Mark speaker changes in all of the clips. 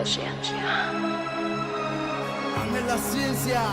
Speaker 1: ciencia.
Speaker 2: Ame la ciencia.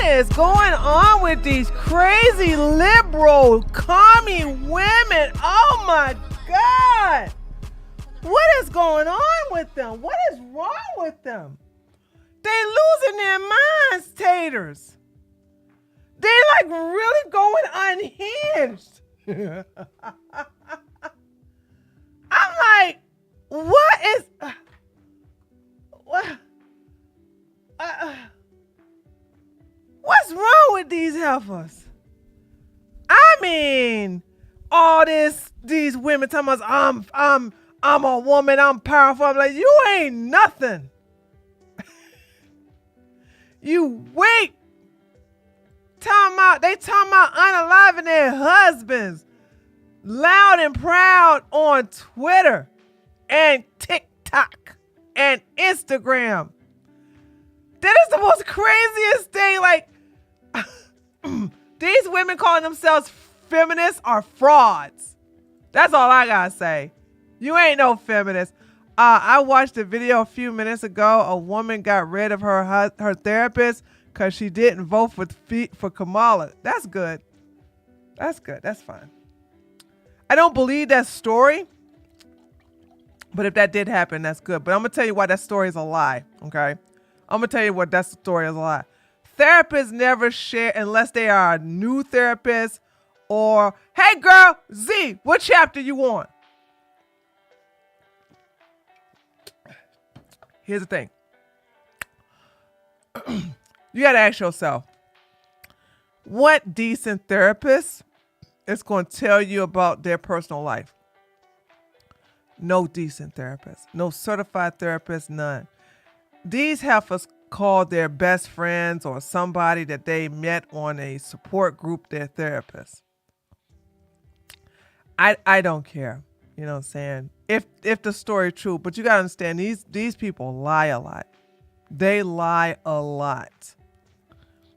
Speaker 3: Is going on with these crazy liberal commie women? Oh my God. What is going on with them? What is wrong with them? They losing their minds, taters. They like really going unhinged. I'm like, what is what? What's wrong with these heifers? I mean, all these women talking about I'm a woman, I'm powerful. I'm like, you ain't nothing. You weak. They talking about unaliving their husbands, loud and proud on Twitter and TikTok and Instagram. That is the most craziest thing. Like, these women calling themselves feminists are frauds. That's all I gotta say. You ain't no feminist. I watched a video a few minutes ago. A woman got rid of her therapist because she didn't vote for Kamala. That's good. That's good. That's fine. I don't believe that story, but if that did happen, that's good. But I'm gonna tell you why that story is a lie. Okay, I'm gonna tell you what that story is a lie. Therapists never share unless they are a new therapist or, hey girl, Z, what chapter you on? Here's the thing. You got to ask yourself, what decent therapist is going to tell you about their personal life? No decent therapist. No certified therapist, none. These heifers call their best friends or somebody that they met on a support group their therapist. I don't care. You know what I'm saying? If the story true, but you gotta understand these people lie a lot. They lie a lot.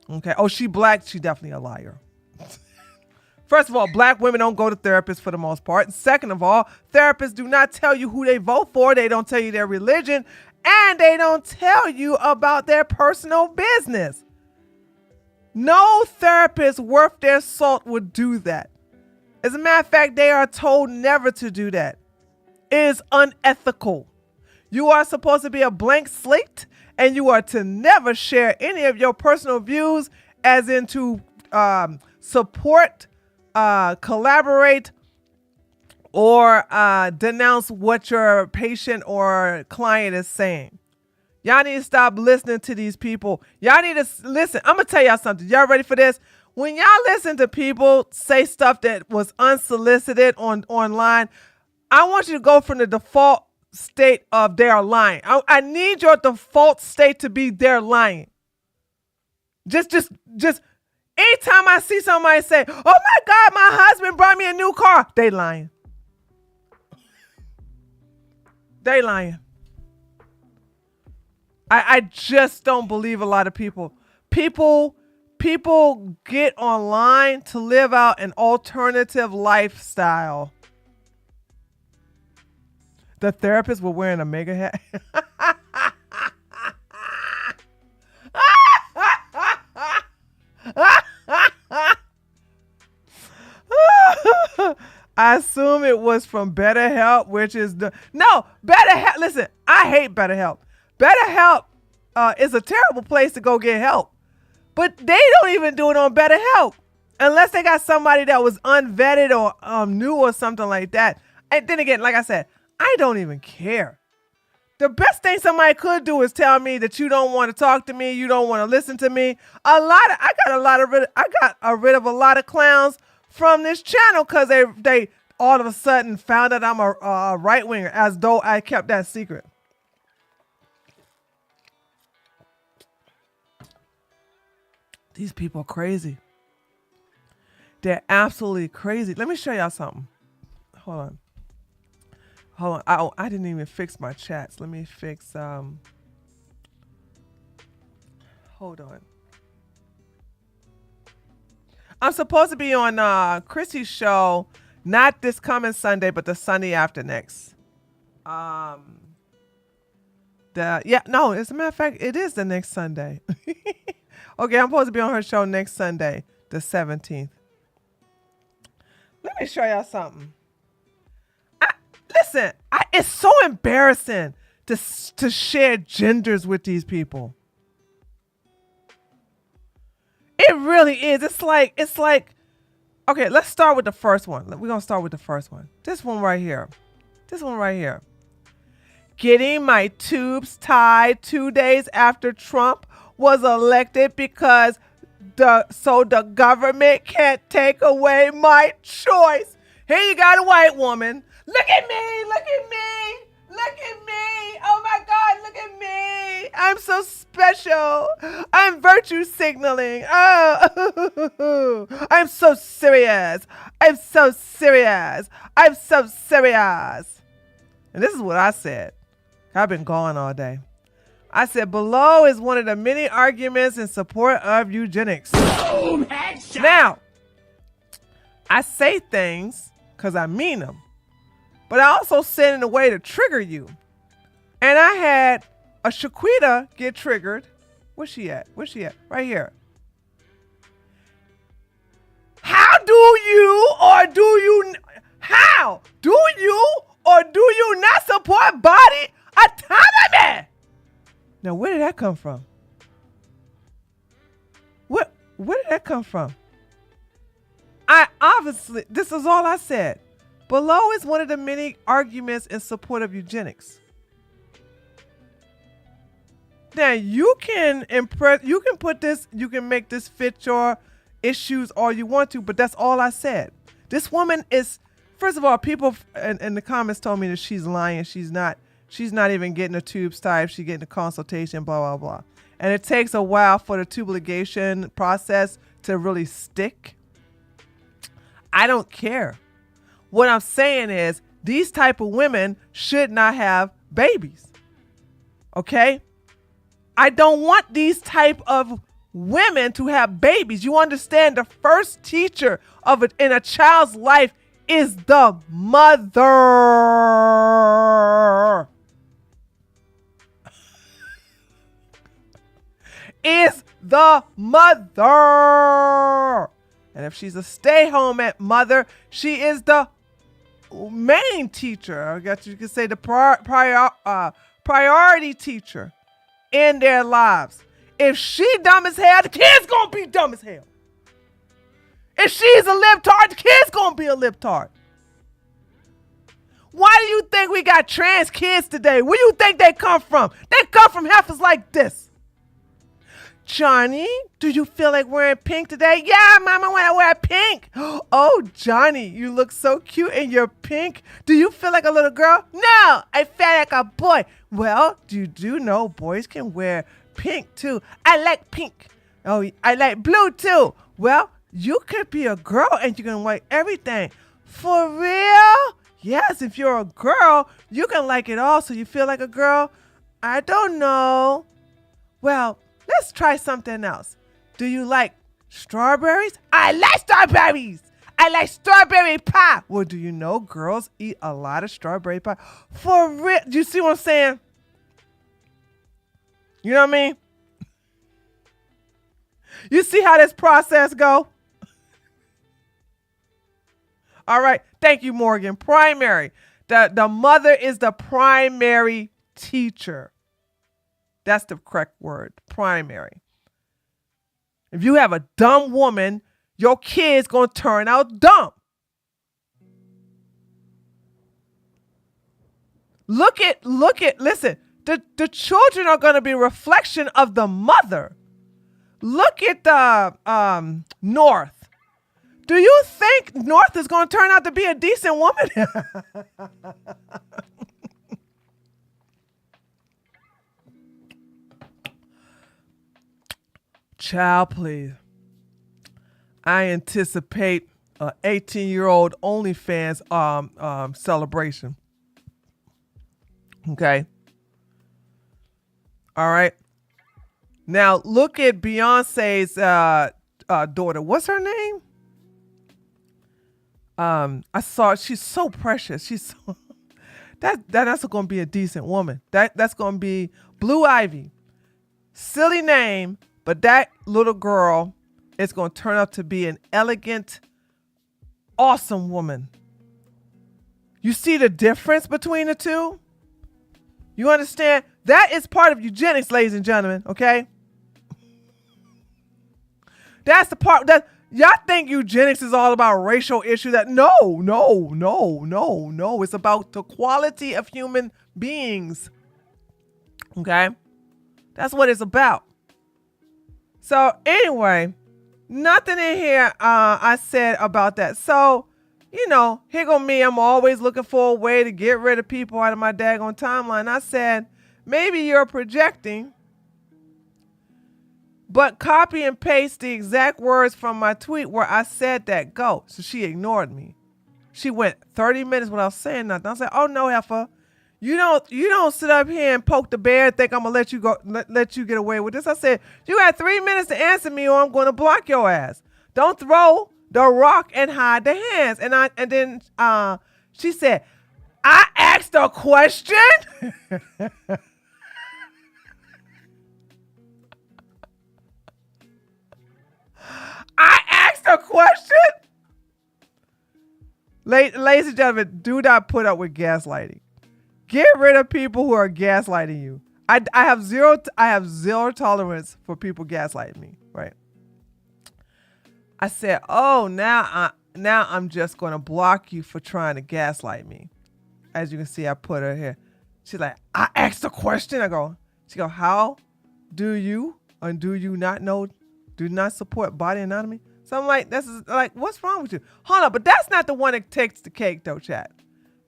Speaker 3: Okay. Oh, she black, she definitely a liar. First of all, black women don't go to therapists for the most part. And second of all, therapists do not tell you who they vote for. They don't tell you their religion. And they don't tell you about their personal business. No therapist worth their salt would do that. As a matter of fact, they are told never to do that. It is unethical. You are supposed to be a blank slate, and you are to never share any of your personal views as in to support, collaborate, or denounce what your patient or client is saying. Y'all need to stop listening to these people. Y'all need to listen. I'm going to tell y'all something. Y'all ready for this? When y'all listen to people say stuff that was unsolicited online, I want you to go from the default state of they're lying. I need your default state to be they're lying. Just anytime I see somebody say, oh my God, my husband brought me a new car, they lying. They lying. I just don't believe a lot of people. People get online to live out an alternative lifestyle. The therapist were wearing a mega hat. I assume it was from BetterHelp, which is BetterHelp. Listen, I hate BetterHelp. BetterHelp is a terrible place to go get help, but they don't even do it on BetterHelp unless they got somebody that was unvetted or new or something like that. And then again, like I said, I don't even care. The best thing somebody could do is tell me that you don't want to talk to me, you don't want to listen to me. I got rid of a lot of clowns from this channel because they all of a sudden found out I'm a right winger, as though I kept that secret. These people are crazy. They're absolutely crazy. Let me show y'all something. Hold on. I didn't even fix my chats. Let me fix, hold on. I'm supposed to be on Chrissy's show, not this coming Sunday, but the Sunday after next. As a matter of fact, it is the next Sunday. Okay, I'm supposed to be on her show next Sunday, the 17th. Let me show y'all something. Listen, it's so embarrassing to share genders with these people. It really is. It's like, okay, let's start with the first one. We're going to start with the first one. This one right here. Getting my tubes tied 2 days after Trump was elected because the government can't take away my choice. Here you got a white woman. Look at me. Oh my God, look at me. I'm so special. I'm virtue signaling. Oh, I'm so serious. And this is what I said. I've been gone all day. I said, below is one of the many arguments in support of eugenics. Boom, headshot. Now, I say things because I mean them, but I also said in a way to trigger you. And I had a Shaquita get triggered. Where's she at? Right here. How do you not support body autonomy? Now, where did that come from? Where did that come from? This is all I said. Below is one of the many arguments in support of eugenics. Now, you can make this fit your issues all you want to, but that's all I said. This woman is First of all, people in the comments told me that she's lying. She's not even getting the tubes tied. She's getting a consultation, blah, blah, blah. And it takes a while for the tube ligation process to really stick. I don't care. What I'm saying is these type of women should not have babies. Okay? I don't want these type of women to have babies. You understand, the first teacher of it in a child's life is the mother. Is the mother. And if she's a stay-home mother, she is the main teacher. I guess you could say the priority teacher in their lives. If she dumb as hell, the kid's gonna be dumb as hell. If she's a libtard, the kid's gonna be a libtard. Why do you think we got trans kids today? Where do you think they come from? They come from heifers like this. Johnny, do you feel like wearing pink today? Yeah, Mama, I want to wear pink. Oh, Johnny, you look so cute in your pink. Do you feel like a little girl? No, I feel like a boy. Well, you do know boys can wear pink too. I like pink. Oh, I like blue too. Well, you could be a girl and you can like everything. For real? Yes, if you're a girl, you can like it all so you feel like a girl. I don't know. Well, let's try something else. Do you like strawberries? I like strawberries. I like strawberry pie. Well, do you know girls eat a lot of strawberry pie? For real? Do you see what I'm saying? You know what I mean? You see how this process go? All right. Thank you, Morgan. Primary. The mother is the primary teacher. That's the correct word, primary. If you have a dumb woman, your kid's going to turn out dumb. Listen, the children are going to be a reflection of the mother. Look at the North. Do you think North is going to turn out to be a decent woman? Child, please. I anticipate an 18-year-old OnlyFans celebration. Okay. All right. Now look at Beyonce's daughter. What's her name? I saw it. She's so precious. She's so that's going to be a decent woman. That's going to be Blue Ivy. Silly name. But that little girl is going to turn out to be an elegant, awesome woman. You see the difference between the two? You understand? That is part of eugenics, ladies and gentlemen, okay? That's the part that y'all think eugenics is all about racial issues. No. It's about the quality of human beings. Okay? That's what it's about. So anyway, nothing in here I said about that. So, here go me. I'm always looking for a way to get rid of people out of my daggone timeline. I said, maybe you're projecting, but copy and paste the exact words from my tweet where I said that go. So she ignored me. She went 30 minutes without saying nothing. I said, oh no, heifer. You don't sit up here and poke the bear and think I'm gonna let you go, let you get away with this. I said, you got 3 minutes to answer me or I'm gonna block your ass. Don't throw the rock and hide the hands. And then she said, I asked a question. I asked a question. Ladies and gentlemen, do not put up with gaslighting. Get rid of people who are gaslighting you. I have zero tolerance for people gaslighting me, right? I said, oh, now I'm just going to block you for trying to gaslight me. As you can see, I put her here. She's like, I asked a question. She go, how do you or do you not know, do not support body anatomy? So I'm like, this is like, what's wrong with you? Hold on, but that's not the one that takes the cake, though, chat.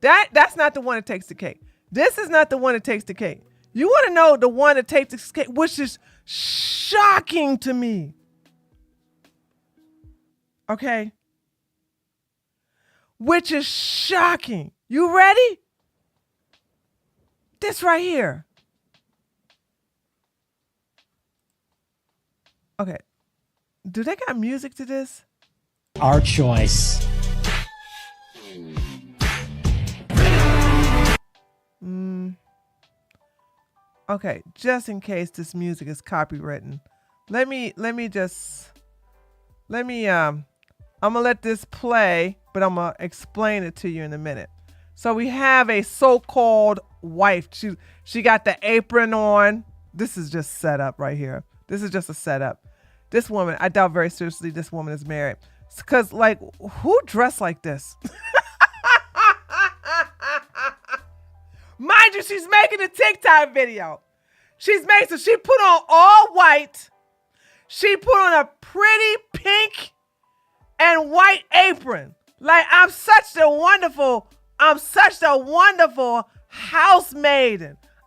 Speaker 3: That's not the one that takes the cake. This is not the one that takes the cake. You want to know the one that takes the cake, which is shocking to me. Okay? Which is shocking. You ready? This right here. Okay. Do they got music to this?
Speaker 1: Our choice.
Speaker 3: Okay, just in case this music is copywritten, I'm gonna let this play, but I'm gonna explain it to you in a minute. So we have a so-called wife. She got the apron on. This is just set up right here. This is just a setup. This woman, I doubt very seriously this woman is married. Because, like, who dressed like this? Mind you, she's making a TikTok video. She put on all white. She put on a pretty pink and white apron. Like, I'm such a wonderful housemaiden.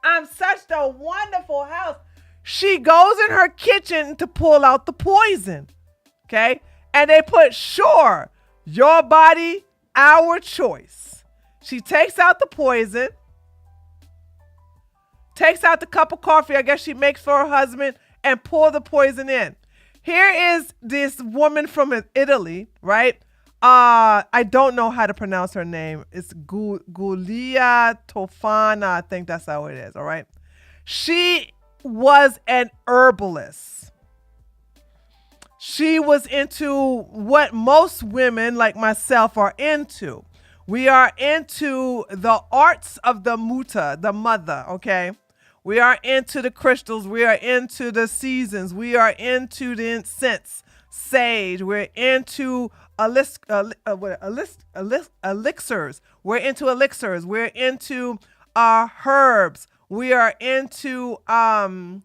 Speaker 3: I'm such a wonderful house. She goes in her kitchen to pull out the poison. Okay? And they put, sure, your body, our choice. She takes out the poison, takes out the cup of coffee I guess she makes for her husband, and pour the poison in. Here is this woman from Italy, right? I don't know how to pronounce her name. It's Giulia Tofana. I think that's how it is, all right? She was an herbalist. She was into what most women like myself are into. We are into the arts of the muta, the mother, okay? We are into the crystals. We are into the seasons. We are into the incense, sage. We're into elixirs. We're into elixirs. We're into herbs. We are into no,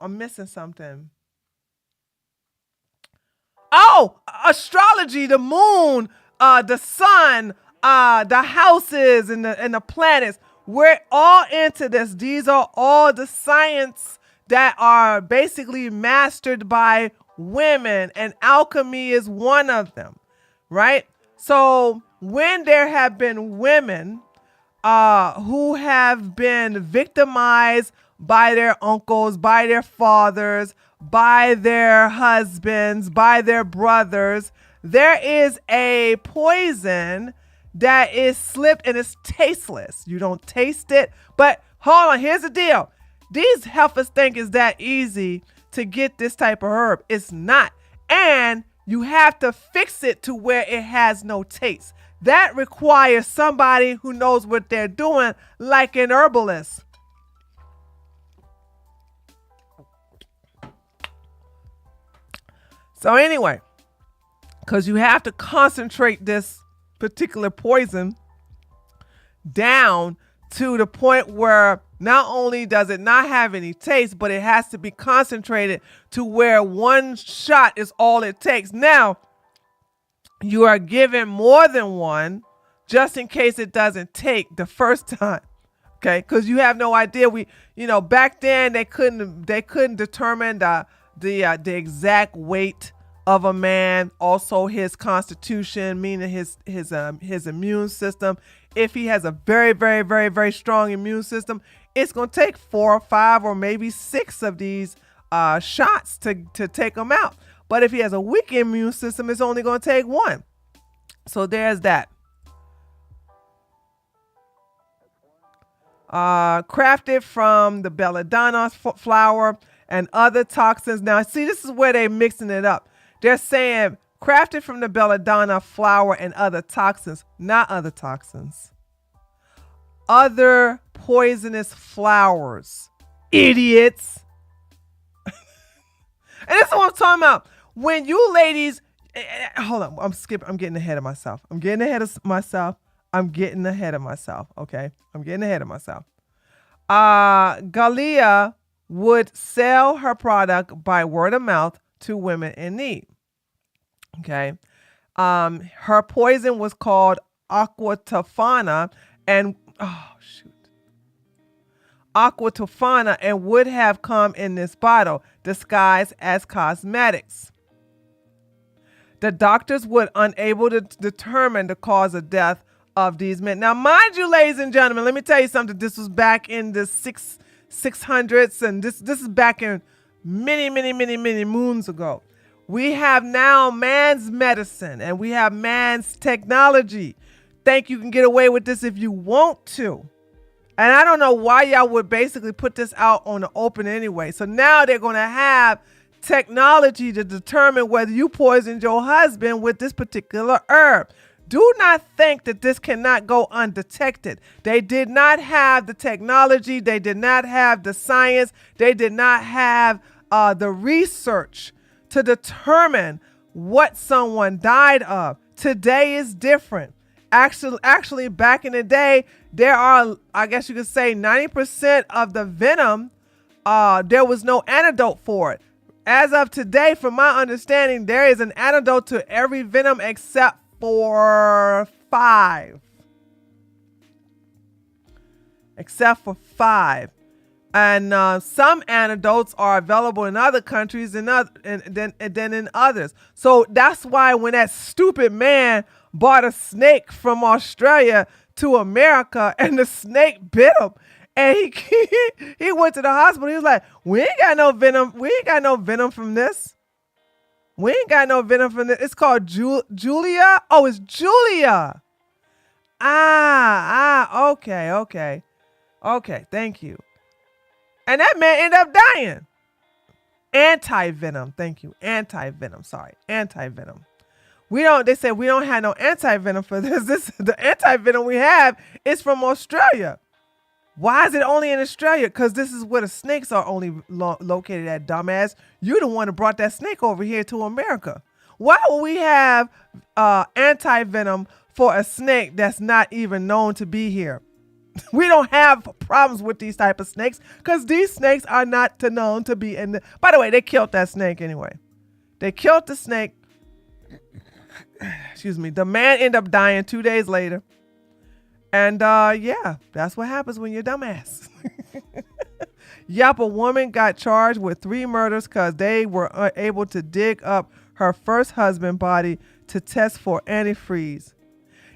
Speaker 3: I'm missing something. Oh, astrology, the moon, the sun, the houses and the planets. We're all into this. These are all the science that are basically mastered by women, and alchemy is one of them, right? So when there have been women who have been victimized by their uncles, by their fathers, by their husbands, by their brothers, there is a poison that is slipped and it's tasteless. You don't taste it. But hold on, here's the deal. These heifers think it's that easy to get this type of herb. It's not. And you have to fix it to where it has no taste. That requires somebody who knows what they're doing, like an herbalist. So anyway, because you have to concentrate this particular poison down to the point where not only does it not have any taste, but it has to be concentrated to where one shot is all it takes. Now, you are given more than one just in case it doesn't take the first time. Okay, because you have no idea. Back then they couldn't determine the exact weight of a man, also his constitution, meaning his immune system. If he has a very, very, very, very strong immune system, it's going to take 4 or 5 or maybe 6 of these shots to take him out. But if he has a weak immune system, it's only going to take 1. So there's that. Crafted from the belladonna flower and other toxins. Now, see, this is where they're mixing it up. They're saying crafted from the belladonna flower and other toxins, not other toxins. Other poisonous flowers. Idiots. And this is what I'm talking about. When you ladies, hold on, I'm getting ahead of myself. Okay? I'm getting ahead of myself. Galia would sell her product by word of mouth to women in need. Okay. Her poison was called aquatofana and aquatofana and would have come in this bottle disguised as cosmetics. The doctors were unable to determine the cause of death of these men. Now, mind you, ladies and gentlemen, let me tell you something. This was back in the 600s, and this is back in many moons ago. We have now man's medicine, and we have man's technology. Think you can get away with this if you want to. And I don't know why y'all would basically put this out on the open anyway. So now they're going to have technology to determine whether you poisoned your husband with this particular herb. Do not think that this cannot go undetected. They did not have the technology. They did not have the science. They did not have the research to determine what someone died of. Today is different. Actually, back in the day, there are, I guess you could say, 90% of the venom, there was no antidote for it. As of today, from my understanding, there is an antidote to every venom except for 5. Except for 5. And some antidotes are available in other countries and then in others. So that's why when that stupid man bought a snake from Australia to America and the snake bit him, and he went to the hospital. He was like, we ain't got no venom. We ain't got no venom from this. We ain't got no venom from this. It's called Julia. Oh, it's Julia. Okay. Thank you. And that man ended up dying. Anti-venom. Thank you. Anti-venom. Sorry. Anti-venom. They said we don't have no anti-venom for this. The anti-venom we have is from Australia. Why is it only in Australia? Because this is where the snakes are only located at, dumbass. You're the one who brought that snake over here to America. Why would we have anti-venom for a snake that's not even known to be here? We don't have problems with these type of snakes because these snakes are not known to be in the... By the way, they killed that snake anyway. They killed the snake. Excuse me. The man ended up dying 2 days later. And yeah, that's what happens when you're dumbass. Yep, a woman got charged with 3 murders because they were unable to dig up her first husband's body to test for antifreeze.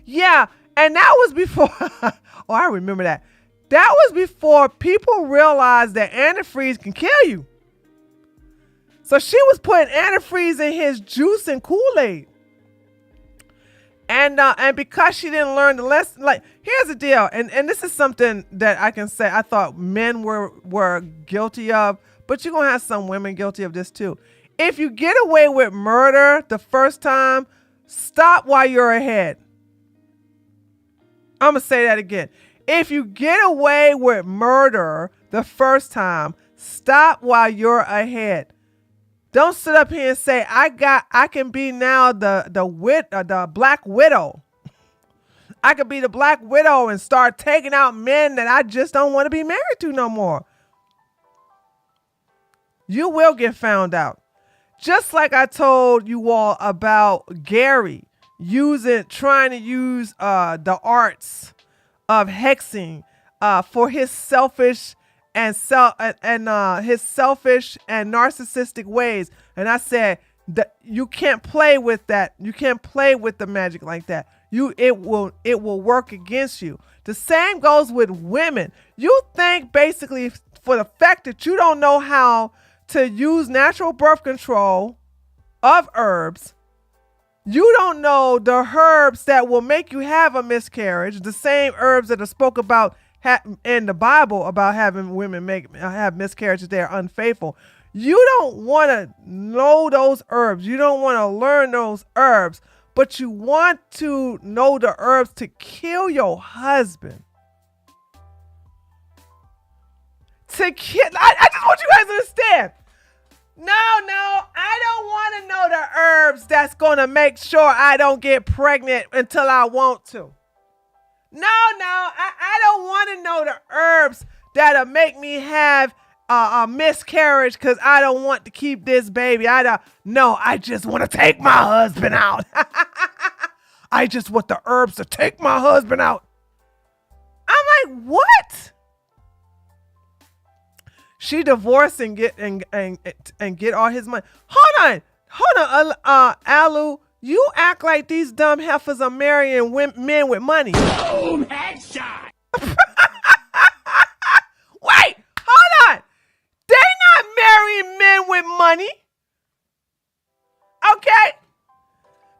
Speaker 3: Yeah, and that was before, oh, I remember that. That was before people realized that antifreeze can kill you. So she was putting antifreeze in his juice and Kool-Aid. And because she didn't learn the lesson, like, here's the deal. And this is something that I can say I thought men were guilty of, but you're going to have some women guilty of this too. If you get away with murder the first time, stop while you're ahead. I'm going to say that again. If you get away with murder the first time, stop while you're ahead. Don't sit up here and say, I can be now the Black Widow. I could be the Black Widow and start taking out men that I just don't want to be married to no more. You will get found out. Just like I told you all about Gary trying to use the arts of hexing for his selfish and his selfish and narcissistic ways. And I said that you can't play with that. You can't play with the magic like that. It will work against you. The same goes with women. You think basically for the fact that you don't know how to use natural birth control of herbs, you don't know the herbs that will make you have a miscarriage, the same herbs that are spoke about in the Bible about having women have miscarriages, they're unfaithful. You don't want to know those herbs. You don't want to learn those herbs, but you want to know the herbs to kill your husband. I just want you guys to understand. No, I don't want to know the herbs that's going to make sure I don't get pregnant until I want to. No, I don't want to know the herbs that'll make me have a miscarriage because I don't want to keep this baby. I just want to take my husband out. I just want the herbs to take my husband out. I'm like, what? She divorced and get all his money. Hold on, Alu. You act like these dumb heifers are marrying men with money.
Speaker 1: Boom, headshot.
Speaker 3: Wait, hold on. They not marrying men with money. Okay?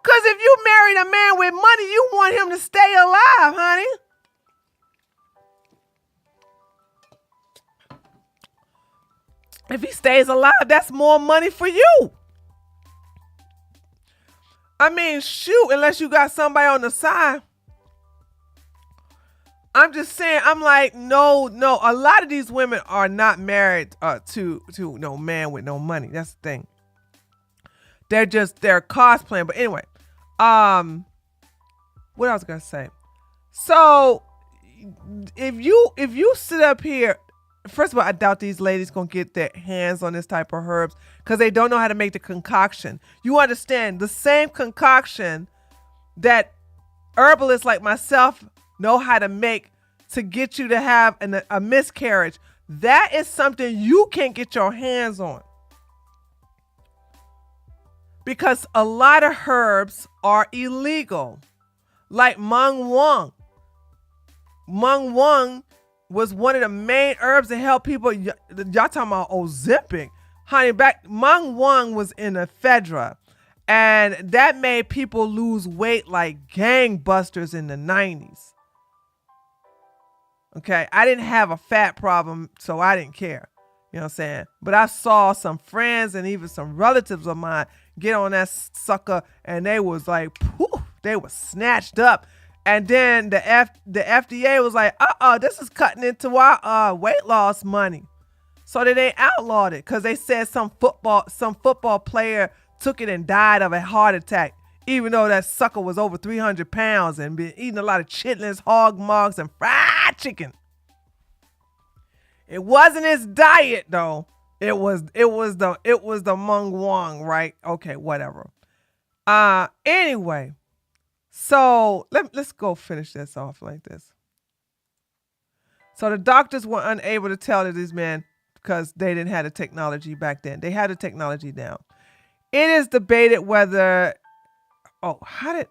Speaker 3: Because if you married a man with money, you want him to stay alive, honey. If he stays alive, that's more money for you. I mean, shoot, unless you got somebody on the side. I'm just saying, I'm like, no. A lot of these women are not married to no man with no money. That's the thing. They're cosplaying. But anyway, what I was gonna say. So if you sit up here, first of all, I doubt these ladies gonna get their hands on this type of herbs because they don't know how to make the concoction. You understand, the same concoction that herbalists like myself know how to make to get you to have a miscarriage. That is something you can't get your hands on. Because a lot of herbs are illegal. Like Mung Wong. Mung Wong was one of the main herbs that help people. Y'all talking about Ozempic. Honey, Mung Wong was in ephedra. And that made people lose weight like gangbusters in the 90s. Okay, I didn't have a fat problem, so I didn't care. You know what I'm saying? But I saw some friends and even some relatives of mine get on that sucker, and they was like, poof, they were snatched up. And then the FDA was like, this is cutting into our weight loss money. So they outlawed it because they said some football player took it and died of a heart attack, even though that sucker was over 300 pounds and been eating a lot of chitlins, hog mugs, and fried chicken. It wasn't his diet though. It was the Mung Wong, right? Okay, whatever. Anyway, so let's go finish this off like this. So the doctors were unable to tell these men because they didn't have the technology back then. They had the technology now. It is debated whether, hold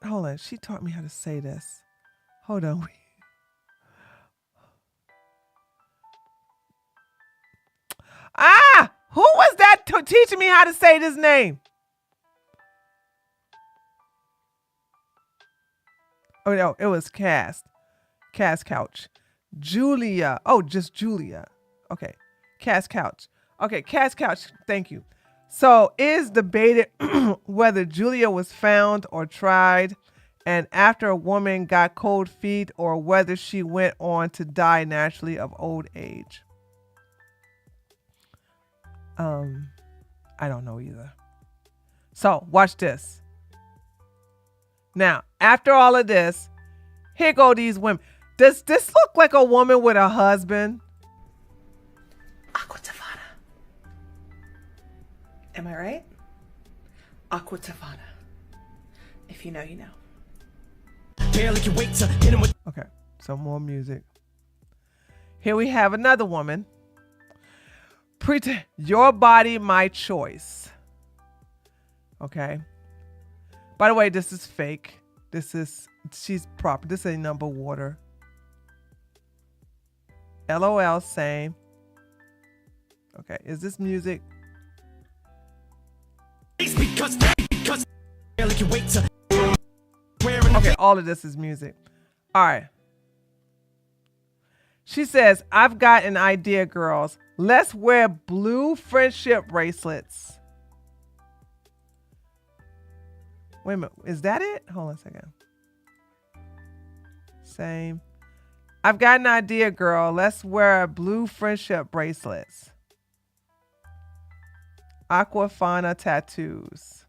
Speaker 3: on. She taught me how to say this. Hold on. Who was that teaching me how to say this name? Oh no, it was Cass Couch. Julia. Oh, just Julia. Okay. Cass Couch. Okay, Cass Couch. Thank you. So it is debated whether Julia was found or tried, and after a woman got cold feet, or whether she went on to die naturally of old age. I don't know either. So watch this. Now, after all of this, here go these women. Does this look like a woman with a husband?
Speaker 4: Aqua Tavana. Am I right? Aqua Tavana. If you know, you know.
Speaker 3: Okay, some more music. Here we have another woman. Your body, my choice. Okay. By the way, this is fake. She's proper. This ain't number water. LOL, same. Okay, is this music? Okay, all of this is music. All right. She says, I've got an idea, girls. Let's wear blue friendship bracelets. Wait a minute. Is that it? Hold on a second. Same. I've got an idea, girl. Let's wear blue friendship bracelets. Aquafana tattoos.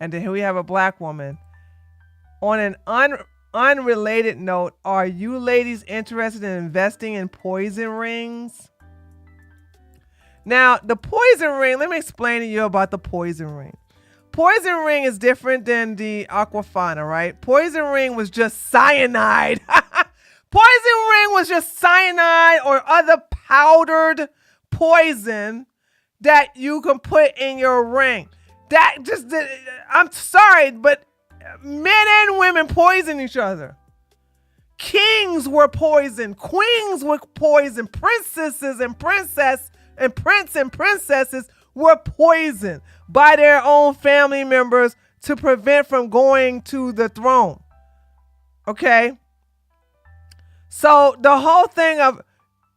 Speaker 3: And then here we have a black woman. On an unrelated note, are you ladies interested in investing in poison rings? Now, the poison ring, let me explain to you about the poison ring. Poison ring is different than the aquafina, right? Poison ring was just cyanide. Poison ring was just cyanide or other powdered poison that you can put in your ring. That just, I'm sorry, but men and women poison each other. Kings were poisoned. Queens were poisoned. Princesses and prince and princesses were poisoned by their own family members to prevent from going to the throne. Okay? So the whole thing of,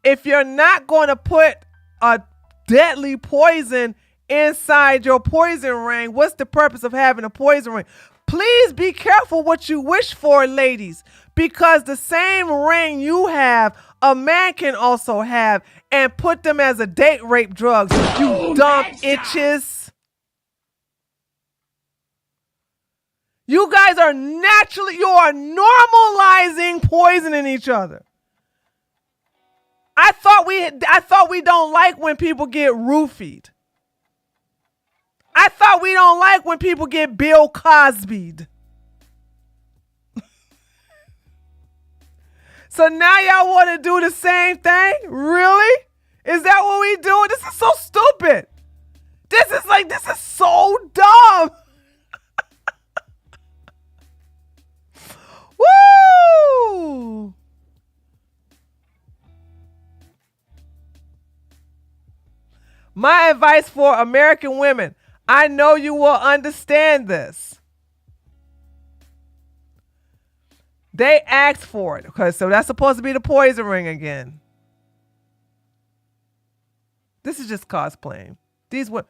Speaker 3: if you're not going to put a deadly poison inside your poison ring, what's the purpose of having a poison ring? Please be careful what you wish for, ladies, because the same ring you have, a man can also have, and put them as a date rape drug. You dumb itches. You guys are you are normalizing poisoning each other. I thought we don't like when people get roofied. I thought we don't like when people get Bill Cosby'd. So now y'all want to do the same thing? Really? Is that what we doing? This is so stupid. This is so dumb. Woo! My advice for American women, I know you will understand this. They asked for it. Okay, so that's supposed to be the poison ring again. This is just cosplaying. Let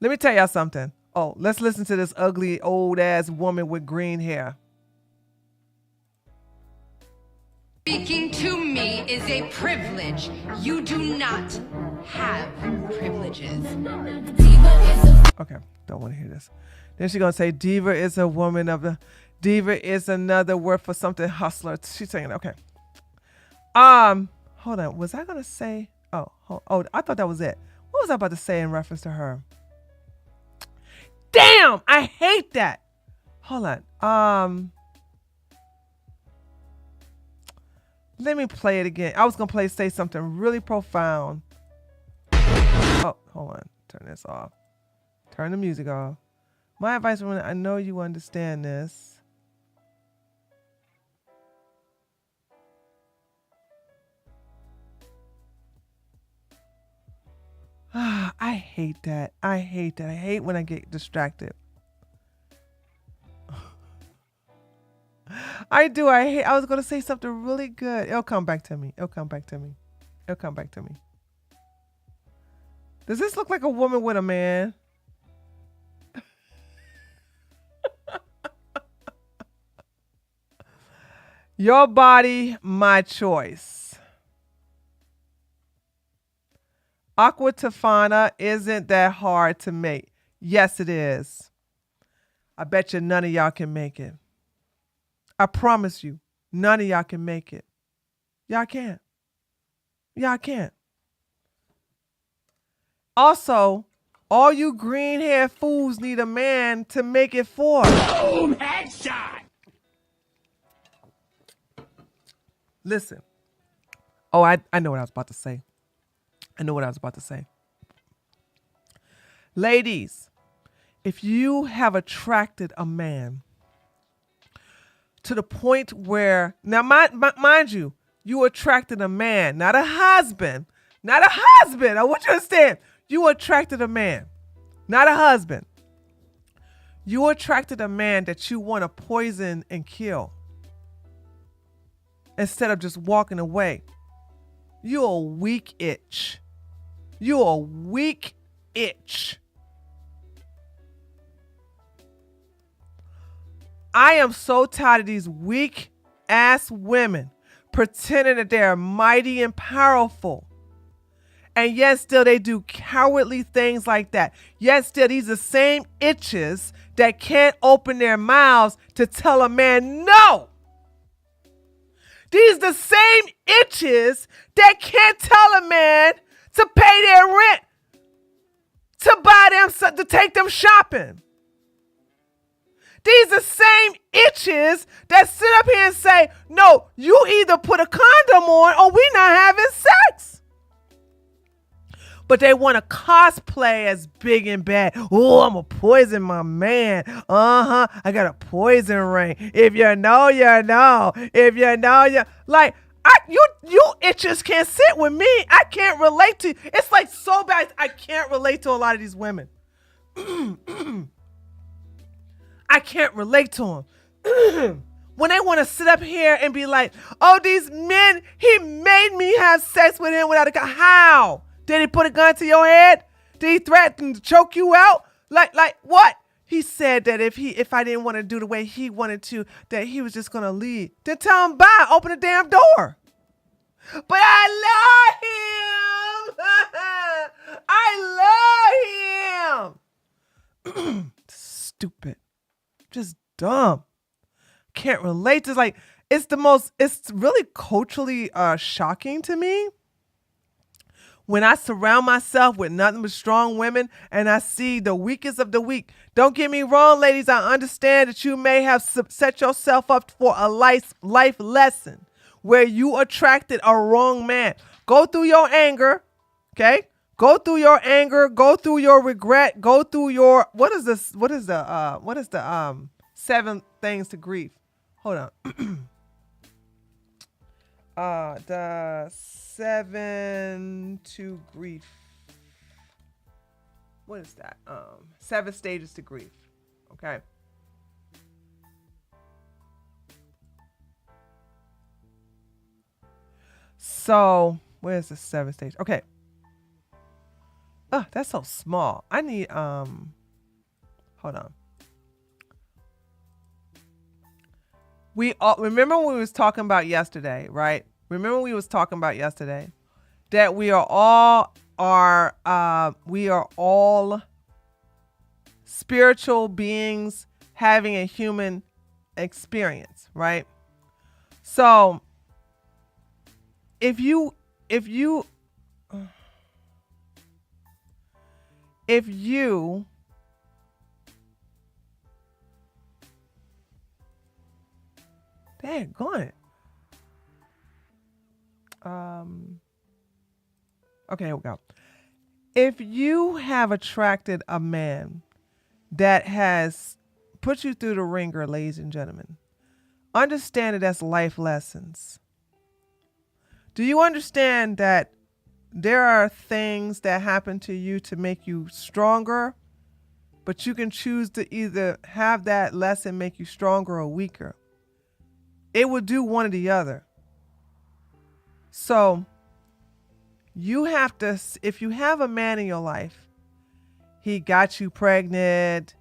Speaker 3: me tell y'all something. Oh, let's listen to this ugly old ass woman with green hair.
Speaker 5: Speaking to me is a privilege. You do not have privileges.
Speaker 3: Okay, don't want to hear this. Then she's gonna say diva is a woman of the, diva is another word for something hustler. She's saying, okay. Hold on. Was I gonna say? Oh, I thought that was it. What was I about to say in reference to her? Damn, I hate that. Hold on. Let me play it again. I was gonna say something really profound. Oh, hold on. Turn this off. Turn the music off. My advice, when I know you understand this. I hate that. I hate that. I hate when I get distracted. I do. I was going to say something really good. It'll come back to me. It'll come back to me. It'll come back to me. Does this look like a woman with a man? Your body, my choice. Aqua Tofana isn't that hard to make. Yes, it is. I bet you none of y'all can make it. I promise you, none of y'all can make it. Y'all can't. Y'all can't. Also, all you green hair fools need a man to make it for.
Speaker 1: Boom! Headshot!
Speaker 3: Listen. Oh, I know what I was about to say. I know what I was about to say. Ladies, if you have attracted a man to the point where, now mind you, you attracted a man, not a husband. Not a husband. I want you to understand. You attracted a man, not a husband. You attracted a man that you want to poison and kill instead of just walking away. You're a weak itch. You're a weak itch. I am so tired of these weak ass women pretending that they're mighty and powerful. And yet still they do cowardly things like that. Yet still these are the same itches that can't open their mouths to tell a man no. These the same itches that can't tell a man to pay their rent, to buy them, to take them shopping. These the same itches that sit up here and say, no, you either put a condom on or we not having sex. But they want to cosplay as big and bad. Oh, I'm going to poison my man. I got a poison ring. If you know, you know. If you know, you... Like, you itches can't sit with me. I can't relate to... It's like so bad. I can't relate to a lot of these women. I can't relate to them. When they want to sit up here and be like, oh, these men, he made me have sex with him without a gun. How? Did he put a gun to your head? Did he threaten to choke you out? Like what? He said that if I didn't want to do the way he wanted to, that he was just going to leave. Then tell him bye, open the damn door. But I love him. I love him. Stupid. Just dumb. Can't relate to, like, it's really culturally shocking to me when I surround myself with nothing but strong women and I see the weakest of the weak. Don't get me wrong, ladies. I understand that you may have set yourself up for a life lesson where you attracted a wrong man. Go through your anger, okay? Go through your anger. Go through your regret. Go through your what is the 7 things to grief? Hold on. The 7 to grief. What is that? 7 stages to grief. Okay. So where's the 7 stage? Okay. Oh, that's so small. I need hold on. We all remember when we was talking about yesterday, right? Remember we was talking about yesterday that we are all spiritual beings having a human experience, right? So if you daggone it. Okay, here we go. If you have attracted a man that has put you through the ringer, ladies and gentlemen, understand it as life lessons. Do you understand that there are things that happen to you to make you stronger, but you can choose to either have that lesson make you stronger or weaker? It will do one or the other. So you have to, if you have a man in your life, he got you pregnant,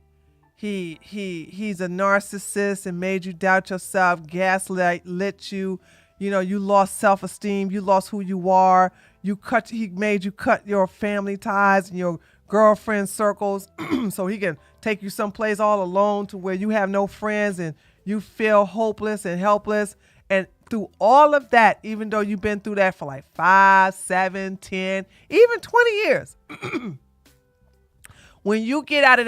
Speaker 3: he's a narcissist and made you doubt yourself, lit you, you lost self-esteem, you lost who you are, he made you cut your family ties and your girlfriend circles so he can take you someplace all alone to where you have no friends and you feel hopeless and helpless. And through all of that, even though you've been through that for like 5, 7, 10, even 20 years, when you get out of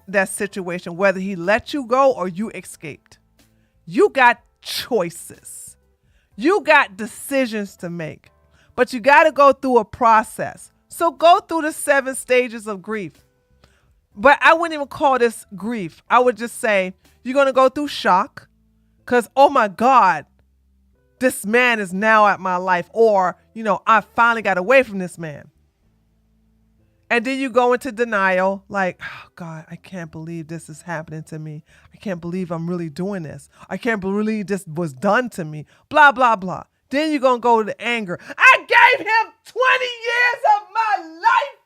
Speaker 3: that situation, whether he let you go or you escaped, you got choices. You got decisions to make, but you got to go through a process. So go through the 7 stages of grief. But I wouldn't even call this grief. I would just say you're going to go through shock because, oh my God, this man is now at my life. Or, I finally got away from this man. And then you go into denial, like, oh God, I can't believe this is happening to me. I can't believe I'm really doing this. I can't believe this was done to me. Blah, blah, blah. Then you're going to go to the anger. I gave him 20 years of my life.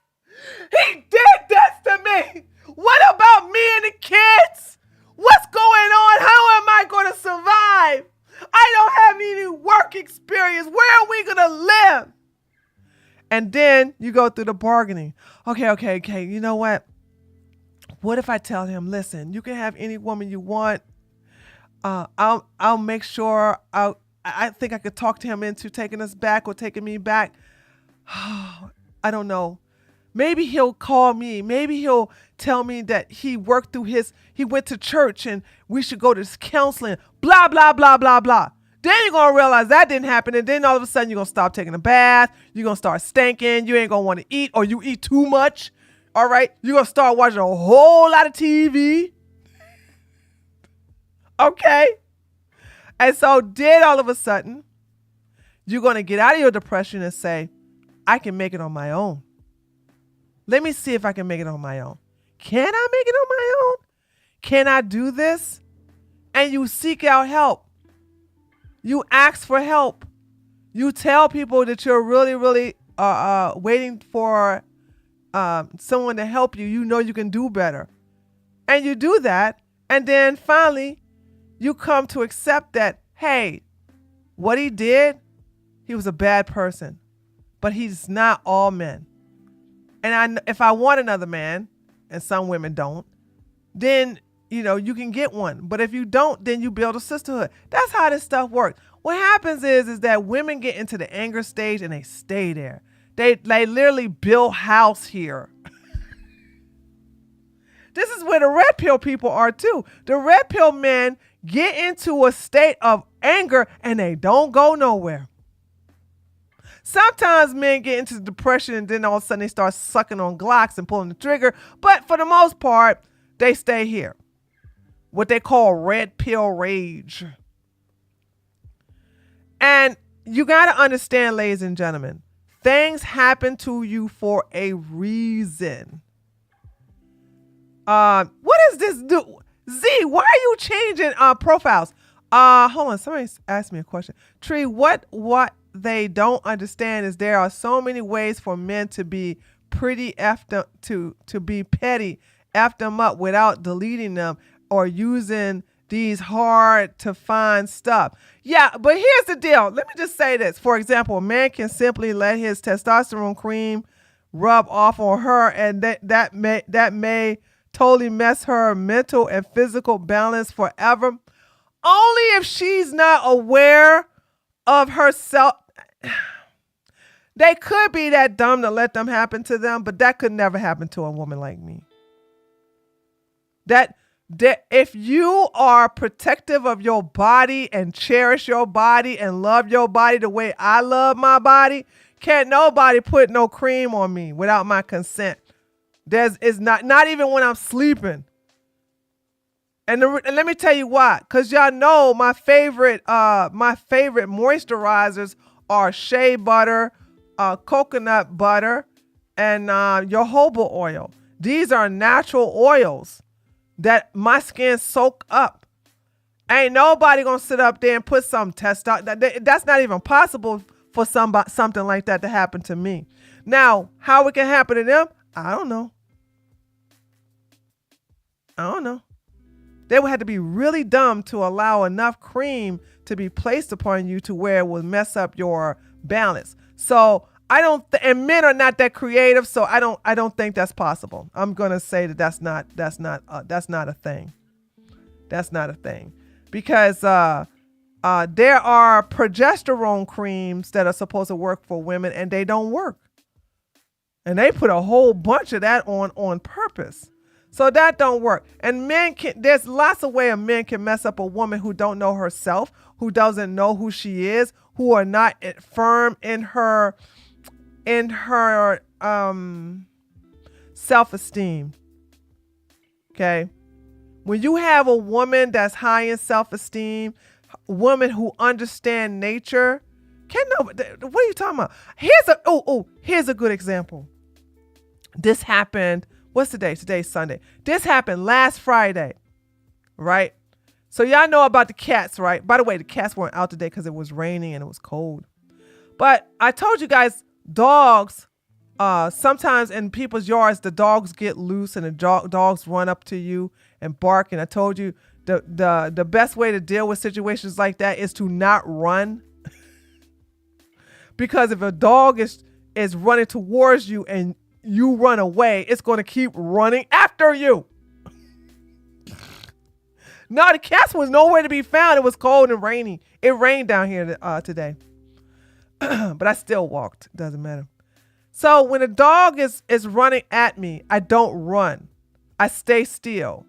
Speaker 3: He did this to me. What about me and the kids? What's going on? How am I going to survive? I don't have any work experience. Where are we going to live? And then you go through the bargaining. Okay. You know what? What if I tell him, listen, you can have any woman you want. I'll make sure I think I could talk to him into taking us back or taking me back. I don't know. Maybe he'll call me. Maybe he'll tell me that he went to church and we should go to counseling, blah, blah, blah, blah, blah. Then you're going to realize that didn't happen. And then all of a sudden you're going to stop taking a bath. You're going to start stinking. You ain't going to want to eat, or you eat too much. All right. You're going to start watching a whole lot of TV. Okay. And so then all of a sudden you're going to get out of your depression and say, I can make it on my own. Let me see if I can make it on my own. Can I make it on my own? Can I do this? And you seek out help. You ask for help. You tell people that you're really, really waiting for someone to help you. You know you can do better. And you do that. And then finally, you come to accept that, hey, what he did, he was a bad person. But he's not all men. And if I want another man, and some women don't, then, you can get one. But if you don't, then you build a sisterhood. That's how this stuff works. What happens is that women get into the anger stage and they stay there. They literally build house here. This is where the red pill people are too. The red pill men get into a state of anger and they don't go nowhere. Sometimes men get into depression and then all of a sudden they start sucking on Glocks and pulling the trigger. But for the most part, they stay here. What they call red pill rage. And you got to understand, ladies and gentlemen, things happen to you for a reason. What is this do? Z, why are you changing profiles? Hold on, somebody asked me a question. Tree, what they don't understand is there are so many ways for men to be pretty to be petty, F them up without deleting them or using these hard to find stuff. Yeah, but here's the deal. Let me just say this. For example, a man can simply let his testosterone cream rub off on her, and that may totally mess her mental and physical balance forever. Only if she's not aware of herself. They could be that dumb to let them happen to them, but that could never happen to a woman like me. That if you are protective of your body and cherish your body and love your body the way I love my body, can't nobody put no cream on me without my consent. It's not even when I'm sleeping. And let me tell you why. Because y'all know my favorite moisturizers are shea butter, coconut butter, and jojoba oil. These are natural oils that my skin soak up. Ain't nobody gonna sit up there and put some testosterone. That's not even possible for something like that to happen to me. Now, how it can happen to them, I don't know. They would have to be really dumb to allow enough cream to be placed upon you to where it will mess up your balance. So and men are not that creative, so I don't think that's possible. I'm gonna say that's not a thing. That's not a thing, because there are progesterone creams that are supposed to work for women and they don't work, and they put a whole bunch of that on purpose. So that don't work. And there's lots of ways a man can mess up a woman who don't know herself, who doesn't know who she is, who are not firm in her self-esteem. Okay. When you have a woman that's high in self-esteem, a woman who understands nature, what are you talking about? Here's a good example. This happened. What's today? Today's Sunday. This happened last Friday, right? So y'all know about the cats, right? By the way, the cats weren't out today because it was raining and it was cold. But I told you guys, dogs, sometimes in people's yards, the dogs get loose and the dogs run up to you and bark. And I told you the best way to deal with situations like that is to not run. Because if a dog is running towards you and you run away, it's going to keep running after you. No, the cats was nowhere to be found. It was cold and rainy It rained down here today, but I still walked. Doesn't matter. So when a dog is running at me, I don't run. I stay still.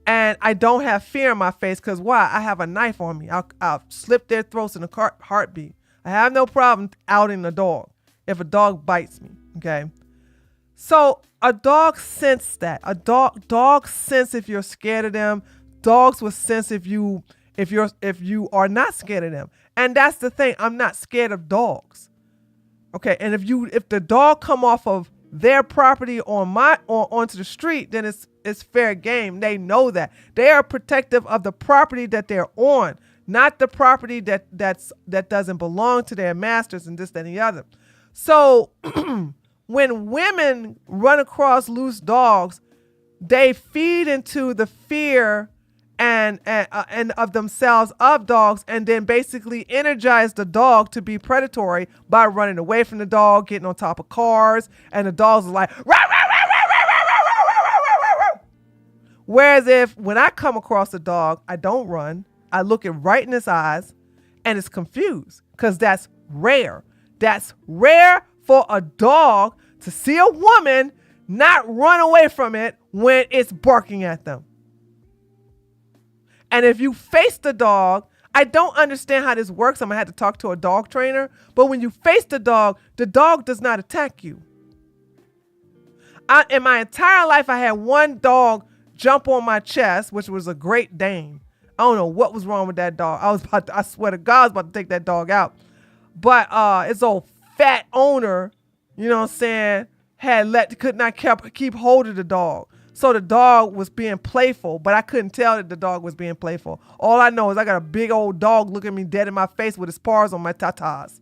Speaker 3: And I don't have fear in my face because why? I have a knife on me. I'll slip their throats in a heartbeat. I have no problem outing a dog if a dog bites me, okay? So a dog sense that. Dogs sense if you're scared of them. Dogs will sense if you are not scared of them. And that's the thing. I'm not scared of dogs. Okay, and if the dog come off of their property onto the street, then it's fair game. They know that. They are protective of the property that they're on, not the property that doesn't belong to their masters and this, that, and the other. So when women run across loose dogs, they feed into the fear and of themselves of dogs, and then basically energize the dog to be predatory by running away from the dog, getting on top of cars, and the dogs are like, rah, rah, rah, rah, rah, rah, rah, rah, rah, rah, rah. Whereas when I come across a dog, I don't run. I look it right in its eyes, and it's confused because that's rare. That's rare for a dog to see a woman not run away from it when it's barking at them. And if you face the dog, I don't understand how this works. I'm going to have to talk to a dog trainer. But when you face the dog does not attack you. In my entire life, I had one dog jump on my chest, which was a Great Dane. I don't know what was wrong with that dog. I swear to God, I was about to take that dog out. But its old fat owner, you know what I'm saying, could not keep hold of the dog. So the dog was being playful, but I couldn't tell that the dog was being playful. All I know is I got a big old dog looking me dead in my face with his paws on my tatas.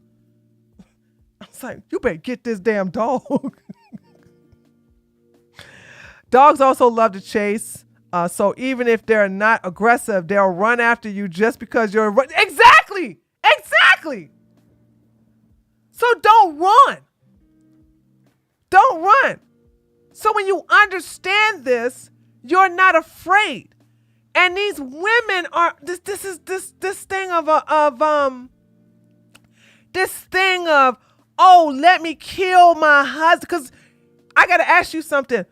Speaker 3: I was like, you better get this damn dog. Dogs also love to chase. So even if they're not aggressive, they'll run after you just because you're Exactly. So don't run. Don't run. So when you understand this, you're not afraid. And these women are this thing of oh, let me kill my husband. Because I gotta ask you something.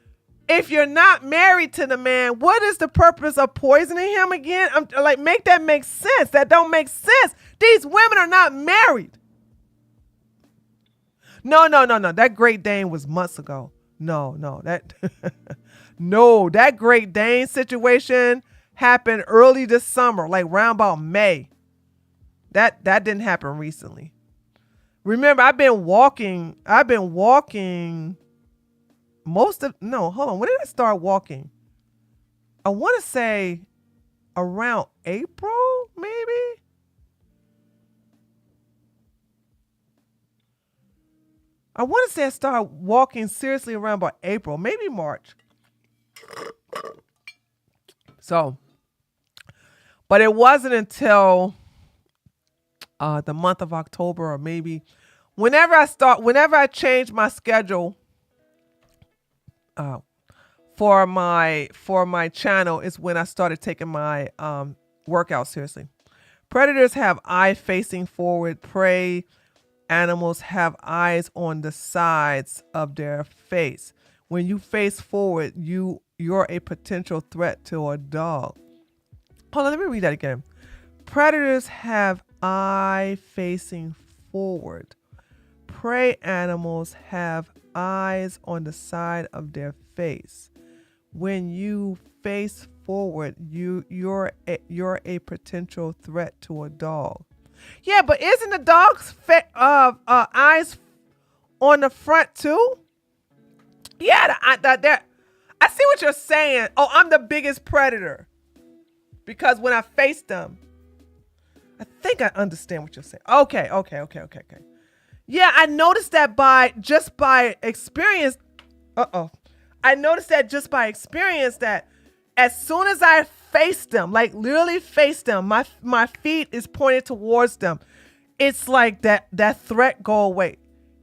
Speaker 3: If you're not married to the man, what is the purpose of poisoning him again? I'm like, make that make sense. That don't make sense. These women are not married. No. That Great Dane was months ago. No, that Great Dane situation happened early this summer, like around about May. That didn't happen recently. Remember, I've been walking when did I start walking? I want to say around April, maybe. I want to say I started walking seriously around about April, maybe March. So, but it wasn't until the month of October, or maybe whenever I changed my schedule for my channel is when I started taking my workout seriously. Predators have eye facing forward, prey animals have eyes on the sides of their face. When you face forward, you're a potential threat to a dog. Hold on, let me read that again. Predators have eye facing forward. Prey animals have eyes on the side of their face. When you face forward, you're a potential threat to a dog. Yeah, but isn't the dog's eyes on the front too? Yeah, I see what you're saying. Oh, I'm the biggest predator because when I face them, I think I understand what you're saying. Okay. Yeah, I noticed that by experience. I noticed that just by experience that as soon as I face them, like literally face them, my feet is pointed towards them. It's like that threat go away.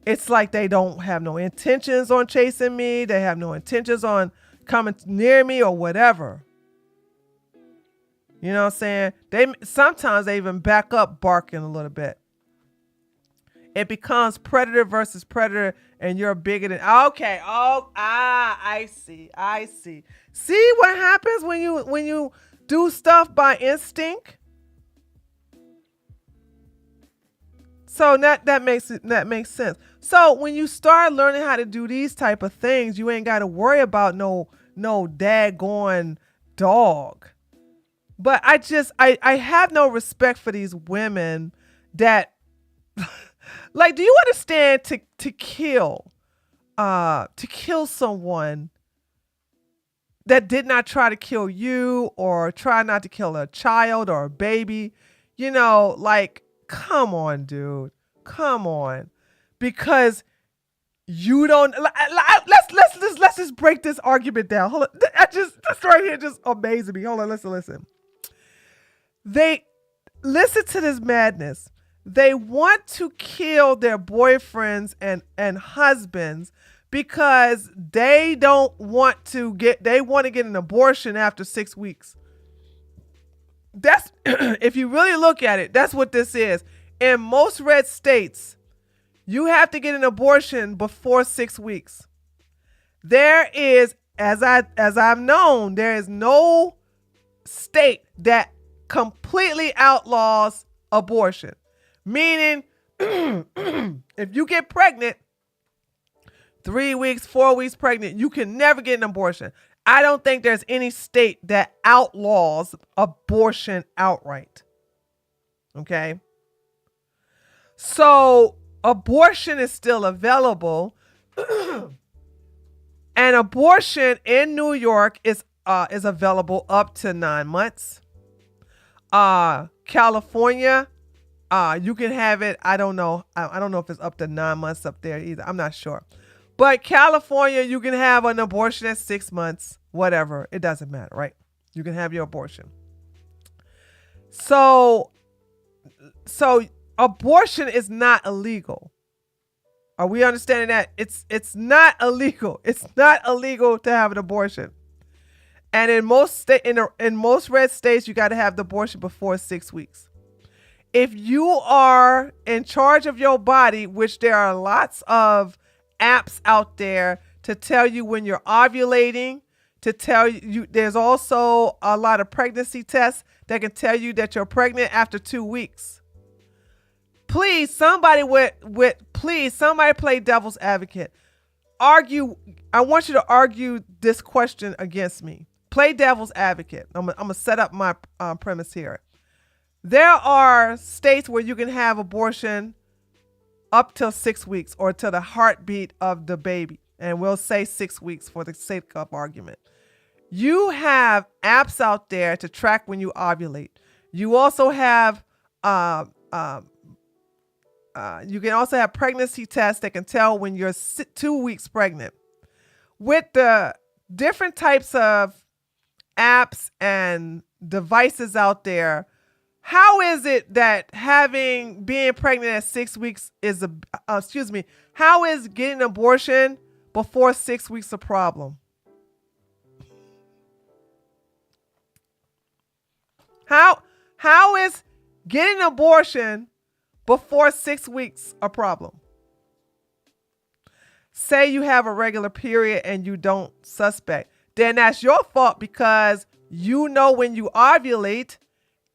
Speaker 3: It's like they don't have no intentions on chasing me. They have no intentions on coming near me or whatever. You know what I'm saying? Sometimes they even back up barking a little bit. It becomes predator versus predator, and you're bigger than. Okay. I see. See what happens when you do stuff by instinct? So that makes sense. So when you start learning how to do these type of things, you ain't got to worry about no daggone dog. But I have no respect for these women that like, do you understand to kill someone that did not try to kill you or try not to kill a child or a baby? You know, like, come on, dude. Come on. Because you don't let's just break this argument down. Hold on. This right here just amazes me. Hold on, listen. They listen to this madness. They want to kill their boyfriends and husbands because they want to get an abortion after 6 weeks. That's if you really look at it, that's what this is. In most red states, you have to get an abortion before 6 weeks. There is, as I've known, there is no state that completely outlaws abortion. Meaning, if you get pregnant, 3 weeks, 4 weeks pregnant, you can never get an abortion. I don't think there's any state that outlaws abortion outright. Okay? So, abortion is still available. And abortion in New York is available up to 9 months. California, you can have it. I don't know. I don't know if it's up to 9 months up there either. I'm not sure. But California, you can have an abortion at 6 months, whatever. It doesn't matter, right? You can have your abortion. So abortion is not illegal. Are we understanding that? It's not illegal. It's not illegal to have an abortion. And in most red states, you got to have the abortion before 6 weeks. If you are in charge of your body, which there are lots of apps out there to tell you when you're ovulating, to tell you, there's also a lot of pregnancy tests that can tell you that you're pregnant after 2 weeks. Please, somebody somebody play devil's advocate. I want you to argue this question against me. Play devil's advocate. I'm gonna set up my premise here. There are states where you can have abortion up till 6 weeks or till the heartbeat of the baby. And we'll say 6 weeks for the sake of argument. You have apps out there to track when you ovulate. You also have, you can also have pregnancy tests that can tell when you're 2 weeks pregnant. With the different types of apps and devices out there, how is it that being pregnant at 6 weeks is how is getting an abortion before 6 weeks a problem? How is getting an abortion before 6 weeks a problem? Say you have a regular period and you don't suspect, then that's your fault because you know when you ovulate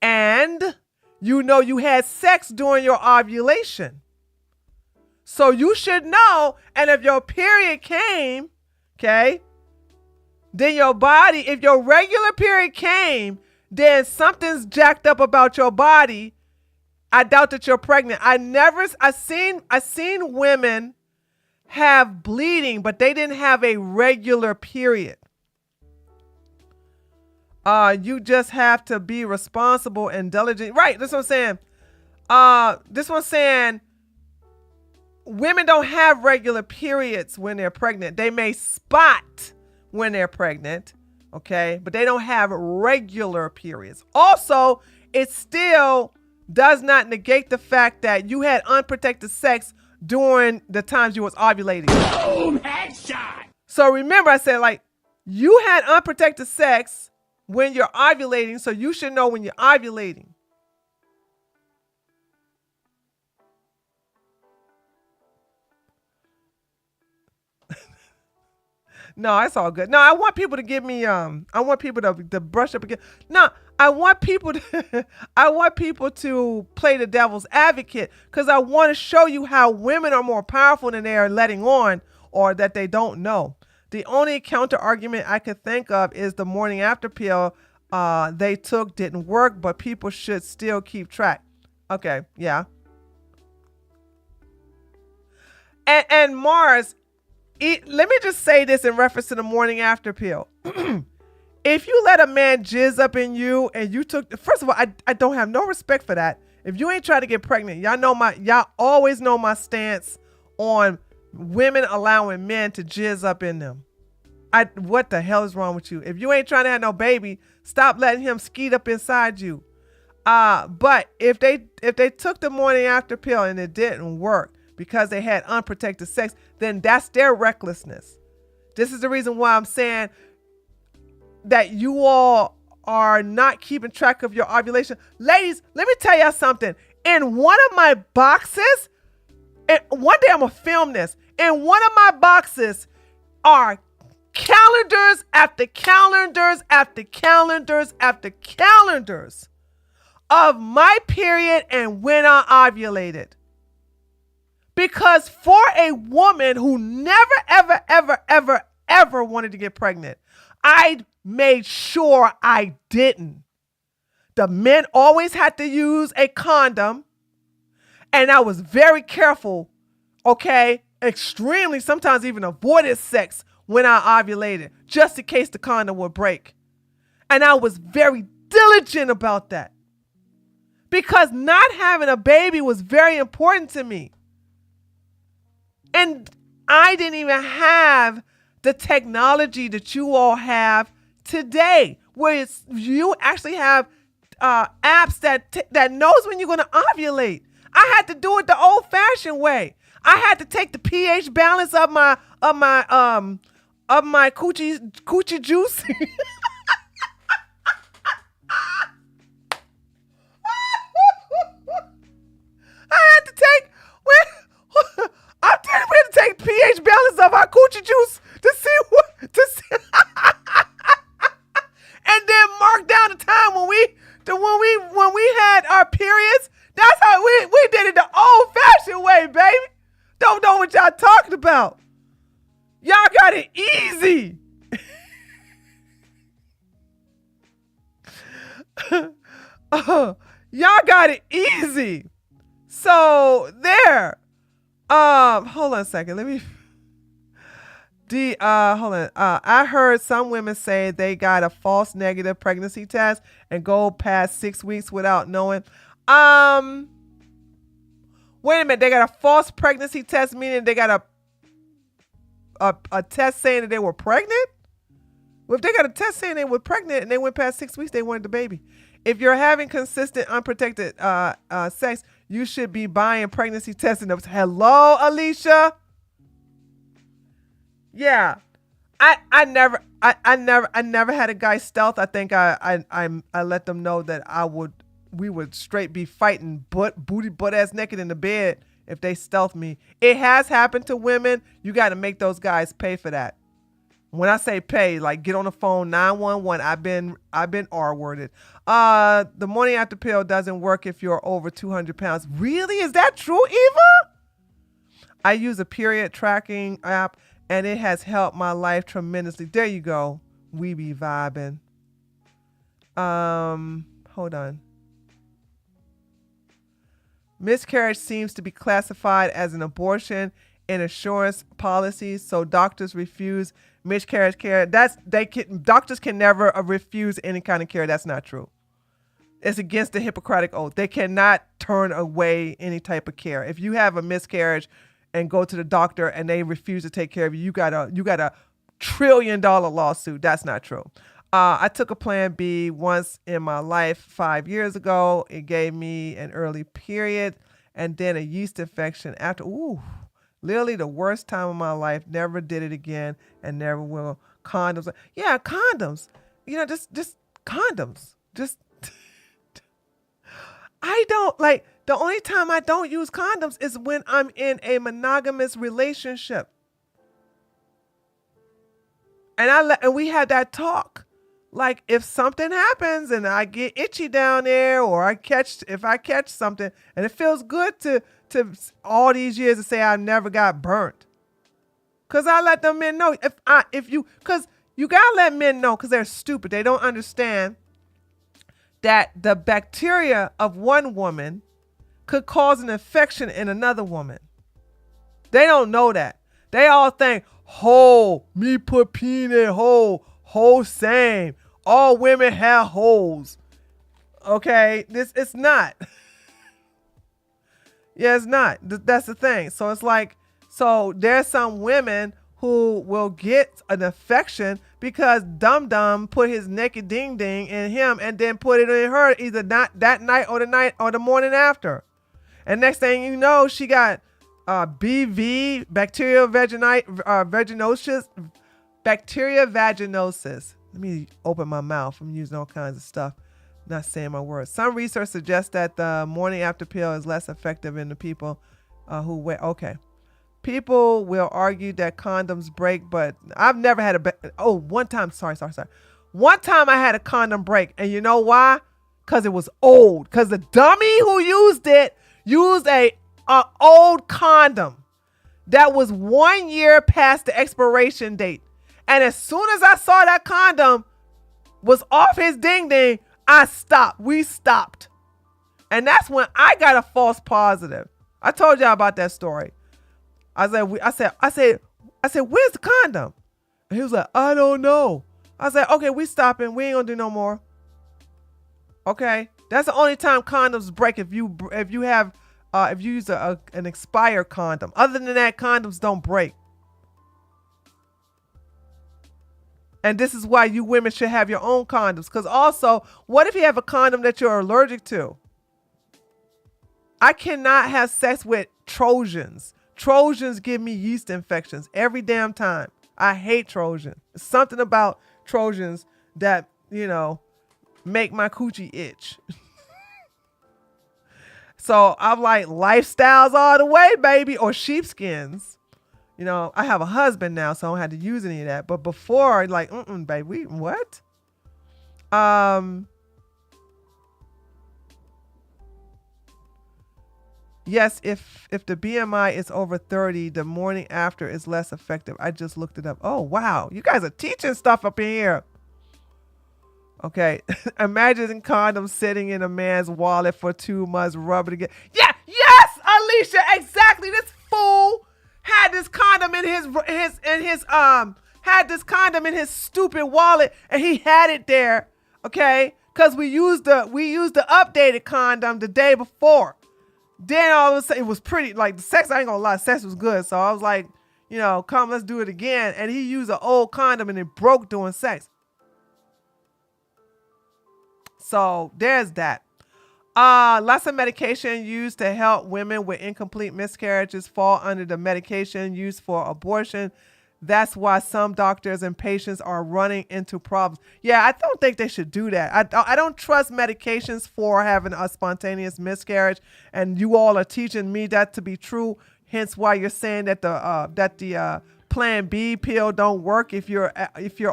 Speaker 3: and you know you had sex during your ovulation. So you should know, and if your period came, okay, then your body, if your regular period came, then something's jacked up about your body. I doubt that you're pregnant. I seen women have bleeding, but they didn't have a regular period. You just have to be responsible and diligent. Right, that's what I'm saying. This one's saying women don't have regular periods when they're pregnant. They may spot when they're pregnant, okay? But they don't have regular periods. Also, it still does not negate the fact that you had unprotected sex during the times you was ovulating.
Speaker 1: Boom! Headshot!
Speaker 3: So remember, I said, like, you had unprotected sex when you're ovulating, so you should know when you're ovulating. No, it's all good. No, I want people to give me I want people to brush up again. No, I want people to I want people to play the devil's advocate, because I want to show you how women are more powerful than they are letting on, or that they don't know. The only counter argument I could think of is the morning after pill they took didn't work, but people should still keep track. Okay, yeah. And Mars, let me just say this in reference to the morning after pill. If you let a man jizz up in you and you took, first of all, I don't have no respect for that. If you ain't trying to get pregnant, y'all always know my stance on women allowing men to jizz up in them. What the hell is wrong with you? If you ain't trying to have no baby, stop letting him skeet up inside you. But if they took the morning after pill and it didn't work because they had unprotected sex, then that's their recklessness. This is the reason why I'm saying that you all are not keeping track of your ovulation. Ladies, let me tell y'all something. In one of my boxes, and one day I'm gonna film this. In one of my boxes are calendars after calendars after calendars after calendars of my period and when I ovulated. Because for a woman who never, ever, ever, ever, ever wanted to get pregnant, I made sure I didn't. The men always had to use a condom, and I was very careful, okay? Extremely, sometimes even avoided sex when I ovulated, just in case the condom would break. And I was very diligent about that, because not having a baby was very important to me. And I didn't even have the technology that you all have today, where you actually have apps that knows when you're going to ovulate. I had to do it the old-fashioned way. I had to take the pH balance of my coochie juice. We had to take pH balance of our coochie juice to see and then mark down the time when we had our periods. That's how we did it the old-fashioned way, baby. Don't know what y'all talking about. Y'all got it easy. Y'all got it easy. So there. Hold on a second. Let me. Hold on. I heard some women say they got a false negative pregnancy test and go past 6 weeks without knowing. Wait a minute. They got a false pregnancy test, meaning they got a test saying that they were pregnant? Well, if they got a test saying they were pregnant and they went past 6 weeks, they wanted the baby. If you're having consistent unprotected sex, you should be buying pregnancy testing ups. Hello, Alicia. Yeah, I never had a guy stealth. I think I let them know that we would straight be fighting booty butt ass naked in the bed if they stealth me. It has happened to women. You got to make those guys pay for that. When I say pay, like get on the phone, 911. I've been R-worded. The morning after pill doesn't work if you're over 200 pounds. Really? Is that true, Eva? I use a period tracking app, and it has helped my life tremendously. There you go. We be vibing. Hold on. Miscarriage seems to be classified as an abortion in insurance policies, so doctors refuse miscarriage care. Doctors can never refuse any kind of care. That's not true. It's against the Hippocratic Oath. They cannot turn away any type of care. If you have a miscarriage and go to the doctor and they refuse to take care of you, you got a $1 trillion lawsuit. That's not true. I took a Plan B once in my life 5 years ago. It gave me an early period and then a yeast infection after. Ooh. Literally the worst time of my life. Never did it again and never will. Condoms. Yeah, condoms. You know, just condoms. Just, I don't like, the only time I don't use condoms is when I'm in a monogamous relationship. And we had that talk. Like, if something happens and I get itchy down there, or if I catch something, and it feels good to all these years to say I never got burnt. Cause I let them men know cause you gotta let men know, cause they're stupid. They don't understand that the bacteria of one woman could cause an infection in another woman. They don't know that. They all think, hole, me put pee in it, hole same. All women have holes. Okay, it's not. Yeah, it's not. That's the thing. So it's like, so there's some women who will get an infection because Dum Dum put his naked ding ding in him and then put it in her either not that night or the morning after. And next thing you know, she got BV, bacterial vaginosis. Let me open my mouth. I'm using all kinds of stuff, not saying my words. Some research suggests that the morning after pill is less effective in the people who wear. Okay. People will argue that condoms break, but I've never had one time. Sorry. One time I had a condom break, and you know why? Because it was old. Because the dummy who used it used a old condom that was 1 year past the expiration date. And as soon as I saw that condom was off his ding ding, we stopped. And that's when I got a false positive. I told y'all about that story. I said, where's the condom? And he was like, I don't know. I said, okay, we stopping. We ain't gonna do no more. Okay. That's the only time condoms break, if you use an expired condom. Other than that, condoms don't break. And this is why you women should have your own condoms. Because also, what if you have a condom that you're allergic to? I cannot have sex with Trojans. Trojans give me yeast infections every damn time. I hate Trojans. Something about Trojans that, make my coochie itch. So I'm like, lifestyles all the way, baby, or sheepskins. I have a husband now, so I don't have to use any of that. But before, like, baby, what? Yes, if the BMI is over 30, the morning after is less effective. I just looked it up. Oh, wow. You guys are teaching stuff up in here. Okay. Imagine condoms sitting in a man's wallet for 2 months, rub it again. Yeah. Yes, Alicia. Exactly. This fool had this condom in his stupid wallet, and he had it there. Okay. Cause we used the updated condom the day before. Then all of a sudden it was pretty, like, the sex, I ain't gonna lie, sex was good. So I was like, come, let's do it again. And he used an old condom and it broke during sex. So there's that. Lots of medication used to help women with incomplete miscarriages fall under the medication used for abortion. That's why some doctors and patients are running into problems. Yeah, I don't think they should do that. I don't trust medications for having a spontaneous miscarriage, and you all are teaching me that to be true. Hence why you're saying that the Plan B pill don't work if you're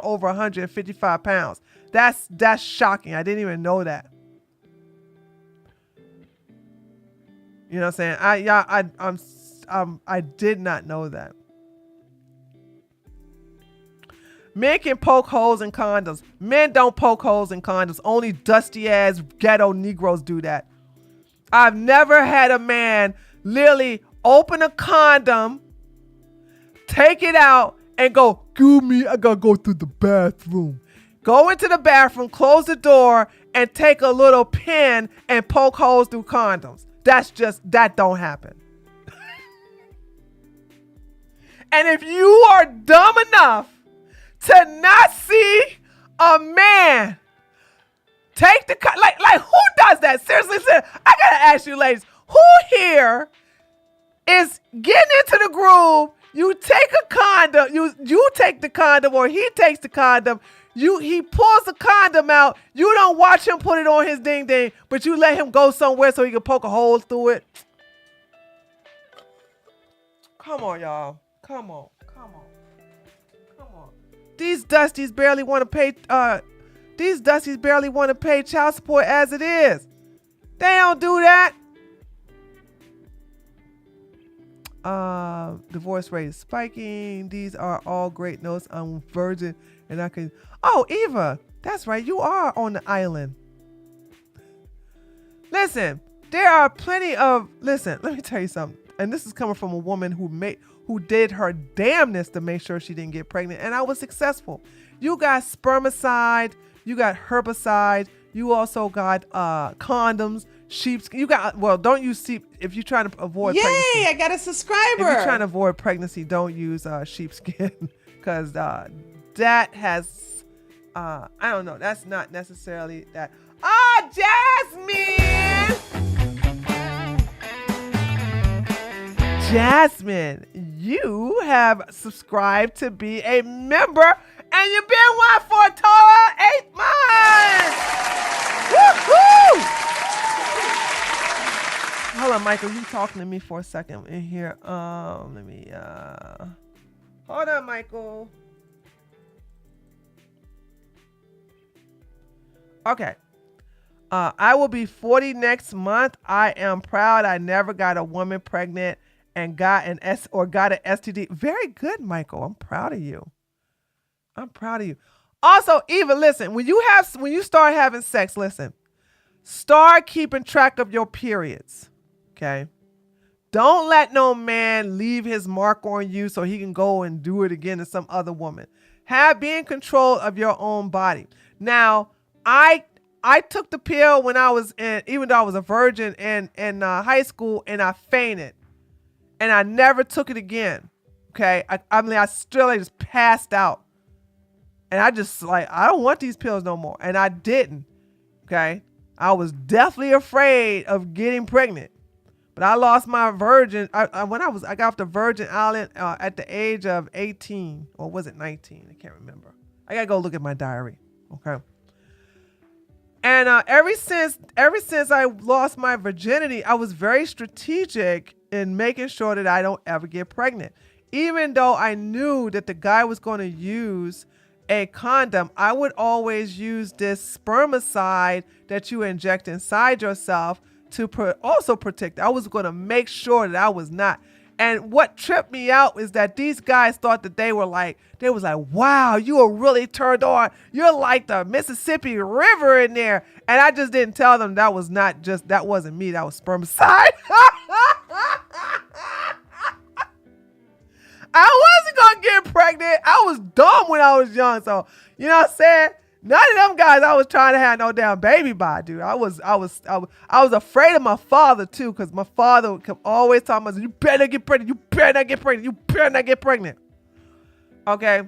Speaker 3: over 155 pounds. That's shocking. I didn't even know that. You know what I'm saying? I did not know that. Men can poke holes in condoms. Men don't poke holes in condoms. Only dusty ass ghetto Negroes do that. I've never had a man literally open a condom, take it out, and go, "Excuse me, I gotta go to the bathroom." Go into the bathroom, close the door, and take a little pin and poke holes through condoms. That don't happen. And if you are dumb enough to not see a man take the like who does that? Seriously, I gotta ask you, ladies, who here is getting into the groove You take a condom, you take the condom, or he takes the condom. He pulls the condom out. You don't watch him put it on his ding ding, but you let him go somewhere so he can poke a hole through it. Come on, y'all. Come on. These Dusties barely want to pay. These Dusties barely want to pay child support as it is. They don't do that. Divorce rate is spiking. These are all great notes. I'm virgin, and I can. Oh, Eva, that's right. You are on the island. Listen, there are plenty of. Listen, let me tell you something. And this is coming from a woman who did her damnness to make sure she didn't get pregnant, and I was successful. You got spermicide, you got herbicide, you also got condoms, sheepskin. You got don't use sheep if you're trying to avoid pregnancy.
Speaker 4: Yay! I got a subscriber.
Speaker 3: If you're trying to avoid pregnancy, don't use sheepskin because that has I don't know. That's not necessarily that. Oh, Jasmine! Jasmine, you have subscribed to be a member, and you've been one for a total of 8 months. Woohoo! Hold on, Michael. You talking to me for a second in here? Let me. Hold on, Michael. Okay. I will be 40 next month. I am proud. I never got a woman pregnant and got an STD. Very good, Michael. I'm proud of you. Also, Eva, listen, when you start having sex, listen, start keeping track of your periods. Okay. Don't let no man leave his mark on you so he can go and do it again to some other woman. Be in control of your own body. Now, I took the pill when I was even though I was a virgin in high school, and I fainted. And I never took it again. Okay. I still just passed out. And I just I don't want these pills no more. And I didn't. Okay. I was definitely afraid of getting pregnant. But I lost my virgin. I got off the Virgin Island at the age of 18. Or was it 19? I can't remember. I got to go look at my diary. Okay. And ever since I lost my virginity, I was very strategic in making sure that I don't ever get pregnant. Even though I knew that the guy was going to use a condom, I would always use this spermicide that you inject inside yourself to also protect. I was going to make sure that I was not. And what tripped me out is that these guys thought that they was like, wow, you are really turned on. You're like the Mississippi River in there. And I just didn't tell them that wasn't me. That was spermicide. I wasn't going to get pregnant. I was dumb when I was young. So, you know what I'm saying? None of them guys I was trying to have no damn baby by, dude. I was afraid of my father too, because my father kept always telling me, you better not get pregnant, you better not get pregnant, you better not get pregnant. Okay.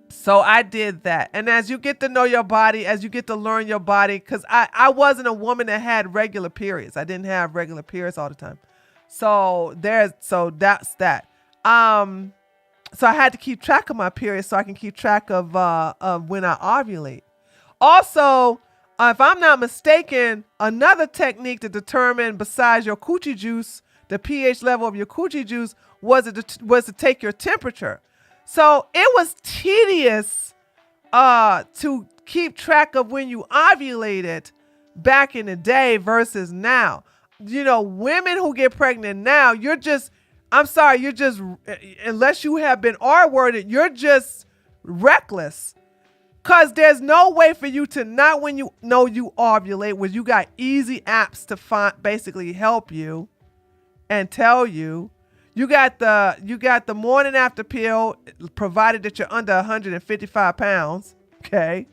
Speaker 3: So I did that. And as you get to know your body, as you get to learn your body, because I wasn't a woman that had regular periods. I didn't have regular periods all the time. So that's that. So I had to keep track of my periods so I can keep track of when I ovulate. Also, if I'm not mistaken, another technique to determine besides your coochie juice, the pH level of your coochie juice, was to take your temperature. So it was tedious to keep track of when you ovulated back in the day versus now. You know, women who get pregnant now, unless you have been R-worded, you're just reckless. Because there's no way for you to not, when you know you ovulate, where you got easy apps to basically help you and tell you. You got the morning after pill, provided that you're under 155 pounds. Okay.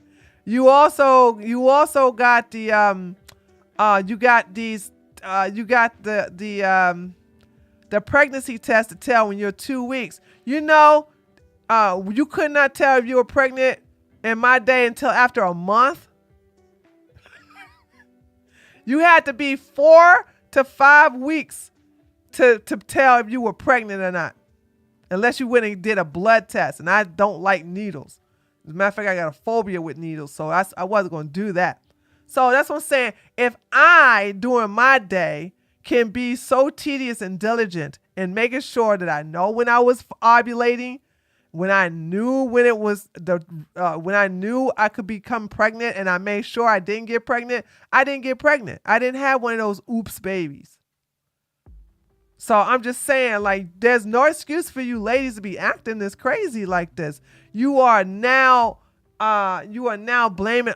Speaker 3: You also got the pregnancy test to tell when you're 2 weeks. You know, you could not tell if you were pregnant in my day until after a month. You had to be 4 to 5 weeks to tell if you were pregnant or not. unless you went and did a blood test. And I don't like needles. As a matter of fact, I got a phobia with needles, so I wasn't going to do that. So that's what I'm saying. If I, during my day, can be so tedious and diligent in making sure that I know when I was ovulating, when I knew when it was when I knew I could become pregnant, and I made sure I didn't get pregnant, I didn't get pregnant. I didn't have one of those oops babies. So I'm just saying, like, there's no excuse for you ladies to be acting this crazy like this. You are now blaming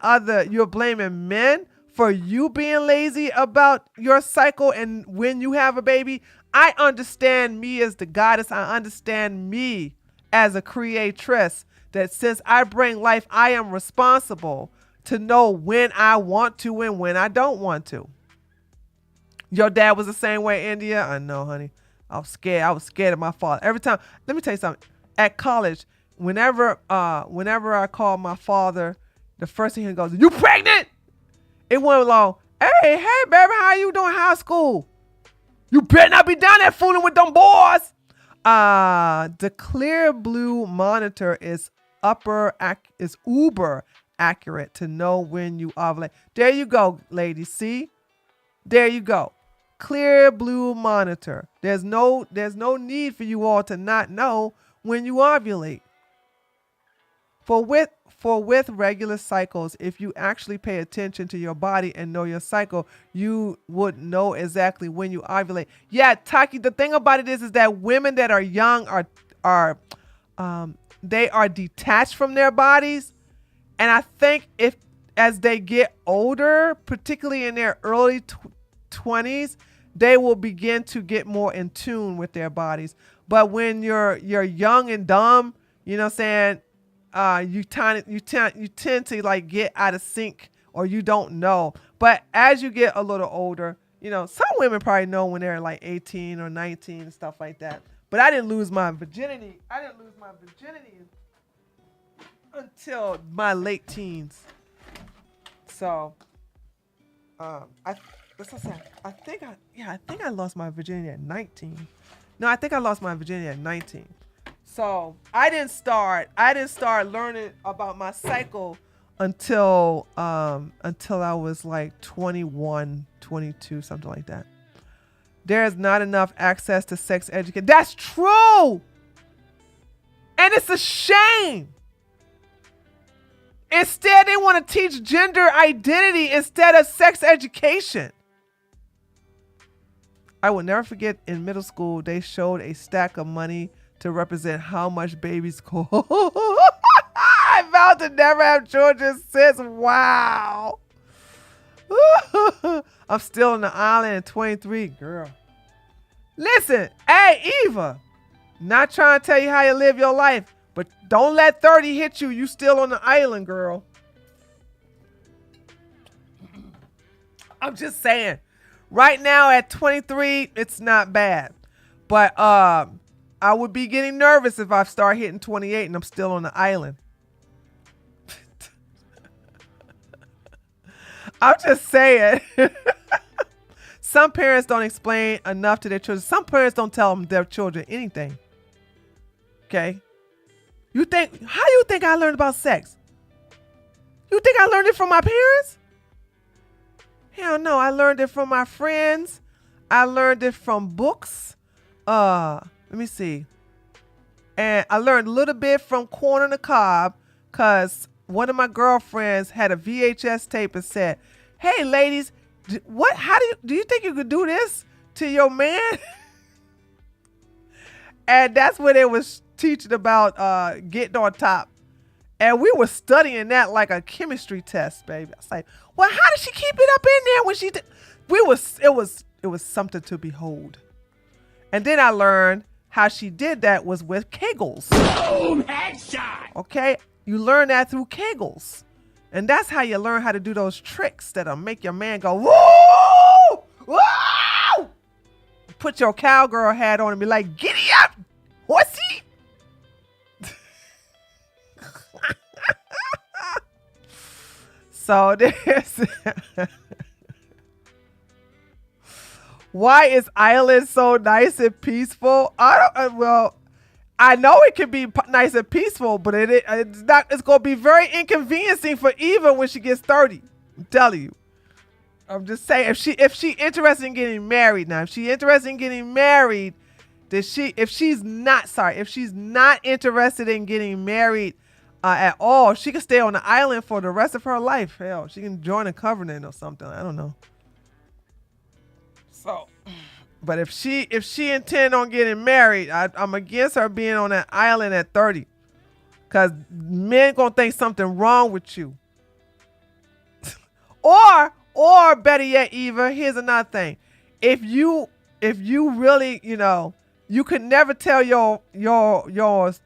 Speaker 3: you're blaming men for you being lazy about your cycle and when you have a baby. I understand me as the goddess. I understand me as a creatress, that since I bring life, I am responsible to know when I want to and when I don't want to. Your dad was the same way, India? I know, honey. I was scared. I was scared of my father. Every time, let me tell you something. At college, whenever I called my father, the first thing he goes, "You pregnant?" It went along, hey, baby, how you doing high school? You better not be down there fooling with them boys. The clear blue monitor is uber accurate to know when you ovulate. There you go, ladies. See? There you go. Clear blue monitor. There's no need for you all to not know when you ovulate. For with regular cycles, if you actually pay attention to your body and know your cycle, you would know exactly when you ovulate. Yeah, Taki, the thing about it is that women that are young they are detached from their bodies. And I think as they get older, particularly in their early 20s, they will begin to get more in tune with their bodies. But when you're young and dumb, you know what I'm saying, you tend to like get out of sync, or you don't know. But as you get a little older, you know, some women probably know when they're like 18 or 19 and stuff like that. But I didn't lose my virginity. Until my late teens. So, I think I lost my virginity at 19. No, I think I lost my virginity at 19. So I didn't start learning about my cycle until I was like 21, 22, something like that. There's not enough access to sex education. That's true. And it's a shame. Instead, they want to teach gender identity instead of sex education. I will never forget, in middle school, they showed a stack of money to represent how much babies cost. I vowed to never have children since. Wow. I'm still on the island at 23. Girl. Listen, hey, Eva. Not trying to tell you how you live your life, but don't let 30 hit you. You still on the island, girl. I'm just saying. Right now at 23, it's not bad. But I would be getting nervous if I start hitting 28 and I'm still on the island. I'm just saying. Some parents don't explain enough to their children. Some parents don't tell their children anything. Okay? How you think I learned about sex? You think I learned it from my parents? Hell no, I learned it from my friends. I learned it from books. Let me see. And I learned a little bit from Corn on the Cob, because one of my girlfriends had a VHS tape and said, "Hey ladies, how do you think you could do this to your man?" And that's when it was teaching about getting on top. And we were studying that like a chemistry test, baby. I was like, well, how did she keep it up in there when she did? It was something to behold. And then I learned how she did that was with Kegels.
Speaker 1: Boom! Headshot!
Speaker 3: Okay? You learn that through Kegels. And that's how you learn how to do those tricks that'll make your man go, woo! Woo! Put your cowgirl hat on and be like, giddy up, horsey! So there's... Why is Ireland so nice and peaceful? I know it can be nice and peaceful, but it's not. It's gonna be very inconveniencing for Eva when she gets 30. I'm telling you. I'm just saying, if she interested in getting married now, if she interested in getting married, if she's not interested in getting married at all, she can stay on the island for the rest of her life. Hell, she can join a covenant or something. I don't know. So, but if she intend on getting married, I'm against her being on that island at 30, because men gonna think something wrong with you. Or better yet, Eva, here's another thing. If you really, you could never tell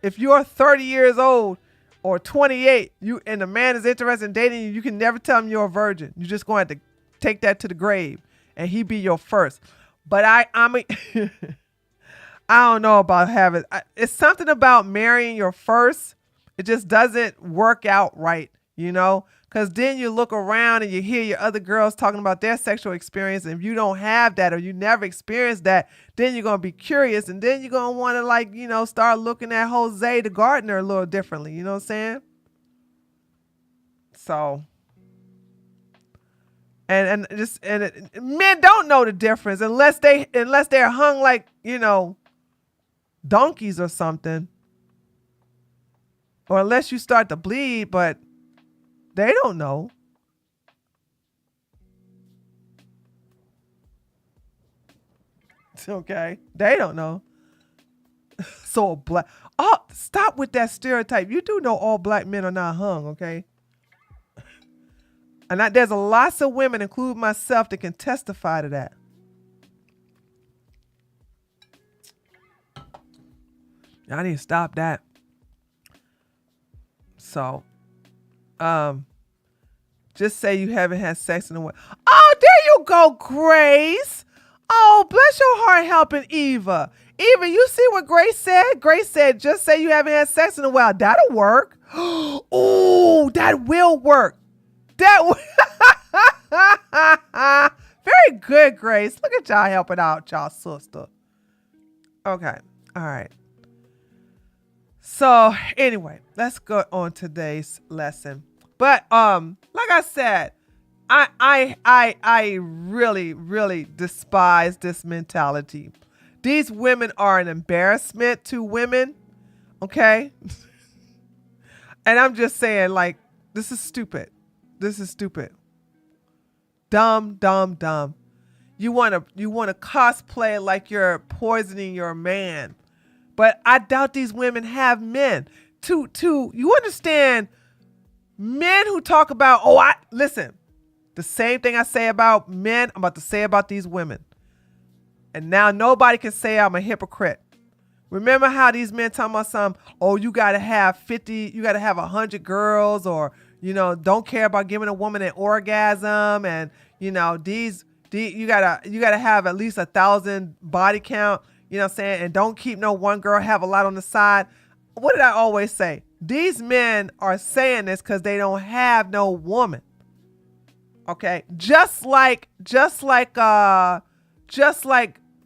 Speaker 3: if you're 30 years old or 28, and the man is interested in dating you, you can never tell him you're a virgin. You're just going to have to take that to the grave, and he be your first. But I don't know about it's something about marrying your first. It just doesn't work out right, because then you look around and you hear your other girls talking about their sexual experience. And if you don't have that, or you never experienced that, then you're going to be curious. And then you're going to want to start looking at Jose the gardener a little differently. You know what I'm saying? So, and men don't know the difference unless they're hung like, donkeys or something. Or unless you start to bleed, but they don't know. Okay. They don't know. So black. Oh, stop with that stereotype. You do know all black men are not hung, okay? And there's lots of women, including myself, that can testify to that. I need to stop that. So, just say you haven't had sex in a while. Oh, there you go, Grace. Oh, bless your heart helping Eva. Eva, you see what Grace said? Grace said, just say you haven't had sex in a while. That'll work. Oh, that will work. Very good, Grace. Look at y'all helping out, y'all sister. Okay. All right. So anyway, let's go on today's lesson. But like I said, I really, really despise this mentality. These women are an embarrassment to women. Okay. And I'm just saying, like, this is stupid. This is stupid. Dumb, dumb, dumb. You want to cosplay like you're poisoning your man. But I doubt these women have men. You understand, men who talk about, listen, the same thing I say about men, I'm about to say about these women. And now nobody can say I'm a hypocrite. Remember how these men talking about you got to have 50, you got to have 100 girls, or, don't care about giving a woman an orgasm. And, you gotta have at least 1,000 body count. You know what I'm saying? And don't keep no one girl, have a lot on the side. What did I always say? These men are saying this because they don't have no woman. Okay. Just like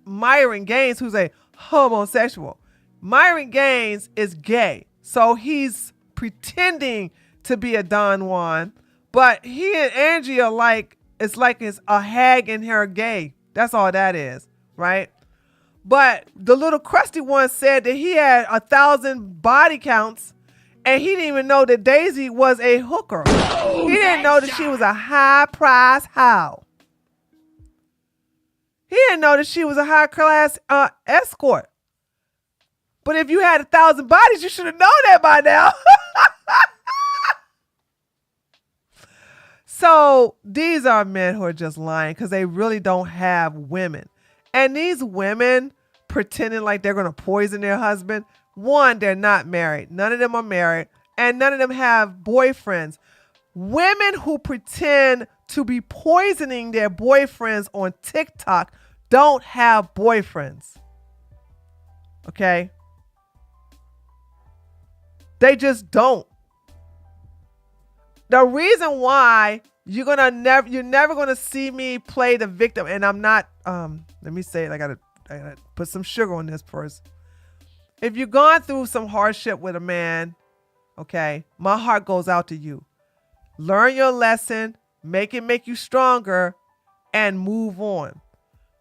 Speaker 3: Myron Gaines, who's a homosexual. Myron Gaines is gay. So he's pretending to be a Don Juan, but he and Angie are like, it's a hag and her gay. That's all that is. Right. But the little crusty one said that he had 1,000 body counts, and he didn't even know that Daisy was a hooker. He didn't know that she was a high price hoe. He didn't know that she was a high class escort. But if you had 1,000 bodies, you should have known that by now. So these are men who are just lying because they really don't have women. And these women pretending like they're going to poison their husband. One, they're not married. None of them are married. And none of them have boyfriends. Women who pretend to be poisoning their boyfriends on TikTok don't have boyfriends. Okay? They just don't. The reason why you're never gonna see me play the victim, and I'm not. Let me say it. I gotta put some sugar on this first. If you're going through some hardship with a man, okay, my heart goes out to you. Learn your lesson, make you stronger, and move on.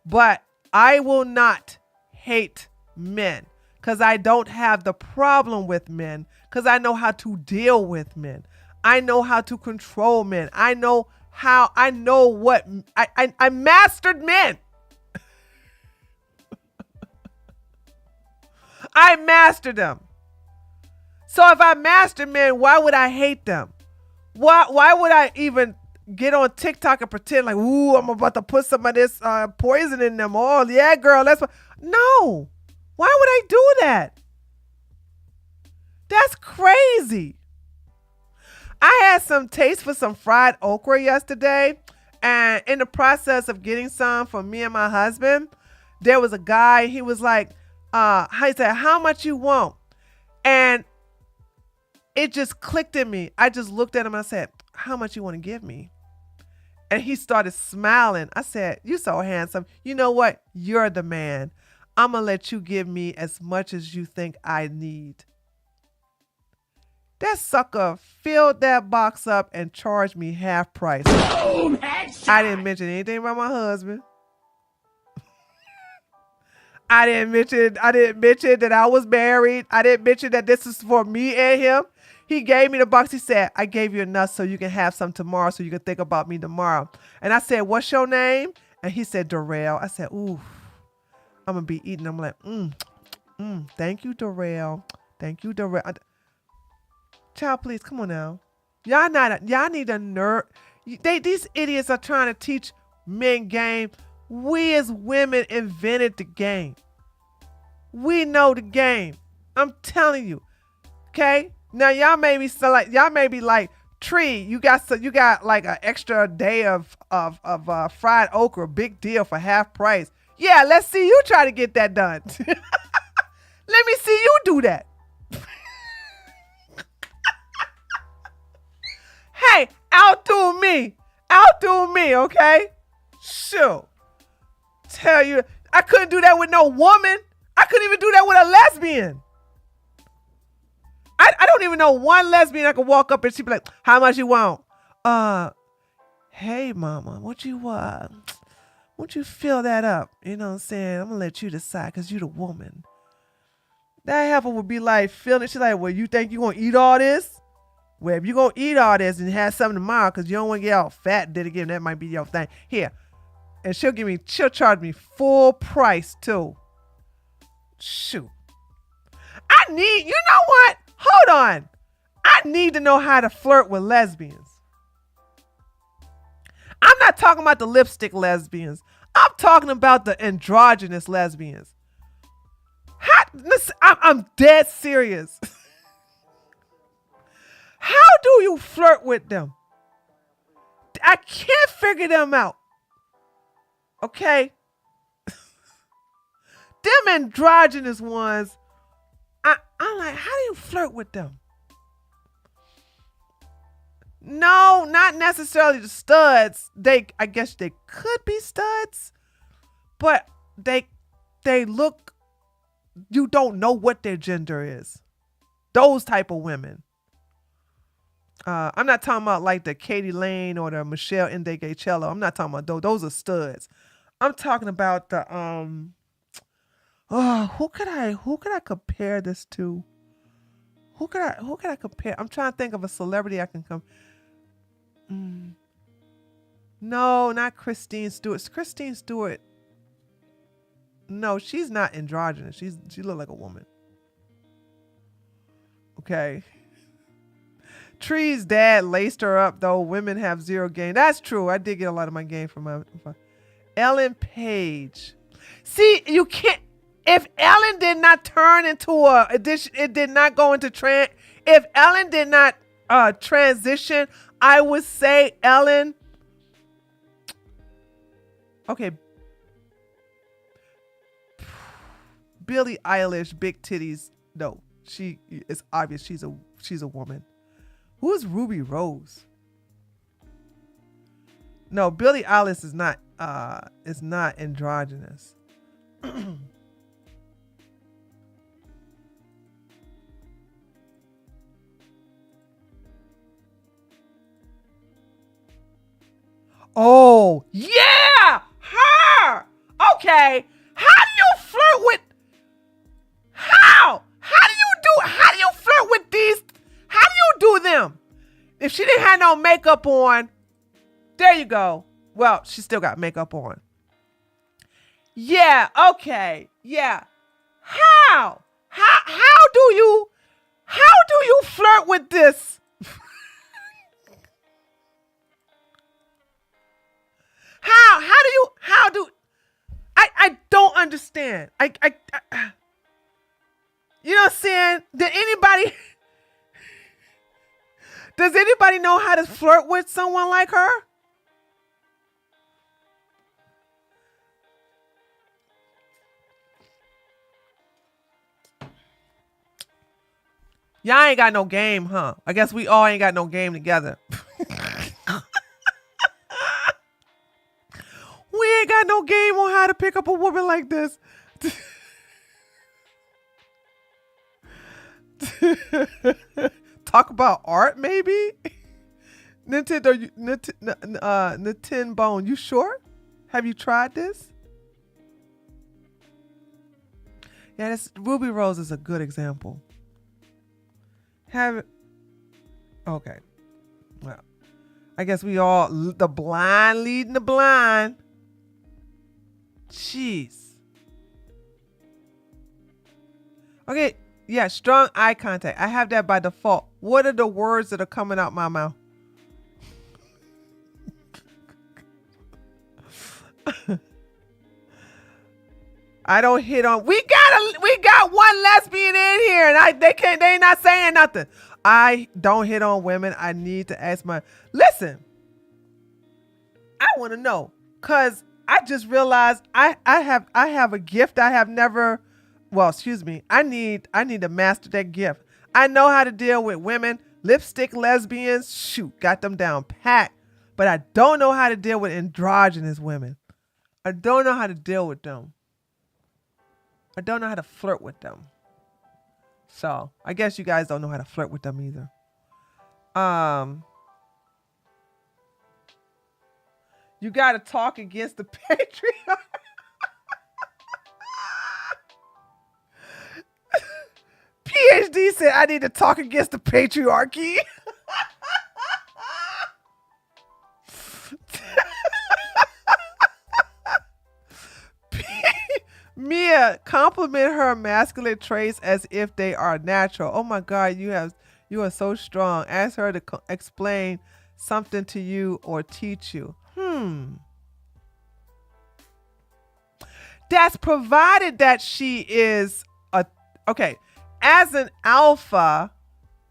Speaker 3: But I will not hate men because I don't have the problem with men, because I know how to deal with men. I know how to control men. I mastered men. I mastered them. So if I mastered men, why would I hate them? Why would I even get on TikTok and pretend like, ooh, I'm about to put some of this poison in them? Oh, yeah, girl, that's what. No. Why would I do that? That's crazy. I had some taste for some fried okra yesterday, and in the process of getting some for me and my husband, there was a guy, he was like, he said, how much you want? And it just clicked in me. I just looked at him and I said, how much you want to give me? And he started smiling. I said, you so handsome. You know what? You're the man. I'm going to let you give me as much as you think I need. That sucker filled that box up and charged me half price.
Speaker 1: Boom, headshot.
Speaker 3: I didn't mention anything about my husband. I didn't mention that I was married. I didn't mention that this is for me and him. He gave me the box. He said, I gave you enough so you can have some tomorrow, so you can think about me tomorrow. And I said, what's your name? And he said, Darrell. I said, ooh, I'm going to be eating. I'm like, thank you, Darrell. Thank you, Darrell. Child, please, come on now. Y'all need a nerd. These idiots are trying to teach men game. We as women invented the game. We know the game. I'm telling you. Okay? Now y'all may be like, Tree, you got like an extra day of fried okra, big deal for half price. Yeah, let's see you try to get that done. Let me see you do that. Hey, outdo me, okay? Sure. Tell you, I couldn't do that with no woman. I couldn't even do that with a lesbian. I don't even know one lesbian I could walk up and she'd be like, how much you want? Hey mama, what you fill that up? You know what I'm saying? I'm gonna let you decide because you the woman. That heifer would be like feeling it. She's like, well, you think you gonna eat all this? Well, if you gonna eat all this and have something tomorrow because you don't want to get all fat, then again, that might be your thing. Here. And she'll charge me full price too. Shoot. You know what? Hold on. I need to know how to flirt with lesbians. I'm not talking about the lipstick lesbians. I'm talking about the androgynous lesbians. I'm dead serious. How do you flirt with them? I can't figure them out. Okay? Them androgynous ones, I'm like, how do you flirt with them? No, not necessarily the studs. I guess they could be studs, but they look, you don't know what their gender is. Those type of women. I'm not talking about like the Katie Lane or the Michelle Ndegecello. I'm not talking about those. Those are studs. I'm talking about the who could I compare this to? Who could I compare? I'm trying to think of a celebrity I can come. No, not Christine Stewart. Christine Stewart. No, she's not androgynous. She look like a woman. Okay. Tree's dad laced her up though. Women have zero gain. That's true. I did get a lot of my gain from my Ellen Page. See, you can't. If Ellen did not turn into it did not go into if Ellen did not transition, I would say Ellen. Okay. Billie Eilish, big titties. No, it's obvious she's a woman. Who is Ruby Rose? No, Billie Eilish is not androgynous. Oh, yeah, her. Okay. How do you flirt with, how do you flirt with these? How do you do them? If she didn't have no makeup on, there you go. Well, she still got makeup on. Yeah, okay. Yeah. How do you flirt with this? I don't understand. You know what I'm saying? Does anybody know how to flirt with someone like her? Y'all ain't got no game, huh? I guess we all ain't got no game together. We ain't got no game on how to pick up a woman like this. Talk about art, maybe? Nintendo Bone, you sure? Have you tried this? Yeah, Ruby Rose is a good example. Okay. Well, I guess we all, the blind leading the blind. Jeez. Okay, yeah, strong eye contact. I have that by default. What are the words that are coming out my mouth? I don't hit on. We got one lesbian in here, and they ain't not saying nothing. I don't hit on women. I need to ask listen. I want to know, cause I just realized I have a gift I have never. Well, excuse me. I need to master that gift. I know how to deal with women, lipstick lesbians. Shoot, got them down pat. But I don't know how to deal with androgynous women. I don't know how to deal with them. I don't know how to flirt with them. So I guess you guys don't know how to flirt with them either. You got to talk against the patriarchy. PhD said I need to talk against the patriarchy. Mia, compliment her masculine traits as if they are natural. Oh my God, you are so strong. Ask her to explain something to you or teach you. That's provided that she is okay. As an alpha,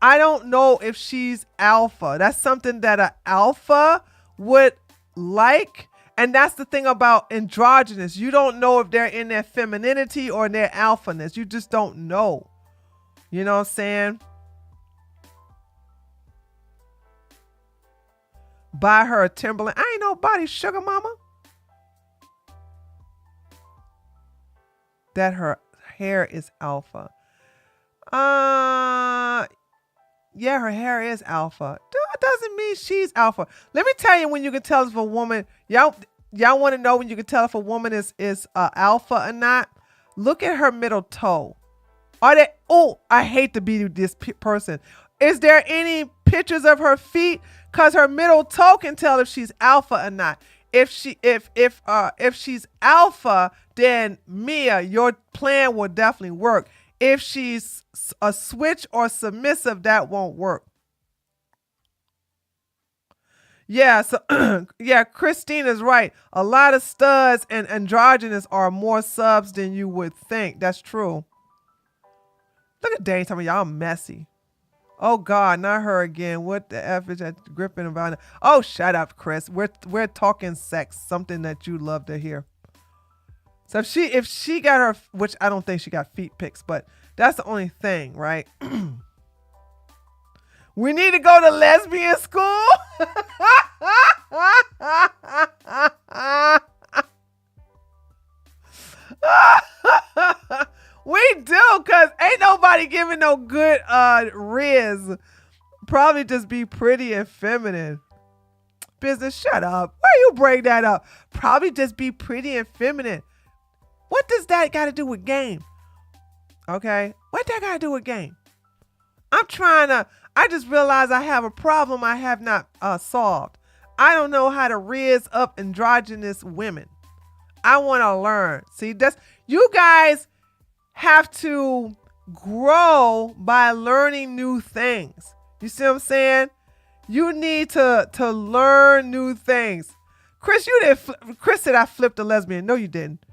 Speaker 3: I don't know if she's alpha. That's something that an alpha would like. And that's the thing about androgynous. You don't know if they're in their femininity or in their alphaness. You just don't know. You know what I'm saying? Buy her a Timberland. I ain't nobody sugar mama. That her hair is alpha. Yeah, her hair is alpha. That doesn't mean she's alpha. Let me tell you when you can tell if a woman, y'all want to know when you can tell if a woman is alpha or not? Look at her middle toe. I hate to be this person. Is there any pictures of her feet? Cause her middle toe can tell if she's alpha or not. If she's alpha, then Mia, your plan will definitely work. If she's a switch or submissive, that won't work. Yeah, so yeah, Christina's right. A lot of studs and androgynous are more subs than you would think. That's true. Look at Dane telling me y'all messy. Oh God, not her again. What the F is that gripping about? Oh, shut up, Chris. We're talking sex, something that you love to hear. So if she got her, which I don't think she got feet pics, but that's the only thing, right? We need to go to lesbian school. We do, cause ain't nobody giving no good riz. Probably just be pretty and feminine. business. Shut up. Why you bring that up? Probably just be pretty and feminine. What does that got to do with game? Okay. What that got to do with game? I just realized I have a problem I have not solved. I don't know how to raise up androgynous women. I want to learn. See, you guys have to grow by learning new things. You see what I'm saying? You need to learn new things. Chris, Chris said I flipped a lesbian. No, you didn't.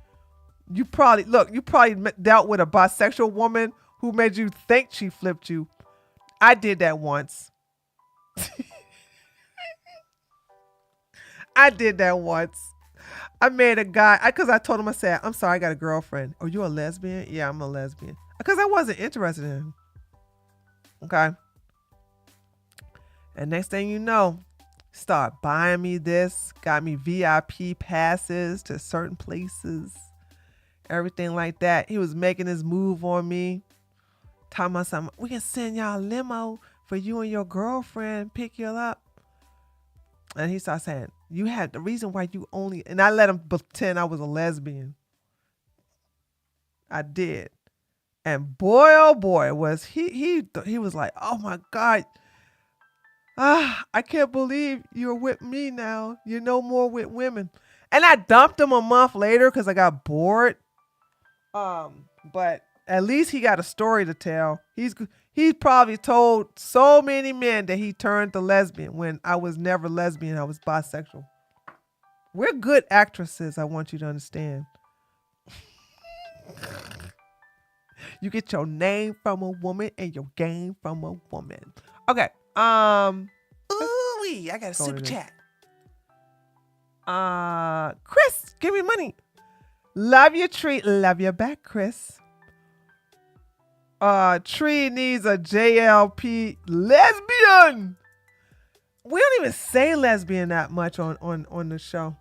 Speaker 3: You probably dealt with a bisexual woman who made you think she flipped you. I did that once. I did that once. I made a guy, because I told him, I said, I'm sorry, I got a girlfriend. Oh, you a lesbian? Yeah, I'm a lesbian. Because I wasn't interested in him. Okay. And next thing you know, start buying me this, got me VIP passes to certain places, everything like that. He was making his move on me. Talking about something, we can send y'all a limo for you and your girlfriend, pick you up. And he started saying, you had the reason why you only, and I let him pretend I was a lesbian. I did. And boy, oh boy, was he was like, oh my God. I can't believe you're with me now. You're no more with women. And I dumped him a month later because I got bored. But at least he got a story to tell. He's probably told so many men that he turned to lesbian when I was never lesbian. I was bisexual. We're good actresses, I want you to understand. You get your name from a woman and your game from a woman. Okay.
Speaker 2: Ooh-wee, I got a super chat.
Speaker 3: Chris, give me money. Love your treat. Love your back, Chris. Tree needs a JLP lesbian. We don't even say lesbian that much on the show.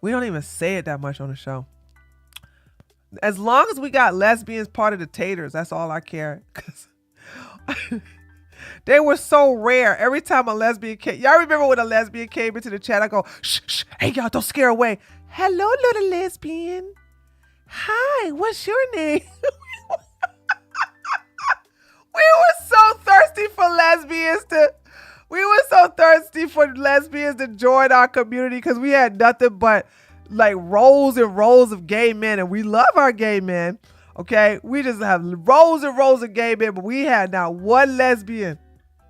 Speaker 3: We don't even say it that much on the show. As long as we got lesbians part of the taters, that's all I care. Cause they were so rare. Every time a lesbian came, y'all remember when a lesbian came into the chat, I go, shh, shh, hey y'all, don't scare away. Hello, little lesbian. Hi, what's your name? We were so thirsty for lesbians to join our community because we had nothing but like rows and rows of gay men, and we love our gay men. Okay, we just have rows and rows of gay men, but we had not one lesbian,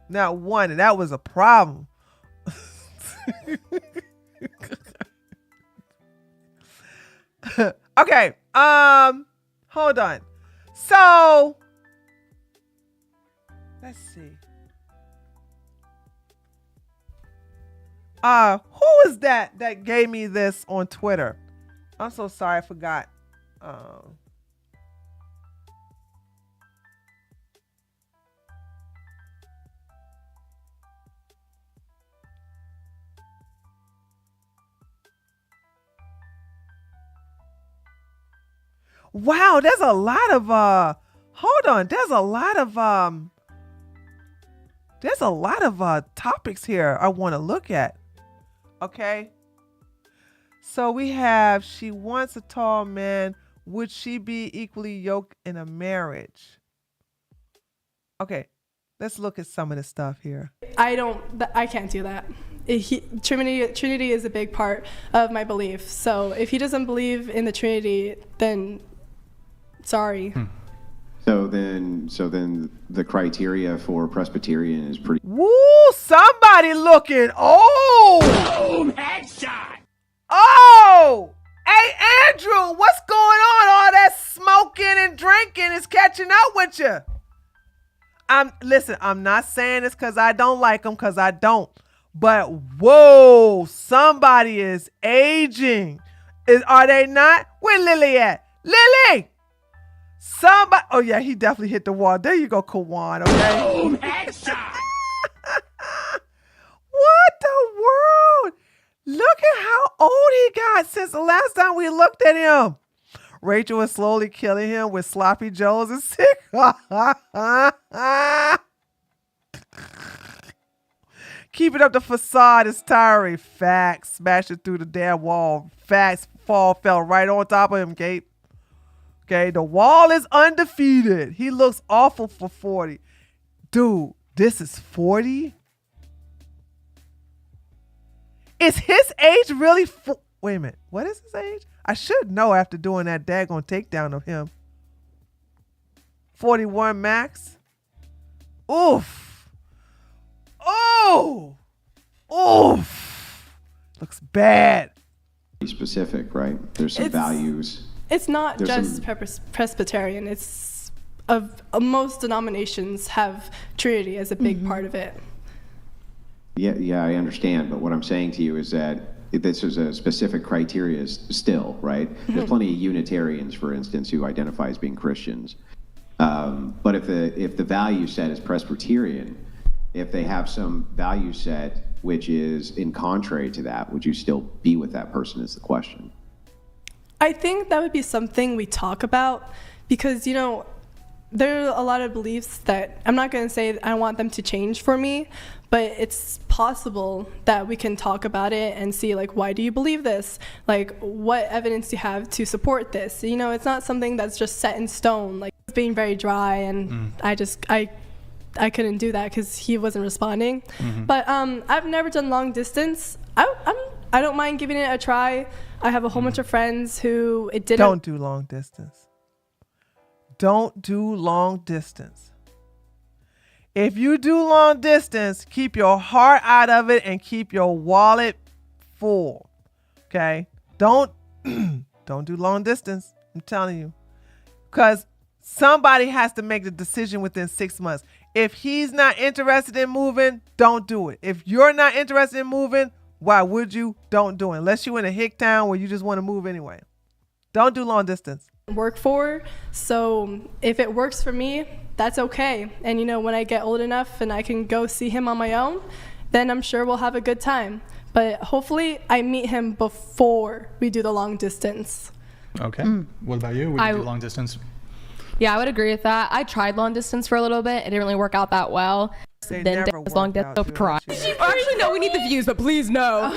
Speaker 3: not one, and that was a problem. Okay, hold on. So let's see. Who is that gave me this on Twitter? I'm so sorry, I forgot. Wow, there's a lot of hold on, there's a lot of topics here I want to look at. Okay. So we have, she wants a tall man. Would she be equally yoked in a marriage? Okay, let's look at some of the stuff here.
Speaker 6: I can't do that. Trinity is a big part of my belief. So if he doesn't believe in the Trinity, then sorry.
Speaker 7: So then the criteria for Presbyterian is pretty.
Speaker 3: Woo! Somebody looking. Oh!
Speaker 1: Boom! Headshot!
Speaker 3: Oh! Hey, Andrew, what's going on? All that smoking and drinking is catching up with you. Listen, I'm not saying this because I don't like them, because I don't. But whoa, somebody is aging. Are they not? Where Lily at? Lily! Somebody, oh yeah, he definitely hit the wall. There you go, Kawan, okay?
Speaker 1: Boom! Headshot!
Speaker 3: What the world? Look at how old he got since the last time we looked at him. Rachel is slowly killing him with sloppy joes and sick. Keeping up the facade is tiring. Facts. Smashing through the damn wall. Facts. Fell right on top of him, Kate. Okay, the wall is undefeated. He looks awful for 40. Dude, this is 40? Is his age really... Wait a minute. What is his age? I should know after doing that daggone takedown of him. 41 max. Oof. Oh. Oof. Looks bad.
Speaker 7: Specific, right? There's some values.
Speaker 6: It's not
Speaker 7: There's
Speaker 6: just
Speaker 7: some-
Speaker 6: Presbyterian. It's most denominations have Trinity as a big part of it.
Speaker 7: Yeah, I understand. But what I'm saying to you is that this is a specific criteria still, right? There's plenty of Unitarians, for instance, who identify as being Christians. But if the value set is Presbyterian, if they have some value set which is in contrary to that, would you still be with that person is the question.
Speaker 6: I think that would be something we talk about because, you know, there are a lot of beliefs that I'm not going to say I want them to change for me, but it's possible that we can talk about it and see, like, why do you believe this? Like, what evidence do you have to support this? You know, it's not something that's just set in stone. Like, it's being very dry, and I couldn't do that because he wasn't responding. But I've never done long distance. I don't mind giving it a try. I have a whole bunch of friends who it didn't.
Speaker 3: Don't do long distance. Don't do long distance. If you do long distance, keep your heart out of it and keep your wallet full. Okay? Don't do long distance. I'm telling you. Because somebody has to make the decision within 6 months. If he's not interested in moving, don't do it. If you're not interested in moving, why would you? Don't do it. Unless you're in a hick town where you just want to move anyway. Don't do long distance.
Speaker 6: Work for. So if it works for me, that's okay. And you know, when I get old enough and I can go see him on my own, then I'm sure we'll have a good time. But hopefully I meet him before we do the long distance.
Speaker 8: Okay. What about you? Would you do long distance?
Speaker 9: Yeah, I would agree with that. I tried long distance for a little bit. It didn't really work out that well.
Speaker 3: They
Speaker 9: Then
Speaker 3: never
Speaker 9: was long
Speaker 3: worked out,
Speaker 9: distance.
Speaker 3: do
Speaker 9: Cry.
Speaker 3: they?
Speaker 9: Actually, no, we need the views, but please no.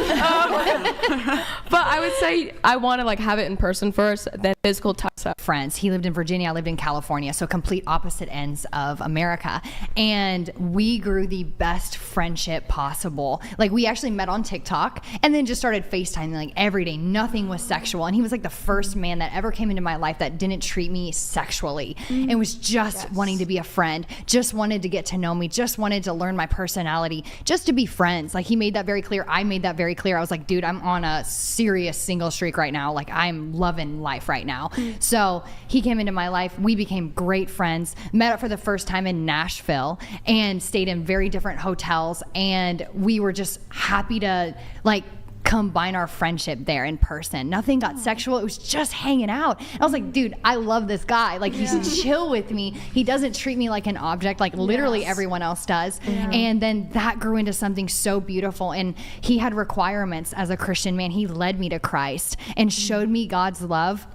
Speaker 9: But I would say I want to like have it in person first, then physical touch.
Speaker 10: Friends. He lived in Virginia, I lived in California, so complete opposite ends of America. And we grew the best friendship possible. Like, we actually met on TikTok and then just started FaceTiming like every day. Nothing was sexual. And he was like the first man that ever came into my life that didn't treat me sexually and was just wanting to be a friend, just wanted to get to know me, just wanted to learn my personality, just to be friends. Like, he made that very clear. I made that very clear. I was like, dude, I'm on a serious single streak right now. Like, I'm loving life right now. So he came into my life. We became great friends, met up for the first time in Nashville and stayed in very different hotels. And we were just happy to like combine our friendship there in person. Nothing got sexual. It was just hanging out. And I was like, dude, I love this guy. Like, he's chill with me. He doesn't treat me like an object, like literally everyone else does. And then that grew into something so beautiful. And he had requirements as a Christian man. He led me to Christ and showed me God's love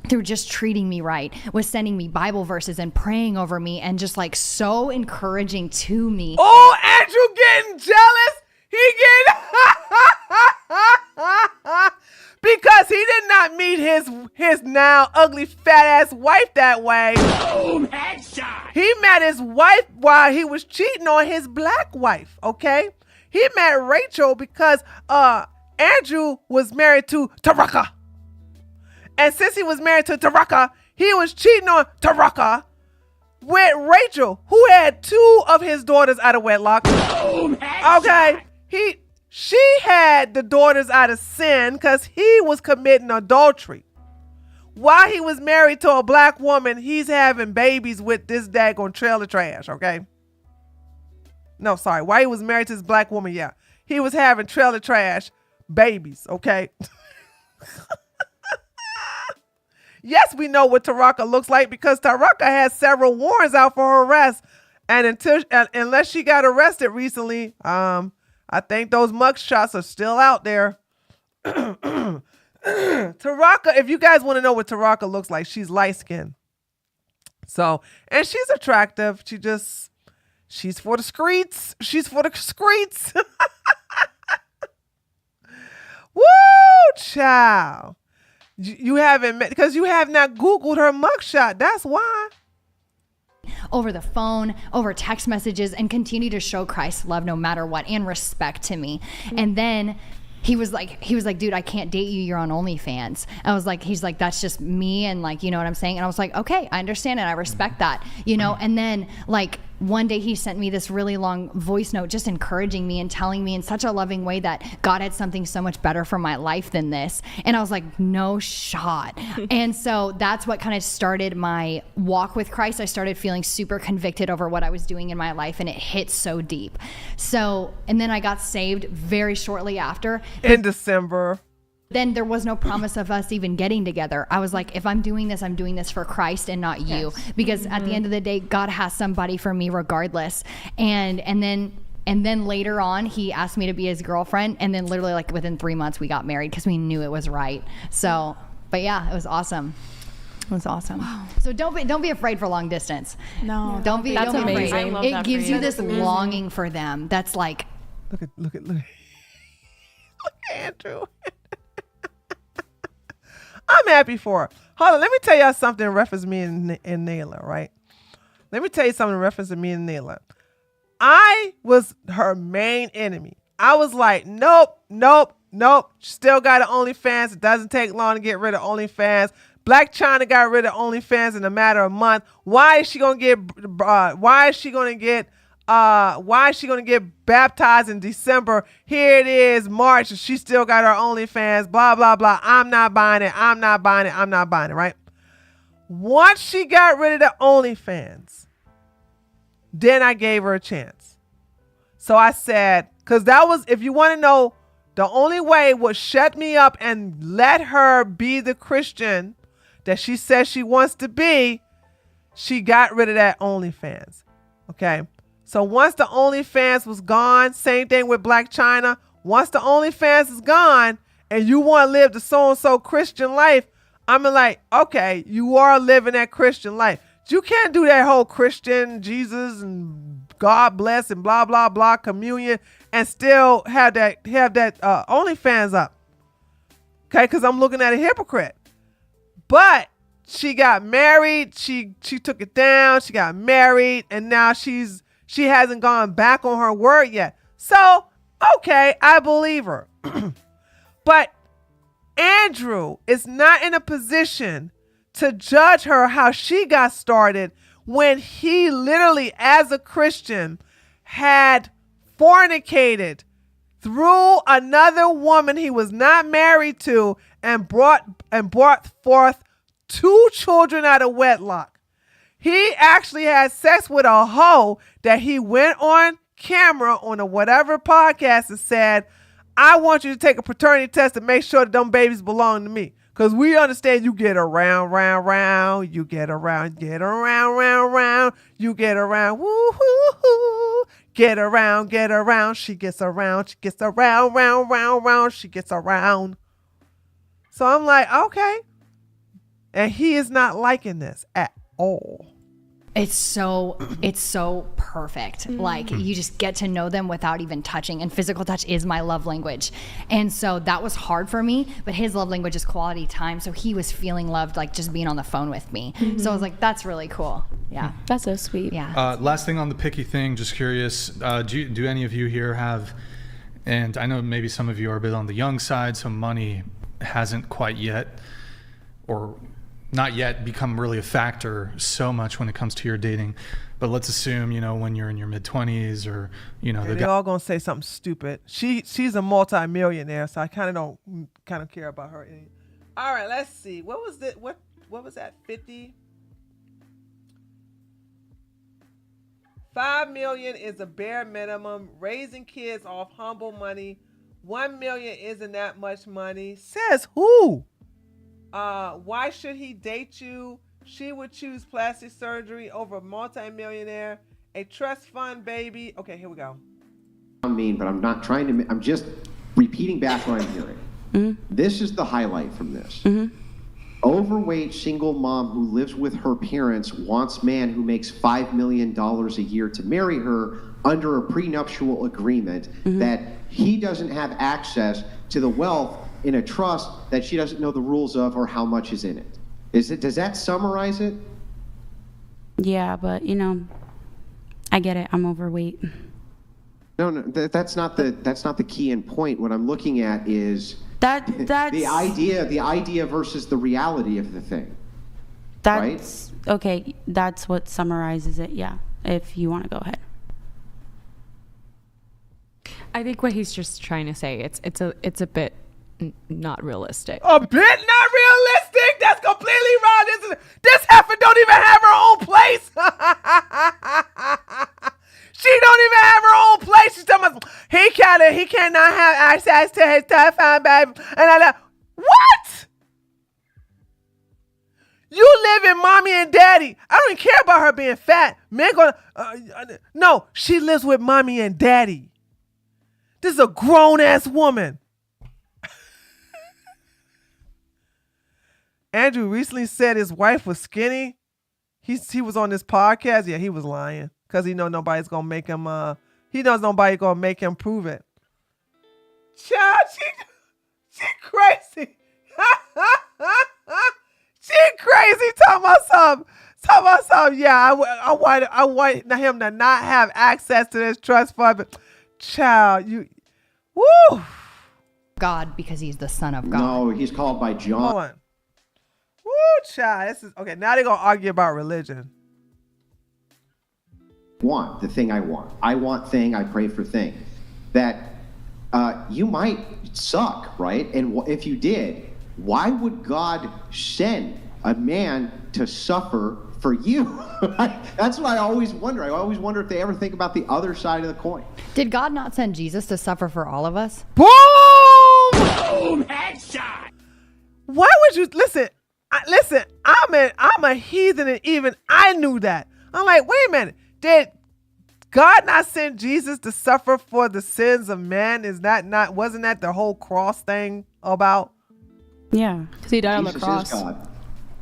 Speaker 10: through just treating me right, was sending me Bible verses and praying over me and just like so encouraging to me.
Speaker 3: Oh, Andrew getting jealous. He getting because he did not meet his now ugly fat ass wife that way.
Speaker 1: Boom, headshot.
Speaker 3: He met his wife while he was cheating on his black wife. Okay, he met Rachel because Andrew was married to Taraka. And since he was married to Taraka, he was cheating on Taraka with Rachel, who had 2 of his daughters out of wedlock.
Speaker 1: Boom,
Speaker 3: Okay, she had the daughters out of sin because he was committing adultery. While he was married to a black woman, he's having babies with this daggone trailer trash, okay? No, sorry. While he was married to this black woman, he was having trailer trash babies, okay? Yes, we know what Taraka looks like because Taraka has several warrants out for her arrest. And unless she got arrested recently, I think those mug shots are still out there. Taraka, if you guys want to know what Taraka looks like, she's light skinned. So, and she's attractive. She's for the streets. She's for the streets. Woo, child. You haven't met, because you have not Googled her mugshot. That's why.
Speaker 10: Over the phone, over text messages, and continue to show Christ's love no matter what and respect to me. And then he was like, dude, I can't date you. You're on OnlyFans. I was like, he's like, that's just me. And like, you know what I'm saying? And I was like, okay, I understand it. I respect that, you know? And then like one day he sent me this really long voice note, just encouraging me and telling me in such a loving way that God had something so much better for my life than this. And I was like, no shot. And so that's what kind of started my walk with Christ. I started feeling super convicted over what I was doing in my life, and it hit so deep. So, and then I got saved very shortly after.
Speaker 3: In December.
Speaker 10: Then there was no promise of us even getting together. I was like, if I'm doing this for Christ and not you, because at the end of the day, God has somebody for me regardless. And then later on, he asked me to be his girlfriend, and then literally like within 3 months we got married because we knew it was right. So, but yeah, it was awesome. It was awesome. Wow. So don't be afraid for long distance.
Speaker 6: No,
Speaker 10: don't be
Speaker 6: that's
Speaker 10: afraid.
Speaker 6: amazing. I
Speaker 9: love
Speaker 10: It
Speaker 9: that
Speaker 10: gives
Speaker 9: for
Speaker 10: you
Speaker 9: you.
Speaker 10: this longing for them. That's like,
Speaker 3: Look at Andrew. I'm happy for her. Hold on, let me tell y'all something in reference to me and Nayla, right? Let me tell you something in reference to me and Nayla. I was her main enemy. I was like, nope. Still got an OnlyFans. It doesn't take long to get rid of OnlyFans. Black China got rid of OnlyFans in a matter of a month. Why is she gonna get baptized in December? Here it is, March, and she still got her OnlyFans, blah, blah, blah. I'm not buying it, right? Once she got rid of the OnlyFans, then I gave her a chance. So I said, because that was, if you want to know, the only way would shut me up and let her be the Christian that she says she wants to be, she got rid of that OnlyFans, okay? So once the OnlyFans was gone, same thing with Black China. Once the OnlyFans is gone and you want to live the so-and-so Christian life, I'm like, okay, you are living that Christian life. You can't do that whole Christian, Jesus and God bless and blah, blah, blah, communion and still have that OnlyFans up. Okay, because I'm looking at a hypocrite. But she got married. She took it down. She got married. And now she hasn't gone back on her word yet. So, okay, I believe her. But Andrew is not in a position to judge her how she got started when he literally, as a Christian, had fornicated through another woman he was not married to and brought forth 2 children out of wedlock. He actually had sex with a hoe that he went on camera on a whatever podcast and said, I want you to take a paternity test to make sure that them babies belong to me. Because we understand you get around, round, you get around, round, you get around, woo-hoo-hoo. Get around, she gets around, round, she gets around. So I'm like, okay. And he is not liking this at all.
Speaker 10: it's so perfect. Like you just get to know them without even touching, and physical touch is my love language. And so that was hard for me, but his love language is quality time. So he was feeling loved, like just being on the phone with me. So I was like, that's really cool. Yeah.
Speaker 6: That's so sweet.
Speaker 10: Yeah.
Speaker 8: Last thing on the picky thing, just curious, do any of you here have, and I know maybe some of you are a bit on the young side, so money hasn't quite yet, or not yet become really a factor so much when it comes to your dating. But let's assume, when you're in your mid-20s or,
Speaker 3: they're all going to say something stupid. She's a multi-millionaire, so I kind of don't care about her. All right, let's see. What was it? What was that? 50? $5 million is a bare minimum. Raising kids off humble money. $1 million isn't that much money. Says who? Why should he date you? She would choose plastic surgery over a multi-millionaire. A trust fund baby. Okay, here we go.
Speaker 7: I mean, but I'm not trying to, I'm just repeating back what I'm hearing. This is the highlight from this. overweight single mom who lives with her parents wants man who makes $5 million a year to marry her under a prenuptial agreement that he doesn't have access to the wealth in a trust that she doesn't know the rules of or how much is in it. Does that summarize it?
Speaker 11: Yeah, but I get it. I'm overweight.
Speaker 7: No, that's not the key and point. What I'm looking at is
Speaker 11: that's
Speaker 7: the idea versus the reality of the thing.
Speaker 11: That's right? Okay. That's what summarizes it. Yeah. If you want to go ahead.
Speaker 12: I think what he's just trying to say, it's a bit not realistic.
Speaker 3: A bit not realistic? That's completely wrong. This heifer don't even have her own place. She don't even have her own place. She's talking about he cannot have access to his telephone, babe. And what? You live in mommy and daddy. I don't even care about her being fat. Man, no, she lives with mommy and daddy. This is a grown-ass woman. Andrew recently said his wife was skinny. He was on this podcast. Yeah, he was lying because he knows nobody's gonna make him. He knows nobody gonna make him prove it. Child, she crazy. She crazy. Talking about something. Yeah, I want him to not have access to this trust fund. But child, woo.
Speaker 10: God, because he's the Son of God.
Speaker 7: No, he's called by John.
Speaker 3: Hold on. Woo, child. This is okay. Now they're gonna argue about religion.
Speaker 7: The thing I want. I want thing. I pray for thing. That you might suck, right? And if you did, why would God send a man to suffer for you? That's what I always wonder. I always wonder if they ever think about the other side of the coin.
Speaker 10: Did God not send Jesus to suffer for all of us?
Speaker 3: Boom!
Speaker 1: Boom! Headshot!
Speaker 3: Why would you listen? I'm a heathen, and even I knew that. I'm like, wait a minute. Did God not send Jesus to suffer for the sins of men? Wasn't that the whole cross thing about?
Speaker 11: Yeah,
Speaker 6: because he died on the cross.
Speaker 7: Jesus is God.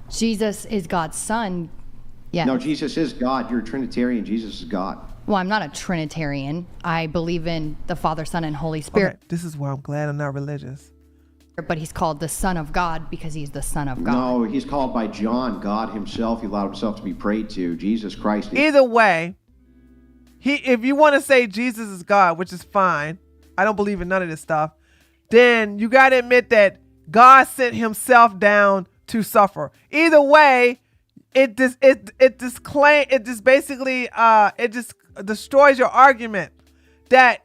Speaker 10: Jesus is God's son. Yeah.
Speaker 7: No, Jesus is God. You're a Trinitarian. Jesus is God.
Speaker 10: Well, I'm not a Trinitarian. I believe in the Father, Son, and Holy Spirit.
Speaker 3: Okay, this is why I'm glad I'm not religious.
Speaker 10: But he's called the Son of God because he's the Son of God.
Speaker 7: No, he's called by John, God himself. He allowed himself to be prayed to. Jesus Christ.
Speaker 3: Either way, if you want to say Jesus is God, which is fine, I don't believe in none of this stuff, then you got to admit that God sent himself down to suffer. Either way, it just destroys your argument that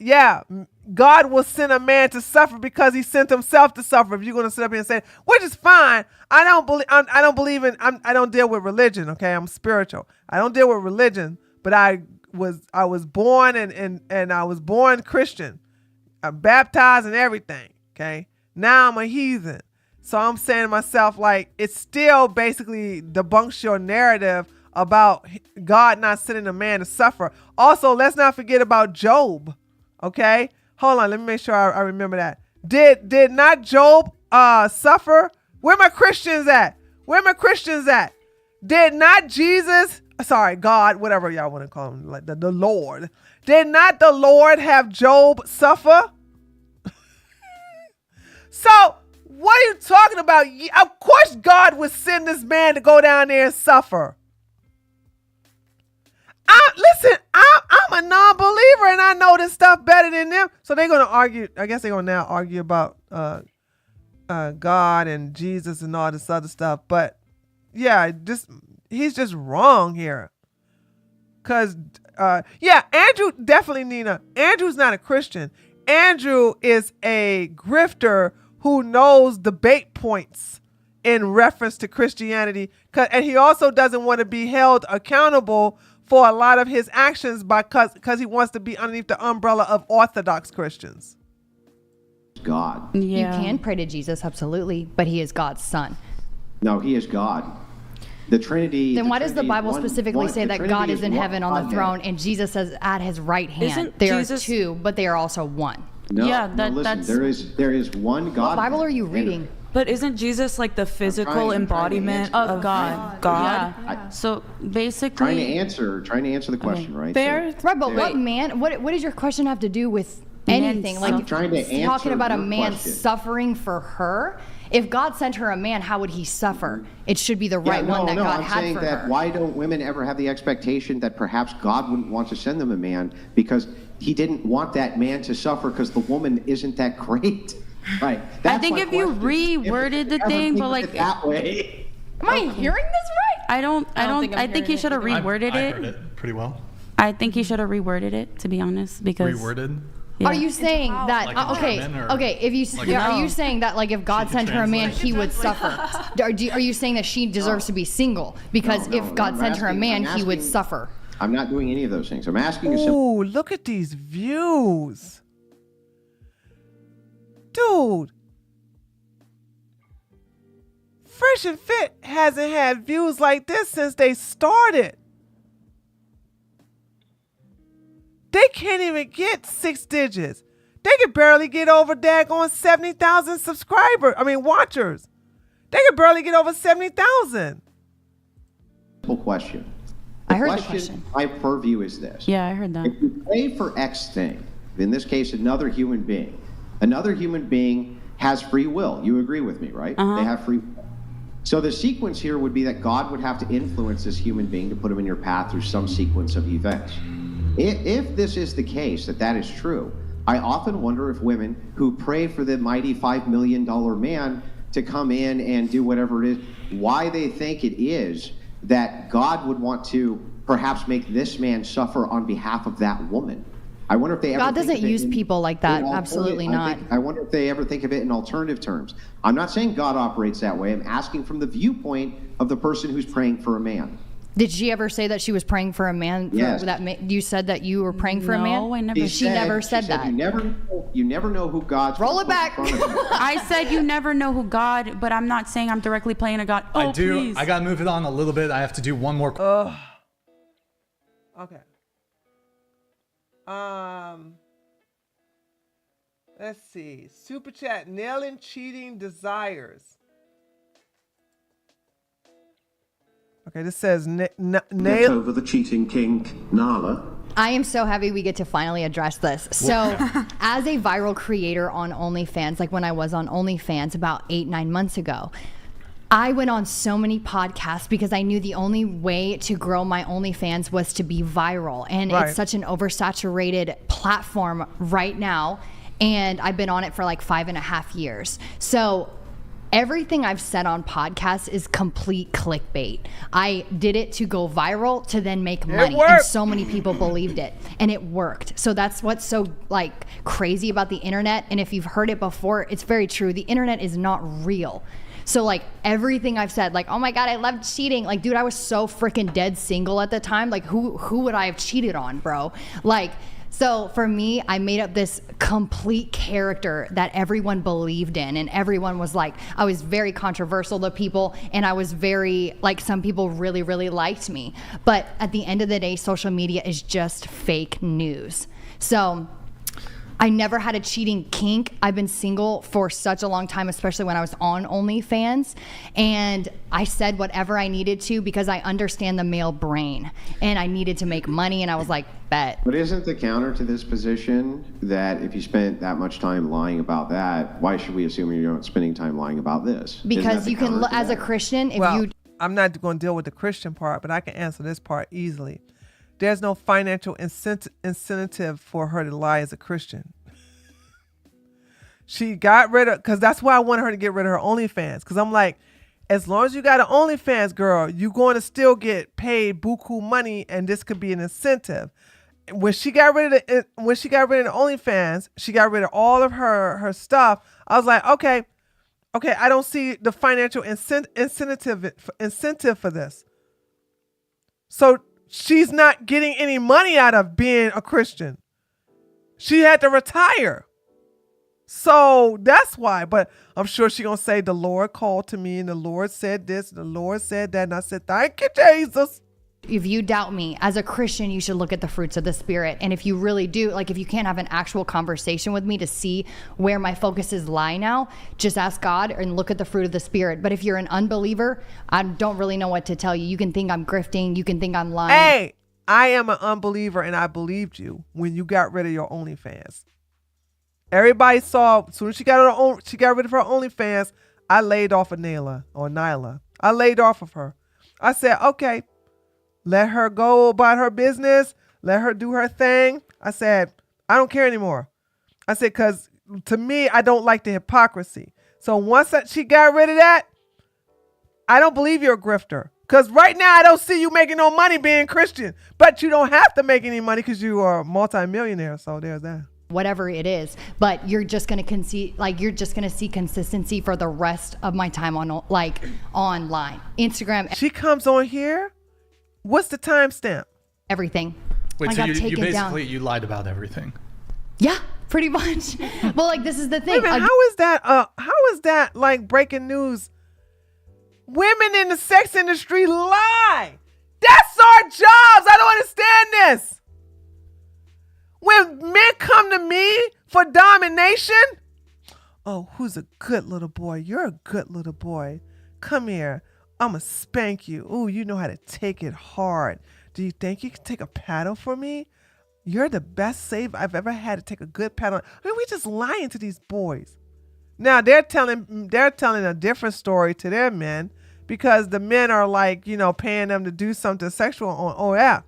Speaker 3: God will send a man to suffer because he sent himself to suffer. If you're going to sit up here and say, which is fine, I don't deal with religion. Okay, I'm spiritual. I don't deal with religion, but I was born and I was born Christian. I'm baptized and everything. Okay, now I'm a heathen. So I'm saying to myself, like, it still basically debunks your narrative about God not sending a man to suffer. Also, let's not forget about Job. Okay, hold on. Let me make sure I remember that. Did not Job suffer? Where my Christians at? Did not Jesus? Sorry, God, whatever y'all want to call him, like the Lord. Did not the Lord have Job suffer? So what are you talking about? Of course God would send this man to go down there and suffer. I'm a non-believer and I know this stuff better than them. So they're going to argue. I guess they're going to now argue about God and Jesus and all this other stuff. But yeah, he's just wrong here. Because, Andrew definitely, Nina. Andrew's not a Christian. Andrew is a grifter who knows debate points in reference to Christianity. And he also doesn't want to be held accountable for a lot of his actions because he wants to be underneath the umbrella of Orthodox Christians.
Speaker 7: God.
Speaker 11: Yeah.
Speaker 10: You can pray to Jesus, absolutely, but he is God's son.
Speaker 7: No, he is God. The Trinity.
Speaker 10: Then why does the Bible specifically say that God is in heaven on the throne and Jesus is at his right hand? There are two, but they are also one.
Speaker 7: No, listen, there is one God.
Speaker 10: What Bible are you reading?
Speaker 11: But isn't Jesus like the physical embodiment of God?
Speaker 7: Yeah.
Speaker 11: So basically,
Speaker 7: trying to answer the question, right?
Speaker 10: Right, but what man? What does your question have to do with anything? Like,
Speaker 7: I'm trying to answer
Speaker 10: talking about a
Speaker 7: your
Speaker 10: man
Speaker 7: question.
Speaker 10: suffering for her. If God sent her a man, how would he suffer? It should be the right one that God
Speaker 7: I'm
Speaker 10: had
Speaker 7: saying
Speaker 10: for
Speaker 7: that
Speaker 10: her.
Speaker 7: why don't women ever have the expectation that perhaps God wouldn't want to send them a man because he didn't want that man to suffer because the woman isn't that great, right?
Speaker 11: I think if you reworded the thing, but like
Speaker 7: that way.
Speaker 10: Am I hearing this right?
Speaker 11: I think he should have reworded
Speaker 8: I
Speaker 11: it.
Speaker 8: heard it pretty well.
Speaker 11: I think he should have reworded it, to be honest, because
Speaker 8: Reworded?
Speaker 11: Yeah.
Speaker 10: Are you saying that?
Speaker 8: Like
Speaker 10: Okay,
Speaker 8: German or
Speaker 10: okay. If you
Speaker 8: like
Speaker 10: are
Speaker 11: no.
Speaker 10: you saying that like if God
Speaker 8: She can
Speaker 10: sent her a man,
Speaker 8: translate.
Speaker 10: he would suffer? Are you saying that she deserves to be single because
Speaker 7: No,
Speaker 10: if God
Speaker 7: I'm
Speaker 10: sent her a
Speaker 7: asking-
Speaker 10: man,
Speaker 7: I'm
Speaker 10: he would
Speaker 7: asking-
Speaker 10: suffer?
Speaker 7: I'm not doing any of those things. I'm asking a simple.
Speaker 3: Ooh, look at these views. Dude. Fresh and Fit hasn't had views like this since they started. They can't even get 6 digits. They can barely get over daggone 70,000 watchers. They can barely get over 70,000.
Speaker 7: Simple question.
Speaker 10: I heard the question.
Speaker 7: My purview is this.
Speaker 11: Yeah, I heard that.
Speaker 7: If you pray for X thing, in this case, another human being has free will. You agree with me, right?
Speaker 11: Uh-huh.
Speaker 7: They have free will. So the sequence here would be that God would have to influence this human being to put him in your path through some sequence of events. If this is the case, that is true, I often wonder if women who pray for the mighty $5 million man to come in and do whatever it is, why they think it is that God would want to perhaps make this man suffer on behalf of that woman. I wonder if they ever
Speaker 10: God
Speaker 7: think
Speaker 10: doesn't
Speaker 7: of it
Speaker 10: use
Speaker 7: in-
Speaker 10: people like that.
Speaker 7: in
Speaker 10: Absolutely
Speaker 7: alternative-
Speaker 10: not.
Speaker 7: I wonder if they ever think of it in alternative terms. I'm not saying God operates that way. I'm asking from the viewpoint of the person who's praying for a man.
Speaker 10: Did she ever say that she was praying for a man?
Speaker 7: Yes.
Speaker 10: You said that you were praying for a man?
Speaker 11: No, I never
Speaker 10: She never said that.
Speaker 7: You never know who God's
Speaker 10: Roll
Speaker 7: gonna
Speaker 10: it back.
Speaker 7: put in front of you.
Speaker 11: I said you never know who God, but I'm not saying I'm directly playing a God. Oh,
Speaker 8: I do.
Speaker 11: please.
Speaker 8: I got to move it on a little bit. I have to do one more.
Speaker 3: Okay. Let's see. Super chat, nailing cheating desires. Okay, this says nail
Speaker 13: over the cheating kink, Nala.
Speaker 10: I am so happy we get to finally address this. So, as a viral creator on OnlyFans, like when I was on OnlyFans about 8-9 months ago, I went on so many podcasts because I knew the only way to grow my OnlyFans was to be viral. And
Speaker 3: Right.
Speaker 10: it's such an oversaturated platform right now. And I've been on it for like 5.5 years. So everything I've said on podcasts is complete clickbait. I did it to go viral to then make money. And
Speaker 3: worked.
Speaker 10: so many people believed it. And it worked. So that's what's so like crazy about the internet. And if you've heard it before, it's very true. The internet is not real. So like everything I've said, like, oh my God, I love cheating. Like, dude, I was so freaking dead single at the time. Like who would I have cheated on, bro? Like, so for me, I made up this complete character that everyone believed in. And everyone was like, I was very controversial to people. And I was very, like, some people really, really liked me. But at the end of the day, social media is just fake news. So I never had a cheating kink. I've been single for such a long time, especially when I was on OnlyFans. And I said whatever I needed to because I understand the male brain. And I needed to make money. And I was like, bet.
Speaker 7: But isn't the counter to this position that if you spent that much time lying about that, why should we assume you're not spending time lying about this?
Speaker 10: Because you can, as a Christian, if
Speaker 3: well,
Speaker 10: you...
Speaker 3: I'm not going to deal with the Christian part, but I can answer this part easily. There's no financial incentive for her to lie as a Christian. She got rid of, because that's why I wanted her to get rid of her OnlyFans. Because I'm like, as long as you got an OnlyFans, girl, you're going to still get paid buku money, and this could be an incentive. When she got rid of the OnlyFans, she got rid of all of her stuff. I was like, okay, I don't see the financial incentive for this. So she's not getting any money out of being a Christian. She had to retire. So that's why. But I'm sure she's going to say, the Lord called to me and the Lord said this, the Lord said that. And I said, thank you, Jesus.
Speaker 10: If you doubt me, as a Christian, you should look at the fruits of the Spirit. And if you really do, like if you can't have an actual conversation with me to see where my focuses lie now, just ask God and look at the fruit of the Spirit. But if you're an unbeliever, I don't really know what to tell you. You can think I'm grifting. You can think I'm lying.
Speaker 3: Hey, I am an unbeliever, and I believed you when you got rid of your OnlyFans. Everybody saw, as soon as she got rid of her OnlyFans, I laid off of Nyla. I laid off of her. I said, okay, let her go about her business. Let her do her thing. I said, I don't care anymore. I said, because to me, I don't like the hypocrisy. So once she got rid of that, I don't believe you're a grifter. Because right now, I don't see you making no money being Christian. But you don't have to make any money because you are a multimillionaire. So there's that.
Speaker 10: Whatever it is, but you're just gonna you're just gonna see consistency for the rest of my time on online, Instagram.
Speaker 3: She comes on here. What's the timestamp?
Speaker 10: Everything.
Speaker 8: Wait,
Speaker 10: like
Speaker 8: so
Speaker 10: I've
Speaker 8: you
Speaker 10: taken
Speaker 8: basically
Speaker 10: down.
Speaker 8: you lied about everything.
Speaker 10: Yeah, pretty much. Well, like this is the thing.
Speaker 3: Wait a minute, how is that like breaking news? Women in the sex industry lie. That's our jobs. I don't understand this. When men come to me for domination, oh, who's a good little boy? You're a good little boy. Come here. I'm going to spank you. Ooh, you know how to take it hard. Do you think you can take a paddle for me? You're the best save I've ever had to take a good paddle. I mean, we just lying to these boys. Now, they're telling a different story to their men because the men are like, paying them to do something sexual on OF.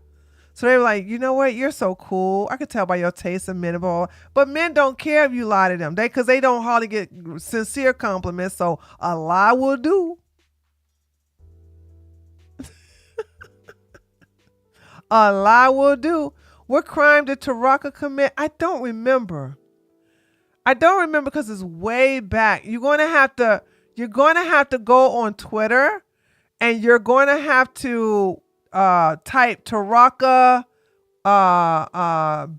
Speaker 3: So they were like, you know what? You're so cool. I could tell by your taste and minimal. But men don't care if you lie to them. Because they don't hardly get sincere compliments. So a lie will do. A lie will do. What crime did Taraka commit? I don't remember. Because it's way back. You're going to have to go on Twitter and you're going to have to type Taraka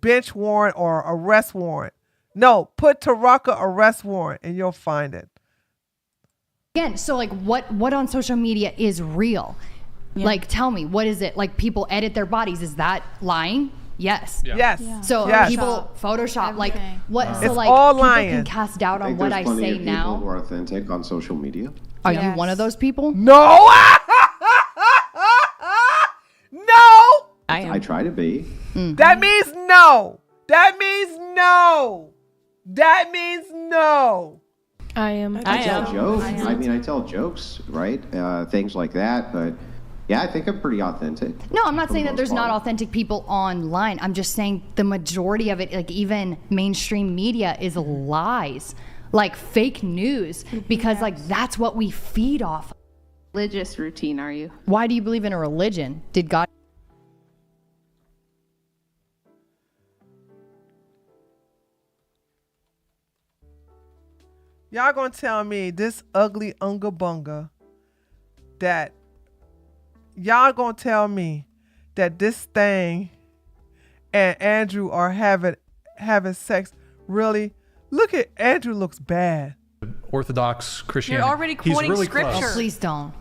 Speaker 3: bench warrant or arrest warrant. No, put Taraka arrest warrant and you'll find it.
Speaker 10: Again, so like what on social media is real? Yeah. Like tell me, what is it? Like people edit their bodies. Is that lying? Yes.
Speaker 3: Yeah. Yes.
Speaker 10: Yeah. So
Speaker 3: yes.
Speaker 10: people Photoshop
Speaker 3: Everything.
Speaker 10: like what?
Speaker 3: Wow.
Speaker 10: So
Speaker 3: It's
Speaker 10: like
Speaker 3: all
Speaker 10: people
Speaker 3: lying.
Speaker 10: can cast doubt on what I
Speaker 7: There's plenty
Speaker 10: say
Speaker 7: of people
Speaker 10: now.
Speaker 7: who are authentic on social media.
Speaker 10: Are you one of those people?
Speaker 3: No. No.
Speaker 7: I try to be.
Speaker 3: That means no. That means no. That means no.
Speaker 6: I am.
Speaker 7: I tell jokes. I mean, I tell jokes, right? Things like that. But yeah, I think I'm pretty authentic.
Speaker 10: No, I'm not saying that there's not authentic people online. I'm just saying the majority of it, like even mainstream media, is lies, like fake news, because like that's what we feed off.
Speaker 14: Religious routine, are you?
Speaker 10: Why do you believe in a religion? Did God?
Speaker 3: Y'all gonna tell me this ugly unga bunga that y'all gonna tell me that this thing and Andrew are having sex? Really? Look at Andrew, looks bad.
Speaker 8: Orthodox Christianity.
Speaker 9: You're already
Speaker 8: He's
Speaker 9: quoting
Speaker 8: really
Speaker 9: scripture.
Speaker 8: close.
Speaker 10: Oh, please don't.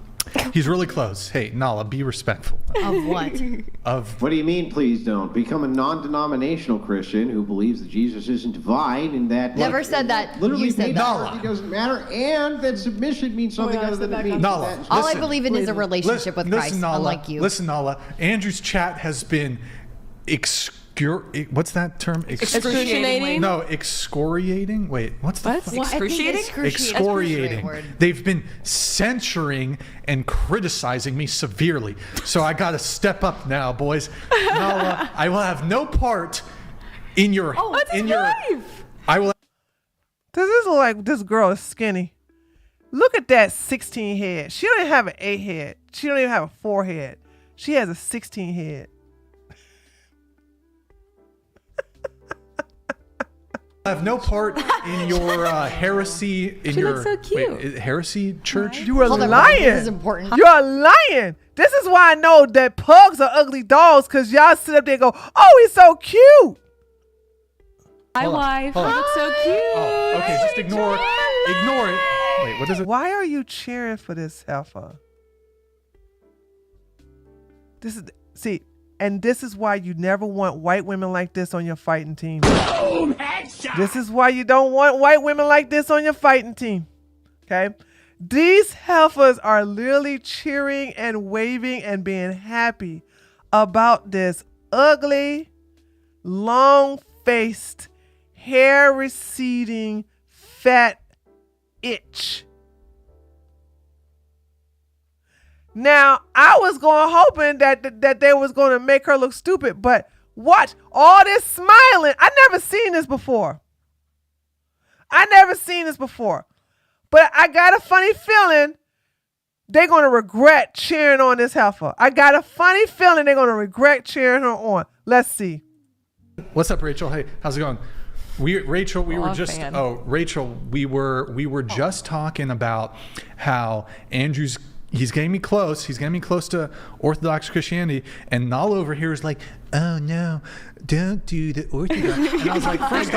Speaker 8: He's really close. Hey, Nala, be respectful.
Speaker 10: Of what?
Speaker 8: Of
Speaker 7: What do you mean, please don't? Become a non-denominational Christian who believes that Jesus isn't divine and that...
Speaker 10: Never said that.
Speaker 7: Literally
Speaker 10: You said
Speaker 7: means
Speaker 10: that.
Speaker 7: authority doesn't matter and that submission means something other than it means.
Speaker 8: Nala,
Speaker 10: All
Speaker 8: listen.
Speaker 10: I believe in is a relationship with Christ,
Speaker 8: Nala,
Speaker 10: unlike you.
Speaker 8: Listen, Nala. Andrew's chat has been what's that term?
Speaker 6: Excruciating?
Speaker 8: No, excoriating. Wait, what's the fuck?
Speaker 9: Excruciating?
Speaker 8: Excoriating. They've been censoring and criticizing me severely. So I got to step up now, boys. Nala, I will have no part in your I will.
Speaker 3: Does this look like this girl is skinny? Look at that 16 head. She don't even have an 8 head. She don't even have a 4 head. She has a 16 head.
Speaker 8: I have no part in your heresy. In
Speaker 6: She
Speaker 8: your
Speaker 6: looks so cute.
Speaker 8: Heresy church.
Speaker 3: You are
Speaker 10: Hold on,
Speaker 3: lying.
Speaker 10: this is important.
Speaker 3: You're lying. This is why I know that pugs are ugly dogs, because y'all sit up there and go, oh, he's so cute.
Speaker 9: Hi,
Speaker 8: Hold on,
Speaker 9: wife.
Speaker 8: hold on.
Speaker 9: You look so cute.
Speaker 8: Oh, okay, just ignore it. Wait, what is it?
Speaker 3: Why are you cheering for this heifer? See, and this is why you never want white women like this on your fighting team.
Speaker 1: Boom, headshot.
Speaker 3: This is why you don't want white women like this on your fighting team. Okay? These heifers are literally cheering and waving and being happy about this ugly, long-faced, hair-receding, fat itch. Now, I was hoping that they was going to make her look stupid, but watch all this smiling. I never seen this before. But I got a funny feeling they're going to regret cheering on this heifer. I got a funny feeling they're going to regret cheering her on. Let's see.
Speaker 8: What's up, Rachel? Hey, how's it going? Rachel, we were just talking about how Andrew's he's getting me close to Orthodox Christianity, and Nala over here is like, oh no, don't do the Orthodox. And I was like, first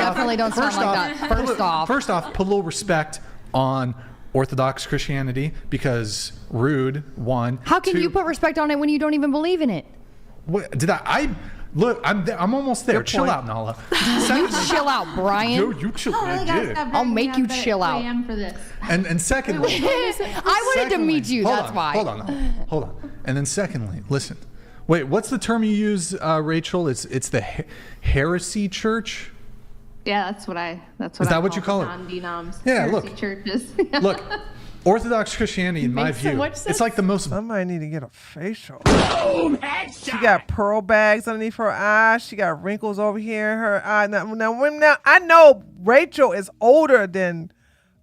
Speaker 8: off, put a little respect on Orthodox Christianity, because rude, one.
Speaker 10: How can you put respect on it when you don't even believe in it?
Speaker 8: What did I look, I'm almost there. Chill out, Nala.
Speaker 10: You chill out, Brian.
Speaker 8: You chill out.
Speaker 10: I'll make you chill out.
Speaker 14: For this.
Speaker 8: And secondly,
Speaker 10: I wanted to meet you. That's why.
Speaker 8: Hold on. And then secondly, listen. Wait, what's the term you use, Rachel? It's the heresy church.
Speaker 14: Yeah, that's what I
Speaker 8: Is that what you call it?
Speaker 14: Non-denoms.
Speaker 8: Yeah,
Speaker 14: heresy
Speaker 8: look.
Speaker 14: Churches.
Speaker 8: Look, Orthodox Christianity, in my view, it's like the most.
Speaker 3: Somebody need to get a facial.
Speaker 1: Boom, headshot.
Speaker 3: She got pearl bags underneath her eyes. She got wrinkles over here in her eye. Now I know Rachel is older than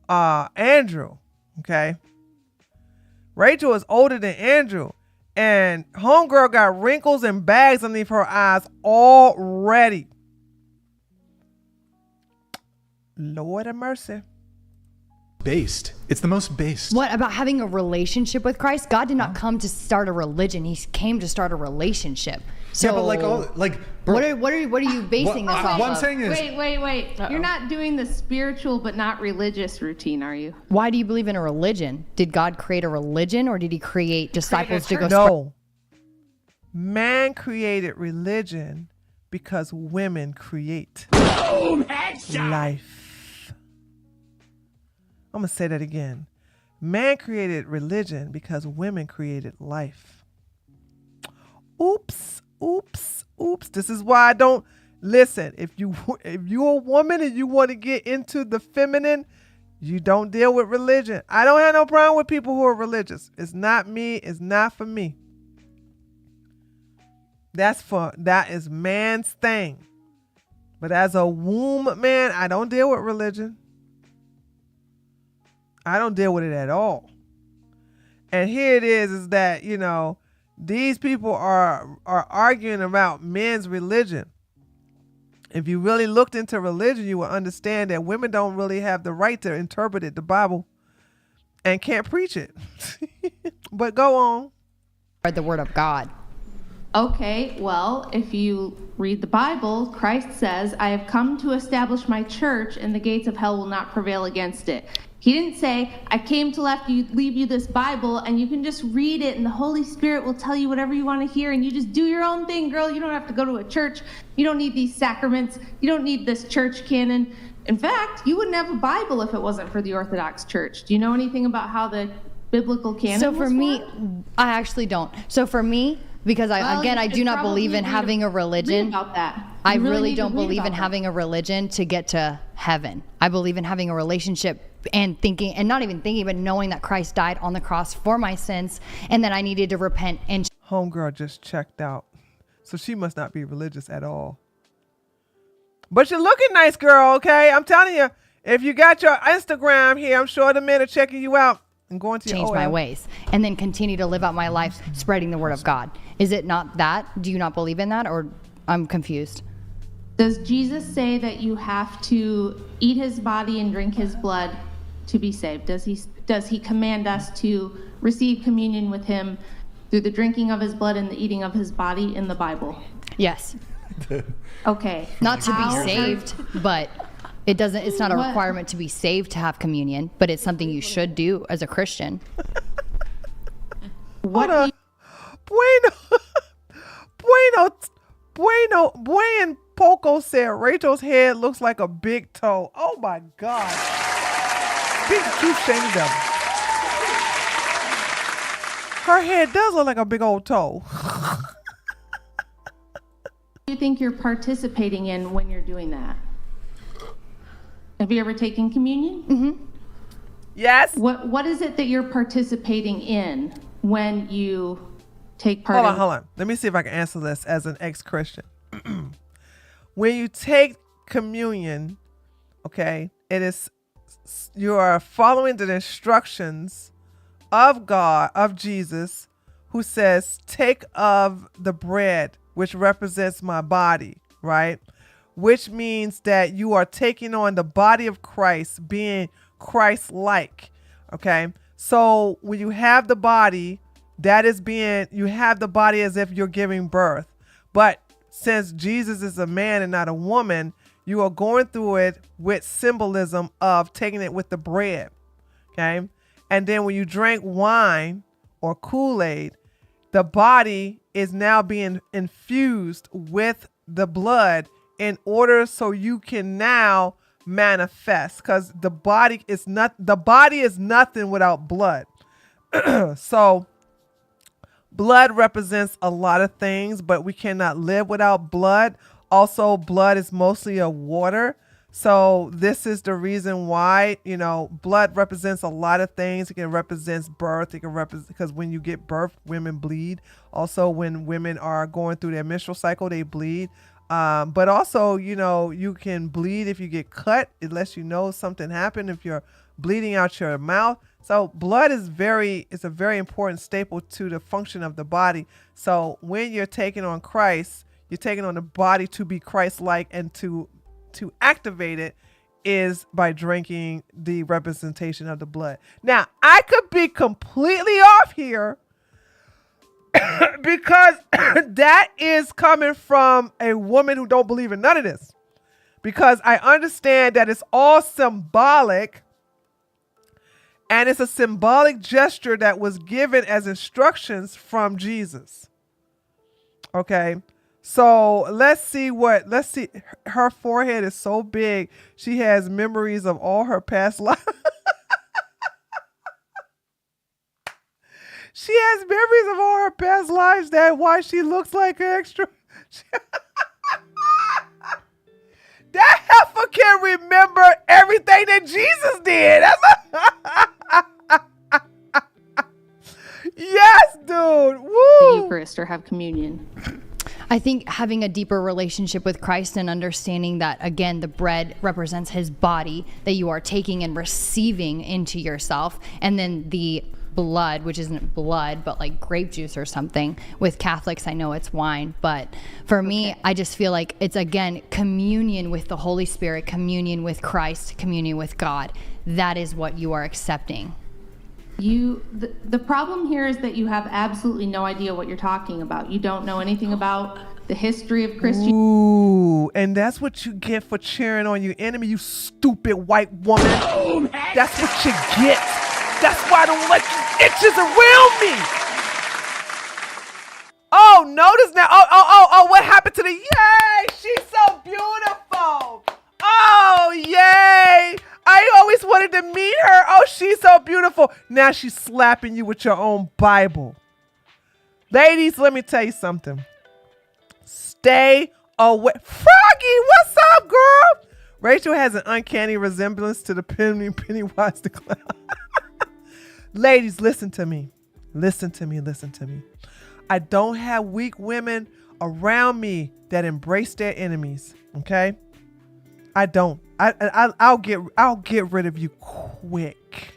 Speaker 3: Andrew. Okay, Rachel is older than Andrew, and homegirl got wrinkles and bags underneath her eyes already. Lord have mercy.
Speaker 8: It's the most based.
Speaker 10: What about having a relationship with Christ? God did not come to start a religion. He came to start a relationship. So,
Speaker 8: yeah, but bro,
Speaker 10: what are you basing this off of?
Speaker 8: What I'm saying is,
Speaker 14: wait. You're not doing the spiritual but not religious routine, are you?
Speaker 10: Why do you believe in a religion? Did God create a religion, or did he create disciples to go?
Speaker 3: No. Man created religion because women create life. I'm going to say that again. Man created religion because women created life. Oops. This is why I don't listen. If you're a woman and you want to get into the feminine, you don't deal with religion. I don't have no problem with people who are religious. It's not me. It's not for me. That is man's thing. But as a womb man, I don't deal with religion. I don't deal with it at all. And here it is that, these people are arguing about men's religion. If you really looked into religion, you would understand that women don't really have the right to interpret the Bible and can't preach it. But go on.
Speaker 10: The word of God.
Speaker 14: Okay, well, if you read the Bible, Christ says, I have come to establish my church, and the gates of hell will not prevail against it. He didn't say, I came to leave you this Bible, and you can just read it, and the Holy Spirit will tell you whatever you want to hear, and you just do your own thing, girl. You don't have to go to a church. You don't need these sacraments. You don't need this church canon. In fact, you wouldn't have a Bible if it wasn't for the Orthodox Church. Do you know anything about how the biblical canon
Speaker 10: So for me, I actually don't. So for me, because I do not believe in having a religion.
Speaker 14: Read about that.
Speaker 10: I really don't believe in having a religion to get to heaven. I believe in having a relationship and thinking, and not even thinking, but knowing that Christ died on the cross for my sins and that I needed to repent. And
Speaker 3: homegirl just checked out. So she must not be religious at all. But you're looking nice, girl, okay? I'm telling you, if you got your Instagram here, I'm sure the men are checking you out and going to
Speaker 10: change my ways and then continue to live out my life spreading the word of God. Is it not that? Do you not believe in that, or I'm confused?
Speaker 14: Does Jesus say that you have to eat his body and drink his blood to be saved? Does he command us to receive communion with him through the drinking of his blood and the eating of his body in the Bible?
Speaker 10: Yes.
Speaker 14: Okay.
Speaker 10: Not to be saved, but it's not a requirement to be saved to have communion, but it's something you should do as a Christian.
Speaker 3: Bueno. Bueno Poco said Rachel's head looks like a big toe. Oh my God. Speak the truth, shame the devil. Her head does look like a big old toe.
Speaker 14: Do you think you're participating in when you're doing that? Have you ever taken communion?
Speaker 3: Mm-hmm. Yes.
Speaker 14: What is it that you're participating in when you take part in?
Speaker 3: Hold on. Let me see if I can answer this as an ex-Christian. When you take communion, okay, you are following the instructions of God, of Jesus, who says, take of the bread, which represents my body, right? Which means that you are taking on the body of Christ, being Christ-like, okay? So when you have the body, you have the body as if you're giving birth. But since Jesus is a man and not a woman, you are going through it with symbolism of taking it with the bread, okay? And then when you drink wine or Kool-Aid, the body is now being infused with the blood in order so you can now manifest, because the body is nothing without blood. So blood represents a lot of things, but we cannot live without blood. Also, blood is mostly a water. So this is the reason why, blood represents a lot of things. It can represent birth. It can represent, because when you get birth, women bleed. Also, when women are going through their menstrual cycle, they bleed. But also, you can bleed if you get cut, unless you know something happened, if you're bleeding out your mouth. So blood is a very important staple to the function of the body. So when you're taking on Christ, you're taking on the body to be Christ-like, and to activate it is by drinking the representation of the blood. Now, I could be completely off here because that is coming from a woman who don't believe in none of this. Because I understand that it's all symbolic, and it's a symbolic gesture that was given as instructions from Jesus. Okay. So let's see. Her forehead is so big. She has memories of all her past lives. She has memories of all her past lives. That's why she looks like an extra. That heifer can remember everything that Jesus did. Yes, dude. Woo.
Speaker 14: The Eucharist or have communion.
Speaker 10: I think having a deeper relationship with Christ and understanding that, again, the bread represents his body that you are taking and receiving into yourself. And then the blood, which isn't blood, but like grape juice or something. With Catholics, I know it's wine. But for me, I just feel like it's, again, communion with the Holy Spirit, communion with Christ, communion with God. That is what you are accepting.
Speaker 14: The problem here is that you have absolutely no idea what you're talking about. You don't know anything about the history of Christianity.
Speaker 3: Ooh, and that's what you get for cheering on your enemy, you stupid white woman. That's what you get. That's why I don't let you itches around me. Oh, notice now. Oh, what happened to the, yay, she's so beautiful. Oh, yay. I always wanted to meet her. Oh, she's so beautiful. Now she's slapping you with your own Bible. Ladies, let me tell you something. Stay away. Froggy, what's up, girl? Rachel has an uncanny resemblance to the Pennywise the Clown. Ladies, listen to me. Listen to me. I don't have weak women around me that embrace their enemies, okay? I don't. I'll get rid of you quick.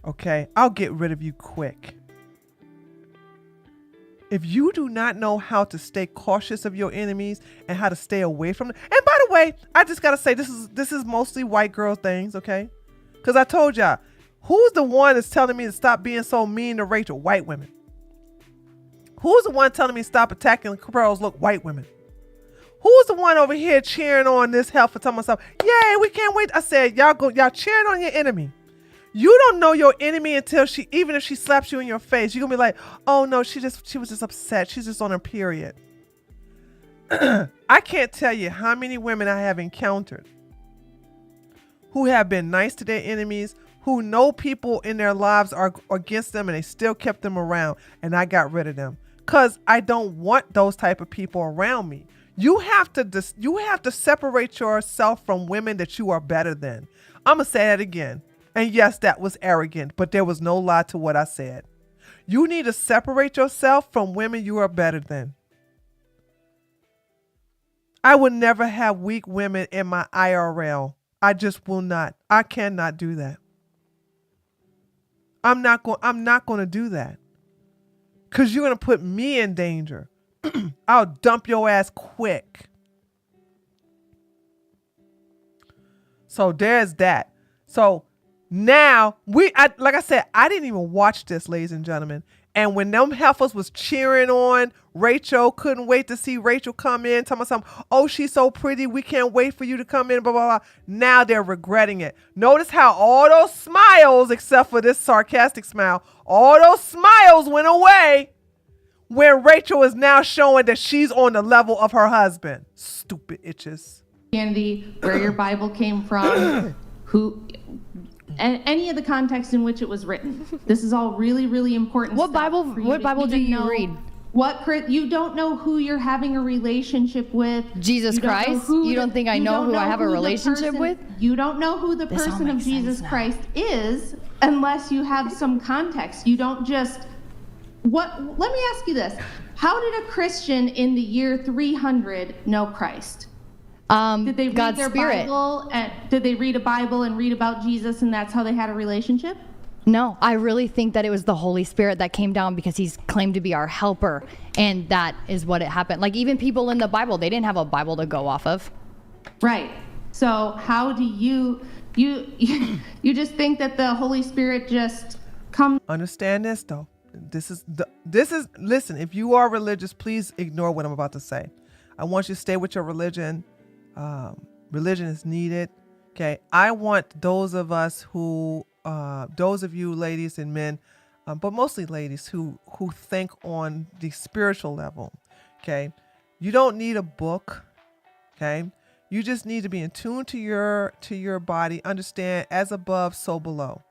Speaker 3: Okay? I'll get rid of you quick. If you do not know how to stay cautious of your enemies and how to stay away from them. And by the way, I just got to say this is mostly white girl things, okay? Cuz I told y'all, who's the one that's telling me to stop being so mean to Rachel? White women. Who's the one telling me to stop attacking Pearls? Look, white women. Who's the one over here cheering on this heifer, telling myself, yay, we can't wait. I said, y'all cheering on your enemy. You don't know your enemy until even if she slaps you in your face, you're gonna be like, oh no, she was just upset. She's just on her period. I can't tell you how many women I have encountered who have been nice to their enemies, who know people in their lives are against them and they still kept them around, and I got rid of them because I don't want those type of people around me. You have to separate yourself from women that you are better than. I'm gonna say that again. And yes, that was arrogant, but there was no lie to what I said. You need to separate yourself from women you are better than. I will never have weak women in my IRL. I just will not. I cannot do that. I'm not going to do that. Cuz you're going to put me in danger. I'll dump your ass quick. So there's that. So now like I said, I didn't even watch this, ladies and gentlemen. And when them heifers was cheering on Rachel, couldn't wait to see Rachel come in, telling us something, oh, she's so pretty, we can't wait for you to come in, blah, blah, blah. Now they're regretting it. Notice how all those smiles, except for this sarcastic smile, all those smiles went away when Rachel is now showing that she's on the level of her husband. Stupid itches.
Speaker 14: Christianity, where your Bible came from, and any of the context in which it was written. This is all really, really important.
Speaker 10: What Bible do you read?
Speaker 14: You don't know who you're having a relationship with.
Speaker 10: Jesus Christ? You don't think I know who I have a relationship with?
Speaker 14: You don't know who the person of Jesus Christ is unless you have some context. You don't just... Let me ask you this. How did a Christian in the year 300 know Christ? Did they read
Speaker 10: God's
Speaker 14: their
Speaker 10: Spirit.
Speaker 14: Bible? Did they read a Bible and read about Jesus, and that's how they had a relationship?
Speaker 10: No, I really think that it was the Holy Spirit that came down because he's claimed to be our helper, and that is what it happened. Like even people in the Bible, they didn't have a Bible to go off of.
Speaker 14: Right. So how do you just think that the Holy Spirit just comes?
Speaker 3: Understand this though. This is listen, if you are religious, please ignore what I'm about to say. I want you to stay with your religion. Religion is needed. Okay. I want those of us who, those of you ladies and men, but mostly ladies who think on the spiritual level. Okay. You don't need a book. Okay. You just need to be in tune to your body. Understand as above, so below.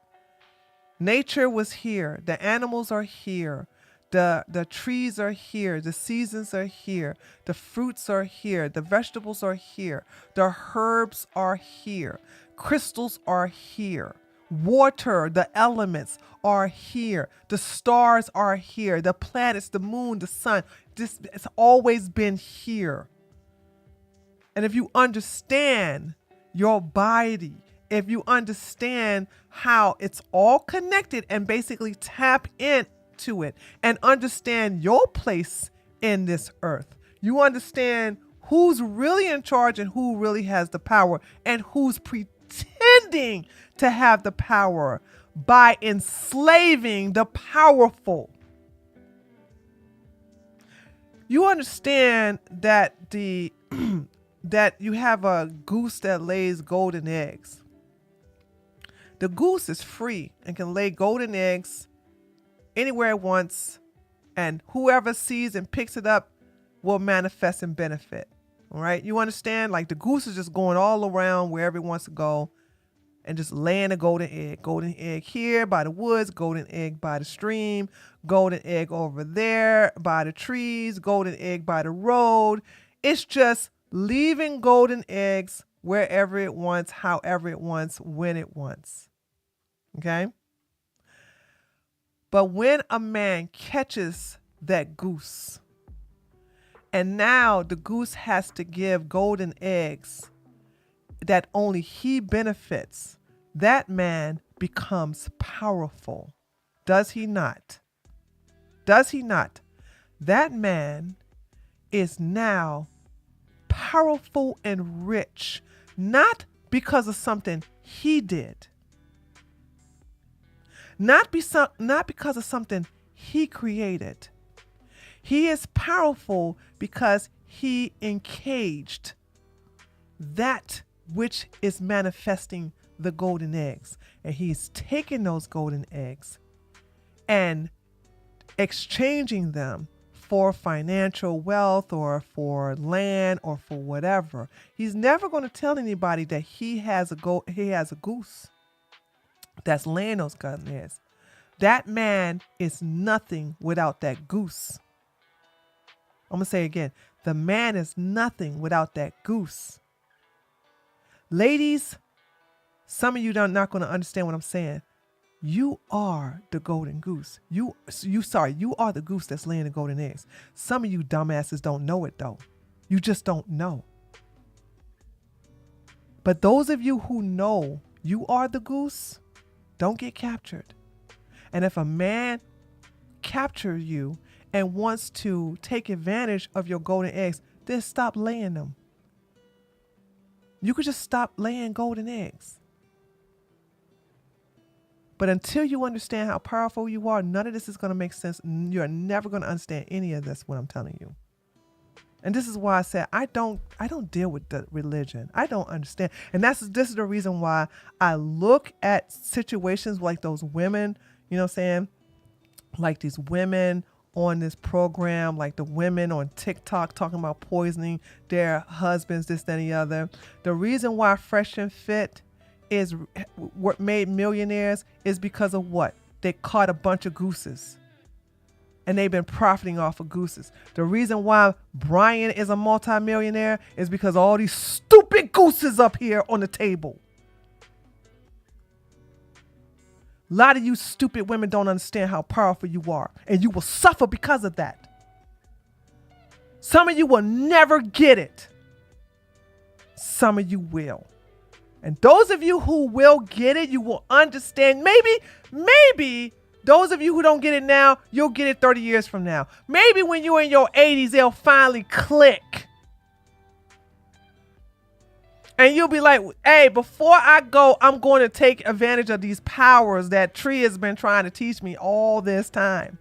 Speaker 3: Nature was here. The animals are here. The trees are here. The seasons are here. The fruits are here. The vegetables are here. The herbs are here. Crystals are here. Water, the elements are here. The stars are here. The planets, the moon, the sun. It's always been here. And if you understand your body, if you understand how it's all connected and basically tap into it and understand your place in this earth, you understand who's really in charge and who really has the power and who's pretending to have the power by enslaving the powerful. You understand that that you have a goose that lays golden eggs. The goose is free and can lay golden eggs anywhere it wants, and whoever sees and picks it up will manifest and benefit. All right. You understand? Like the goose is just going all around wherever it wants to go and just laying a golden egg. Golden egg here by the woods, golden egg by the stream, golden egg over there by the trees, golden egg by the road. It's just leaving golden eggs wherever it wants, however it wants, when it wants. Okay? But when a man catches that goose, and now the goose has to give golden eggs that only he benefits, that man becomes powerful. Does he not? Does he not? That man is now powerful and rich, not because of something he did, not because of something he created. He is powerful because he encaged that which is manifesting the golden eggs. And he's taking those golden eggs and exchanging them for financial wealth or for land or for whatever. He's never going to tell anybody that he has a goose that's laying those golden eggs. That man is nothing without that goose. I'm going to say it again. The man is nothing without that goose. Ladies, some of you are not going to understand what I'm saying. You are the golden goose. You are the goose that's laying the golden eggs. Some of you dumbasses don't know it though. You just don't know. But those of you who know you are the goose, don't get captured. And if a man captures you and wants to take advantage of your golden eggs, then stop laying them. You could just stop laying golden eggs. But until you understand how powerful you are, none of this is going to make sense. You're never going to understand any of this, what I'm telling you. And this is why I said I don't deal with the religion. I don't understand. And this is the reason why I look at situations like those women, you know what I'm saying? Like these women on this program, like the women on TikTok talking about poisoning their husbands, this, that, and the other. The reason why Fresh and Fit is what made millionaires is because of what? They caught a bunch of gooses. And they've been profiting off of gooses. The reason why Brian is a multimillionaire is because of all these stupid gooses up here on the table. A lot of you stupid women don't understand how powerful you are, and you will suffer because of that. Some of you will never get it. Some of you will. And those of you who will get it, you will understand. Maybe those of you who don't get it now, you'll get it 30 years from now. Maybe when you're in your 80s, they'll finally click. And you'll be like, hey, before I go, I'm going to take advantage of these powers that Tree has been trying to teach me all this time.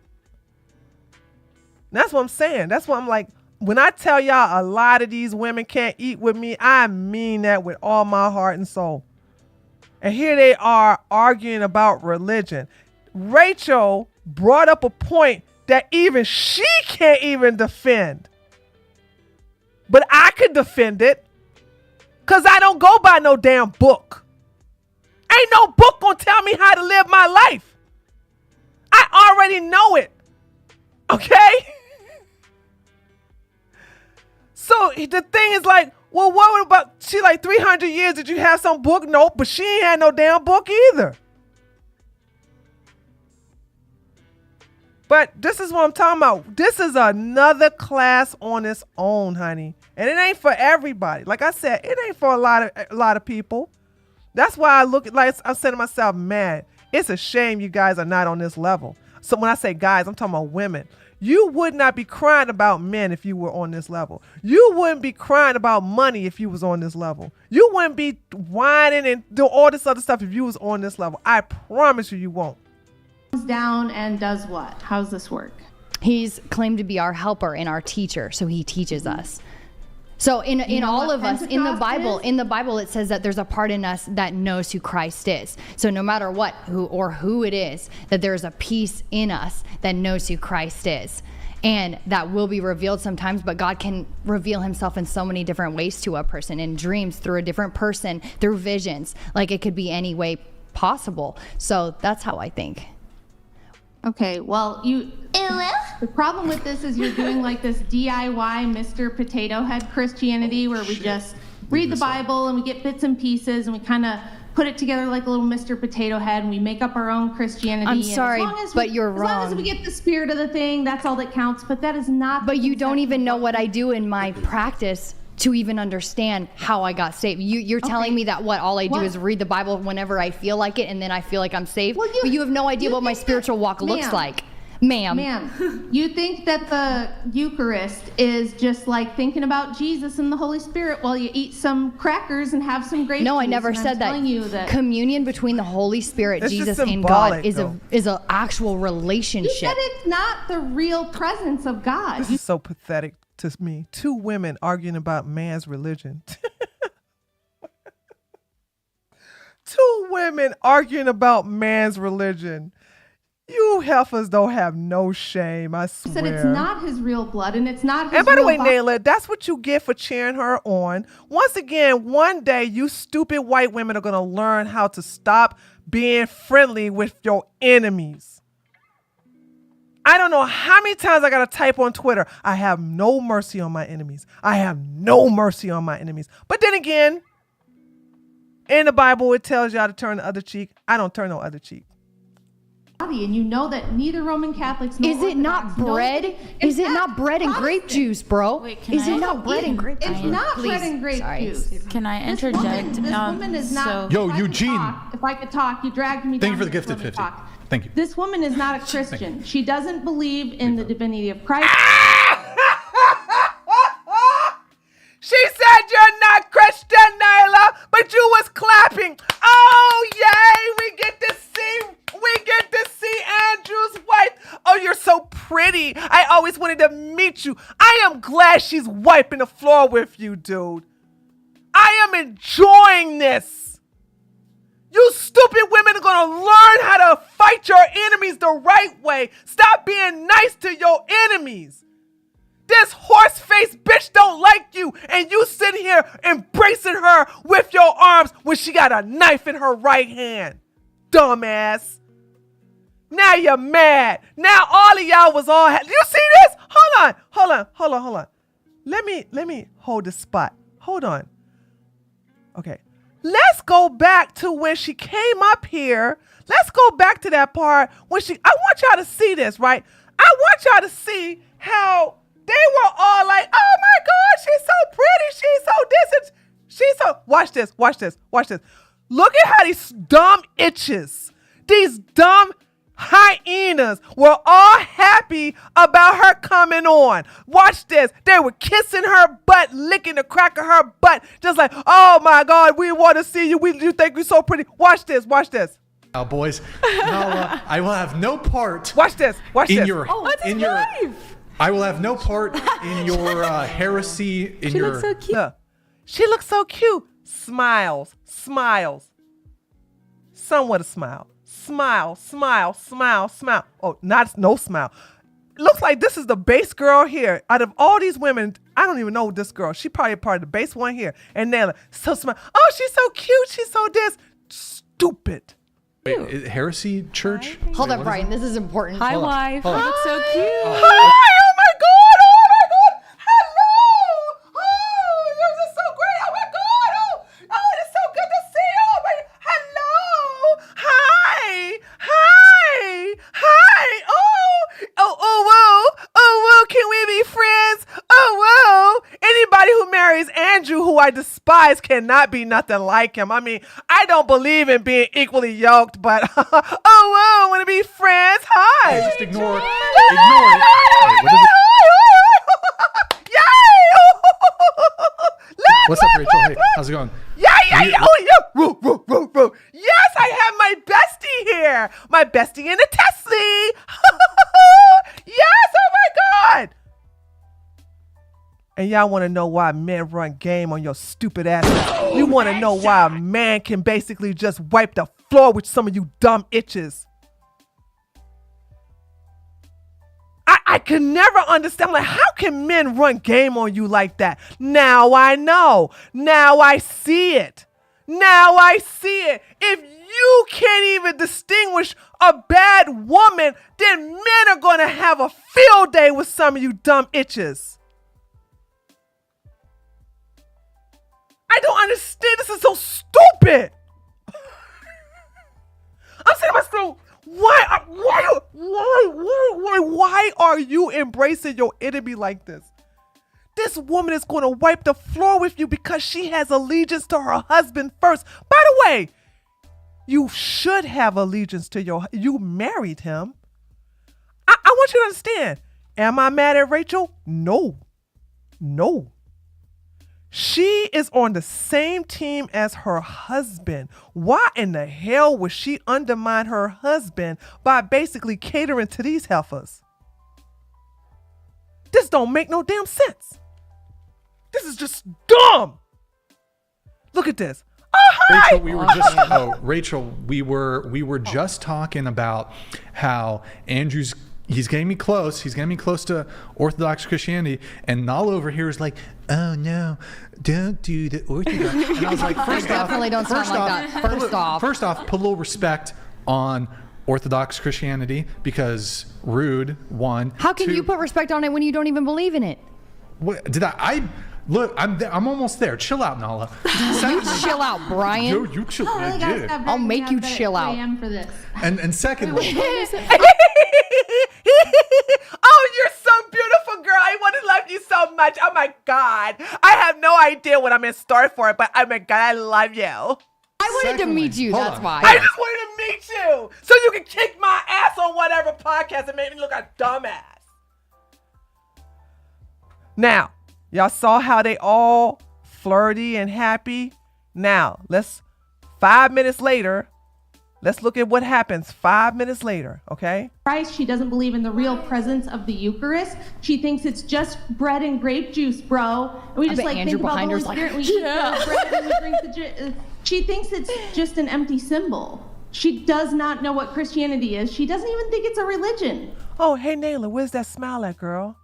Speaker 3: And that's what I'm saying. That's what I'm like. When I tell y'all a lot of these women can't eat with me, I mean that with all my heart and soul. And here they are arguing about religion. Rachel brought up a point that even she can't even defend. But I could defend it. Because I don't go by no damn book. Ain't no book gonna tell me how to live my life. I already know it. Okay? So the thing is like, well, what about, she like 300 years, did you have some book? Nope, but she ain't had no damn book either. But this is what I'm talking about. This is another class on its own, honey. And it ain't for everybody. Like I said, it ain't for a lot of people. That's why I look at, like I'm saying to myself, man, it's a shame you guys are not on this level. So when I say guys, I'm talking about women. You would not be crying about men if you were on this level. You wouldn't be crying about money if you was on this level. You wouldn't be whining and do all this other stuff if you was on this level. I promise you, you won't.
Speaker 14: Down and does what? How does this work?
Speaker 10: He's claimed to be our helper and our teacher, so he teaches us. So in all of us, in the Bible, it says that there's a part in us that knows who Christ is. So no matter what, who it is, that there's a piece in us that knows who Christ is. And that will be revealed sometimes, but God can reveal himself in so many different ways to a person, in dreams, through a different person, through visions. Like it could be any way possible. So that's how I think.
Speaker 14: Okay, well, the problem with this is you're doing like this DIY Mr. Potato Head Christianity where we just read the Bible and we get bits and pieces and we kind of put it together like a little Mr. Potato Head and we make up our own Christianity.
Speaker 10: I'm sorry, but you're wrong.
Speaker 14: As long as we get the spirit of the thing, that's all that counts, but that is not.
Speaker 10: But you don't even know what I do in my practice to even understand how I got saved. You're telling me that all I do is read the Bible whenever I feel like it and then I feel like I'm saved? Well, but you have no idea what my spiritual walk looks like. Ma'am,
Speaker 14: you think that the Eucharist is just like thinking about Jesus and the Holy Spirit while you eat some crackers and have some grape juice?
Speaker 10: No, I never said that. Communion between the Holy Spirit,
Speaker 3: it's
Speaker 10: Jesus, and God is an actual relationship.
Speaker 14: You said it's not the real presence of God.
Speaker 3: This is so pathetic to me. Two women arguing about man's religion. Two women arguing about man's religion. You heifers don't have no shame, I swear.
Speaker 14: Said it's not his real blood and it's not his
Speaker 3: And by the
Speaker 14: real
Speaker 3: way,
Speaker 14: body.
Speaker 3: Nayla, that's what you get for cheering her on. Once again, one day you stupid white women are going to learn how to stop being friendly with your enemies. I don't know how many times I got to type on Twitter, I have no mercy on my enemies. I have no mercy on my enemies. But then again, in the Bible, it tells y'all to turn the other cheek. I don't turn no other cheek.
Speaker 14: And you know that neither Roman Catholics nor
Speaker 10: Is it not bread? Is it not bread and grape juice, bro? Is it not bread and grape juice?
Speaker 14: It's not bread and grape juice.
Speaker 11: Can I interject?
Speaker 14: This woman is not.
Speaker 8: Yo, Eugene.
Speaker 14: If I could talk, you dragged me.
Speaker 8: Thank
Speaker 14: down
Speaker 8: you for the
Speaker 14: here
Speaker 8: gifted
Speaker 14: let me
Speaker 8: 50.
Speaker 14: talk.
Speaker 8: Thank you.
Speaker 14: This woman is not a Christian. She doesn't believe in the divinity of Christ.
Speaker 3: She said you're not Christian, Nyla, but you was clapping. Oh, yay, we get to see Andrew's wife. Oh, you're so pretty. I always wanted to meet you. I am glad she's wiping the floor with you, dude. I am enjoying this. You stupid women are going to learn how to fight your enemies the right way. Stop being nice to your enemies. This horse-faced bitch don't like you, and you sitting here embracing her with your arms when she got a knife in her right hand. Dumbass. Now you're mad. Now all of y'all was all you see this? Hold on. Let me hold this spot. Hold on. Okay. Let's go back to when she came up here. Let's go back to that part when I want y'all to see this, right? I want y'all to see how they were all like, oh my God, she's so pretty. She's so this. She's so, watch this. Look at how these dumb itches, these dumb hyenas were all happy about her coming on. Watch this. They were kissing her butt, licking the crack of her butt, just like, oh my God, we want to see you. You think you're so pretty. Watch this.
Speaker 8: Now, boys, I will have no part.
Speaker 3: Watch this.
Speaker 8: I will have no part in your heresy.
Speaker 3: She looks so cute. She looks so cute. Smiles. Somewhat a smile. Smile. Oh, no smile. Looks like this is the base girl here. Out of all these women, I don't even know this girl. She probably part of the base one here. And Nayla, so smile. Oh, she's so cute. She's so this. Stupid.
Speaker 8: Wait, heresy church?
Speaker 10: Hold up, Brian. This is important.
Speaker 12: Hi, wife. You look so cute.
Speaker 3: Hi. Oh my God. Hello. Oh, you're just so great. Oh my God. Oh, it's so good to see you. Oh my, hello. Hi. Oh, can we be friends? Oh, whoa. Anybody who marries Andrew, who I despise, cannot be nothing like him. I mean, I don't believe in being equally yoked, but oh, want to be friends? Hi.
Speaker 8: Just ignore it. What's up, Rachel? Hey, how's it going?
Speaker 3: Yeah. Yes, I have my bestie here. My bestie in the Tesla. Yes, oh my God. And y'all want to know why men run game on your stupid ass? You want to know why a man can basically just wipe the floor with some of you dumb itches? I can never understand, like, how can men run game on you like that? Now I know. Now I see it. If you can't even distinguish a bad woman, then men are going to have a field day with some of you dumb itches. I don't understand. This is so stupid. I'm saying to myself, why are you embracing your enemy like this? This woman is going to wipe the floor with you because she has allegiance to her husband first. By the way, you should have allegiance to you married him. I want you to understand. Am I mad at Rachel? No. She is on the same team as her husband. Why in the hell would she undermine her husband by basically catering to these heifers? This don't make no damn sense. This is just dumb. Look at this.
Speaker 8: Rachel, we were just talking about how Andrew's he's getting me close. He's getting me close to Orthodox Christianity, and Nala over here is like, "Oh no, don't do the Orthodox." And I was like,
Speaker 10: First
Speaker 8: off, put a little respect on Orthodox Christianity because rude. One.
Speaker 10: How can you put respect on it when you don't even believe in it?
Speaker 8: What did I? Look, I'm almost there. Chill out, Nala.
Speaker 10: You chill out, Brian.
Speaker 8: You chill.
Speaker 10: I'll make you chill out.
Speaker 14: For this.
Speaker 8: And secondly,
Speaker 3: oh, you're so beautiful, girl. I want to love you so much. Oh my God. I have no idea what I'm in store for, but oh my God, I love you.
Speaker 10: I wanted to meet you, that's why.
Speaker 3: I just wanted to meet you so you can kick my ass on whatever podcast and make me look like a dumbass. Now, y'all saw how they all flirty and happy? Now, 5 minutes later, let's look at what happens 5 minutes later, okay?
Speaker 14: Christ, she doesn't believe in the real presence of the Eucharist. She thinks it's just bread and grape juice, bro. And we just like
Speaker 10: Andrew
Speaker 14: think about the Holy
Speaker 10: behind
Speaker 14: Spirit. We eat the bread and we drink the juice. She thinks it's just an empty symbol. She does not know what Christianity is. She doesn't even think it's a religion.
Speaker 3: Oh, hey, Nayla, where's that smile at, girl?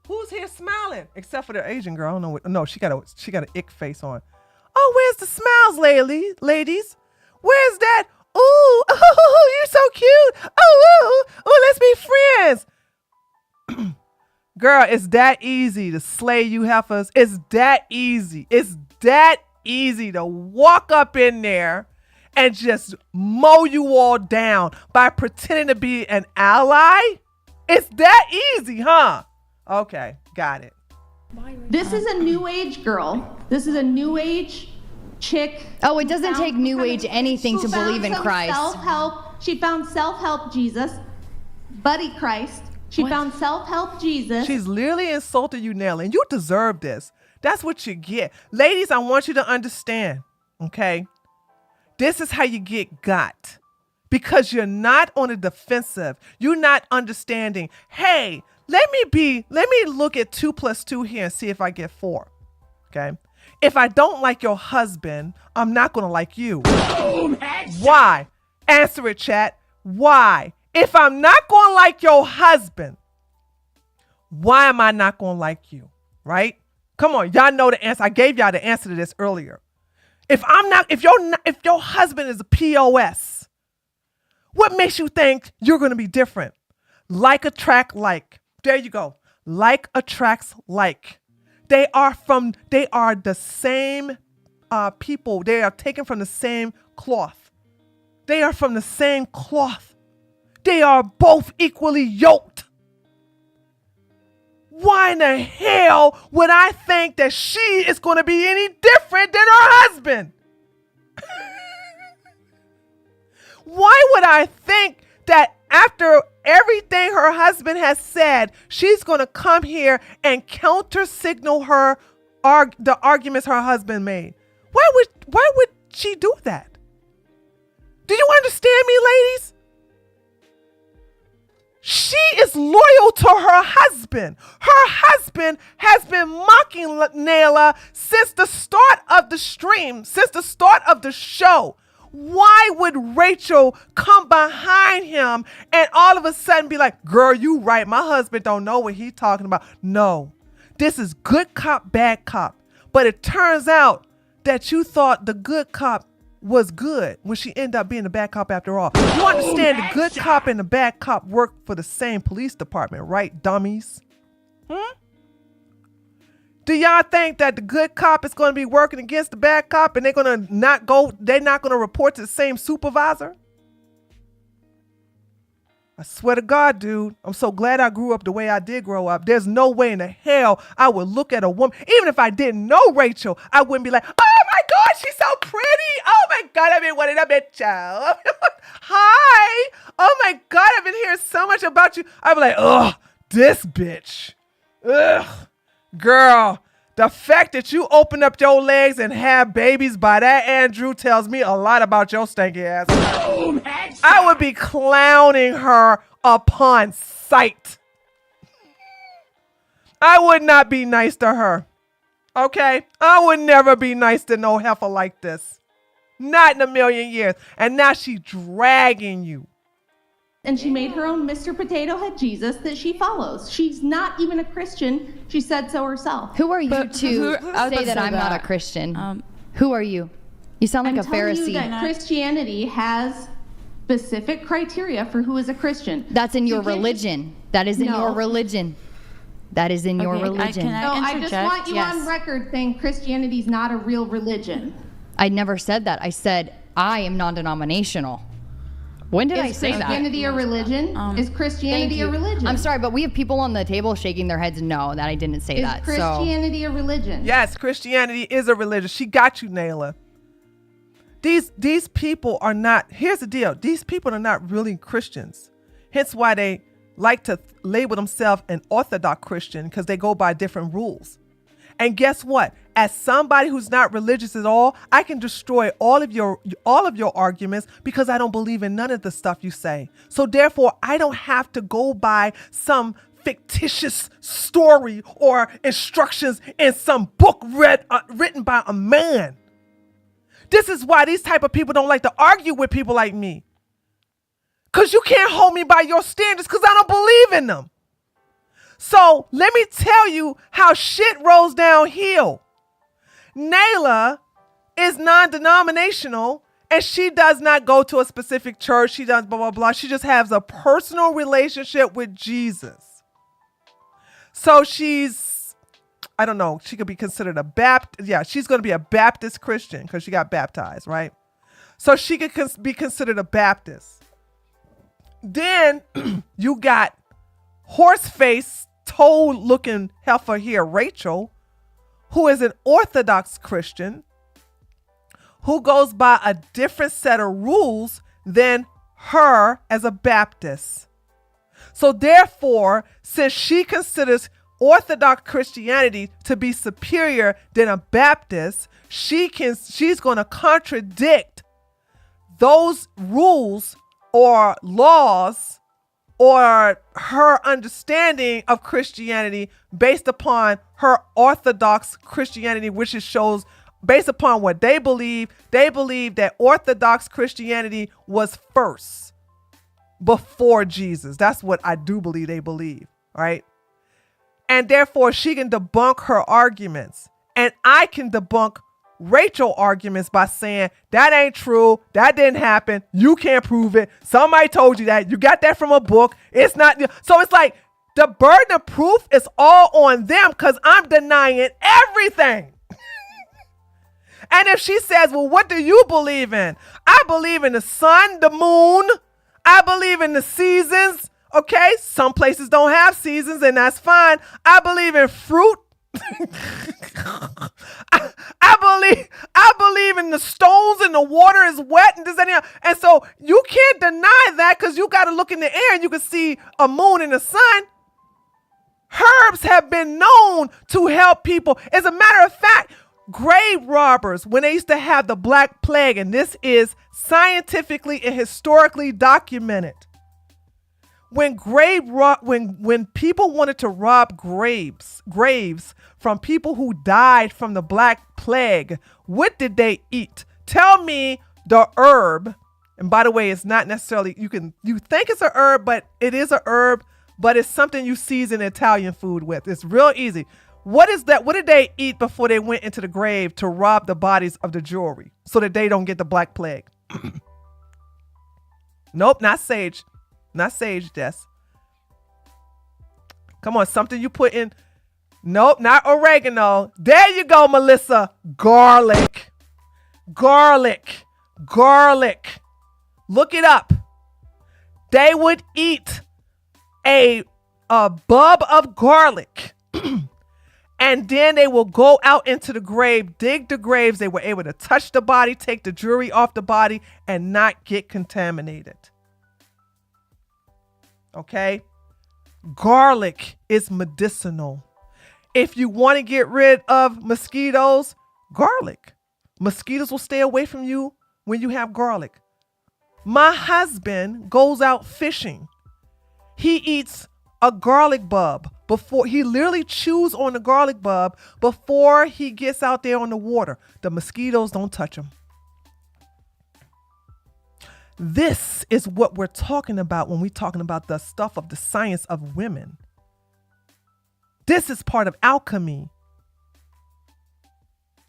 Speaker 3: Who's here smiling? Except for the Asian girl. I don't know. No, she got an ick face on. Oh, where's the smiles, ladies? Where's that? Ooh, you're so cute. Oh, let's be friends. Girl, it's that easy to slay you heifers. It's that easy. It's that easy to walk up in there and just mow you all down by pretending to be an ally. It's that easy, huh? Okay, got it.
Speaker 14: This is a new age girl. This is a new age chick.
Speaker 10: Oh, it doesn't take new age anything to believe in Christ.
Speaker 14: Self-help. She found self-help Jesus. Buddy Christ. She found self-help Jesus.
Speaker 3: She's literally insulted you, Nelly, and you deserve this. That's what you get. Ladies, I want you to understand, okay? This is how you get got. Because you're not on the defensive. You're not understanding, hey, let me look at 2 + 2 here and see if I get 4. Okay. If I don't like your husband, I'm not going to like you. Why? Answer it, chat. Why? If I'm not going to like your husband, why am I not going to like you? Right? Come on. Y'all know the answer. I gave y'all the answer to this earlier. If your husband is a POS, what makes you think you're going to be different? Like attract like. There you go. Like attracts like. They are the same people. They are taken from the same cloth. They are from the same cloth. They are both equally yoked. Why in the hell would I think that she is going to be any different than her husband? Why would I think that after everything her husband has said, she's going to come here and counter signal the arguments her husband made? Why would she do that? Do you understand me, ladies? She is loyal to her husband. Her husband has been mocking Nayla since the start of the stream, since the start of the show. Why would Rachel come behind him and all of a sudden be like, girl, you right. My husband don't know what he's talking about. No, this is good cop, bad cop. But it turns out that you thought the good cop was good when she ended up being the bad cop after all. You understand the good cop and the bad cop work for the same police department, right, dummies? Do y'all think that the good cop is going to be working against the bad cop and they're not going to report to the same supervisor? I swear to God, dude, I'm so glad I grew up the way I did grow up. There's no way in the hell I would look at a woman, even if I didn't know Rachel, I wouldn't be like, oh my God, she's so pretty. Oh my God, I've been wanting to meet you. Hi. Oh my God, I've been hearing so much about you. I'd be like, ugh, this bitch. Ugh. Girl, the fact that you open up your legs and have babies by that Andrew tells me a lot about your stanky ass. I would be clowning her upon sight. I would not be nice to her. Okay? I would never be nice to no heifer like this. Not in a million years. And now she dragging you.
Speaker 14: And she made her own Mr. Potato Head Jesus that she follows. She's not even a Christian. She said so herself.
Speaker 10: Who are you to say that I'm not a Christian? Who are you? You sound like a Pharisee.
Speaker 14: I'm telling you that Christianity has specific criteria for who is a Christian.
Speaker 10: That's in your religion. That is in your religion. That is in your religion.
Speaker 14: I just want you on record saying Christianity is not a real religion.
Speaker 10: I never said that. I said I am non-denominational. When did I say that?
Speaker 14: Is Christianity a religion? Is Christianity a religion?
Speaker 10: I'm sorry, but we have people on the table shaking their heads no, that I didn't say that.
Speaker 14: Is Christianity a religion?
Speaker 3: Yes, Christianity is a religion. She got you, Naila. These people are not, here's the deal. These people are not really Christians. Hence why they like to label themselves an Orthodox Christian, because they go by different rules. And guess what? As somebody who's not religious at all, I can destroy all of your arguments because I don't believe in none of the stuff you say. So therefore, I don't have to go by some fictitious story or instructions in some book written by a man. This is why these type of people don't like to argue with people like me. Because you can't hold me by your standards because I don't believe in them. So let me tell you how shit rolls downhill. Naila is non-denominational and she does not go to a specific church. She does blah, blah, blah. She just has a personal relationship with Jesus. So she's, I don't know, she could be considered a Baptist. Yeah, she's going to be a Baptist Christian because she got baptized, right? So she could be considered a Baptist. Then you got horse-faced, toad-looking heifer here, Rachel, who is an Orthodox Christian, who goes by a different set of rules than her as a Baptist. So therefore, since she considers Orthodox Christianity to be superior than a Baptist, she's going to contradict those rules or laws or her understanding of Christianity based upon her Orthodox Christianity, which it shows based upon what they believe. They believe that Orthodox Christianity was first before Jesus. That's what I do believe they believe, right? And therefore she can debunk her arguments, and I can debunk Rachel arguments by saying that ain't true, that didn't happen, you can't prove it, somebody told you that, you got that from a book, it's not. So it's like the burden of proof is all on them because I'm denying everything. And if she says, well, what do you believe in? I believe in the sun, the moon, I believe in the seasons. Okay, some places don't have seasons and that's fine. I believe in fruit. I believe in the stones and the water is wet and this and that. And so you can't deny that because you got to look in the air and you can see a moon and the sun. Herbs have been known to help people. As a matter of fact, grave robbers, when they used to have the Black Plague, and this is scientifically and historically documented, when people wanted to rob graves from people who died from the Black Plague, what did they eat? Tell me the herb. And by the way, it's not necessarily, you think it's a herb, but it is a herb, but it's something you season Italian food with. It's real easy. What is that? What did they eat before they went into the grave to rob the bodies of the jewelry so that they don't get the Black Plague? Nope, not sage. Not sage, Des. Come on, something you put in. Nope, not oregano. There you go, Melissa. Garlic. Garlic. Garlic. Look it up. They would eat a bulb of garlic. And then they will go out into the grave, dig the graves. They were able to touch the body, take the jewelry off the body, and not get contaminated. Okay? Garlic is medicinal. If you want to get rid of mosquitoes, garlic. Mosquitoes will stay away from you when you have garlic. My husband goes out fishing. He eats a garlic bulb. before he literally chews on the garlic bulb before he gets out there on the water. The mosquitoes don't touch him. This is what we're talking about when we're talking about the stuff of the science of women. This is part of alchemy.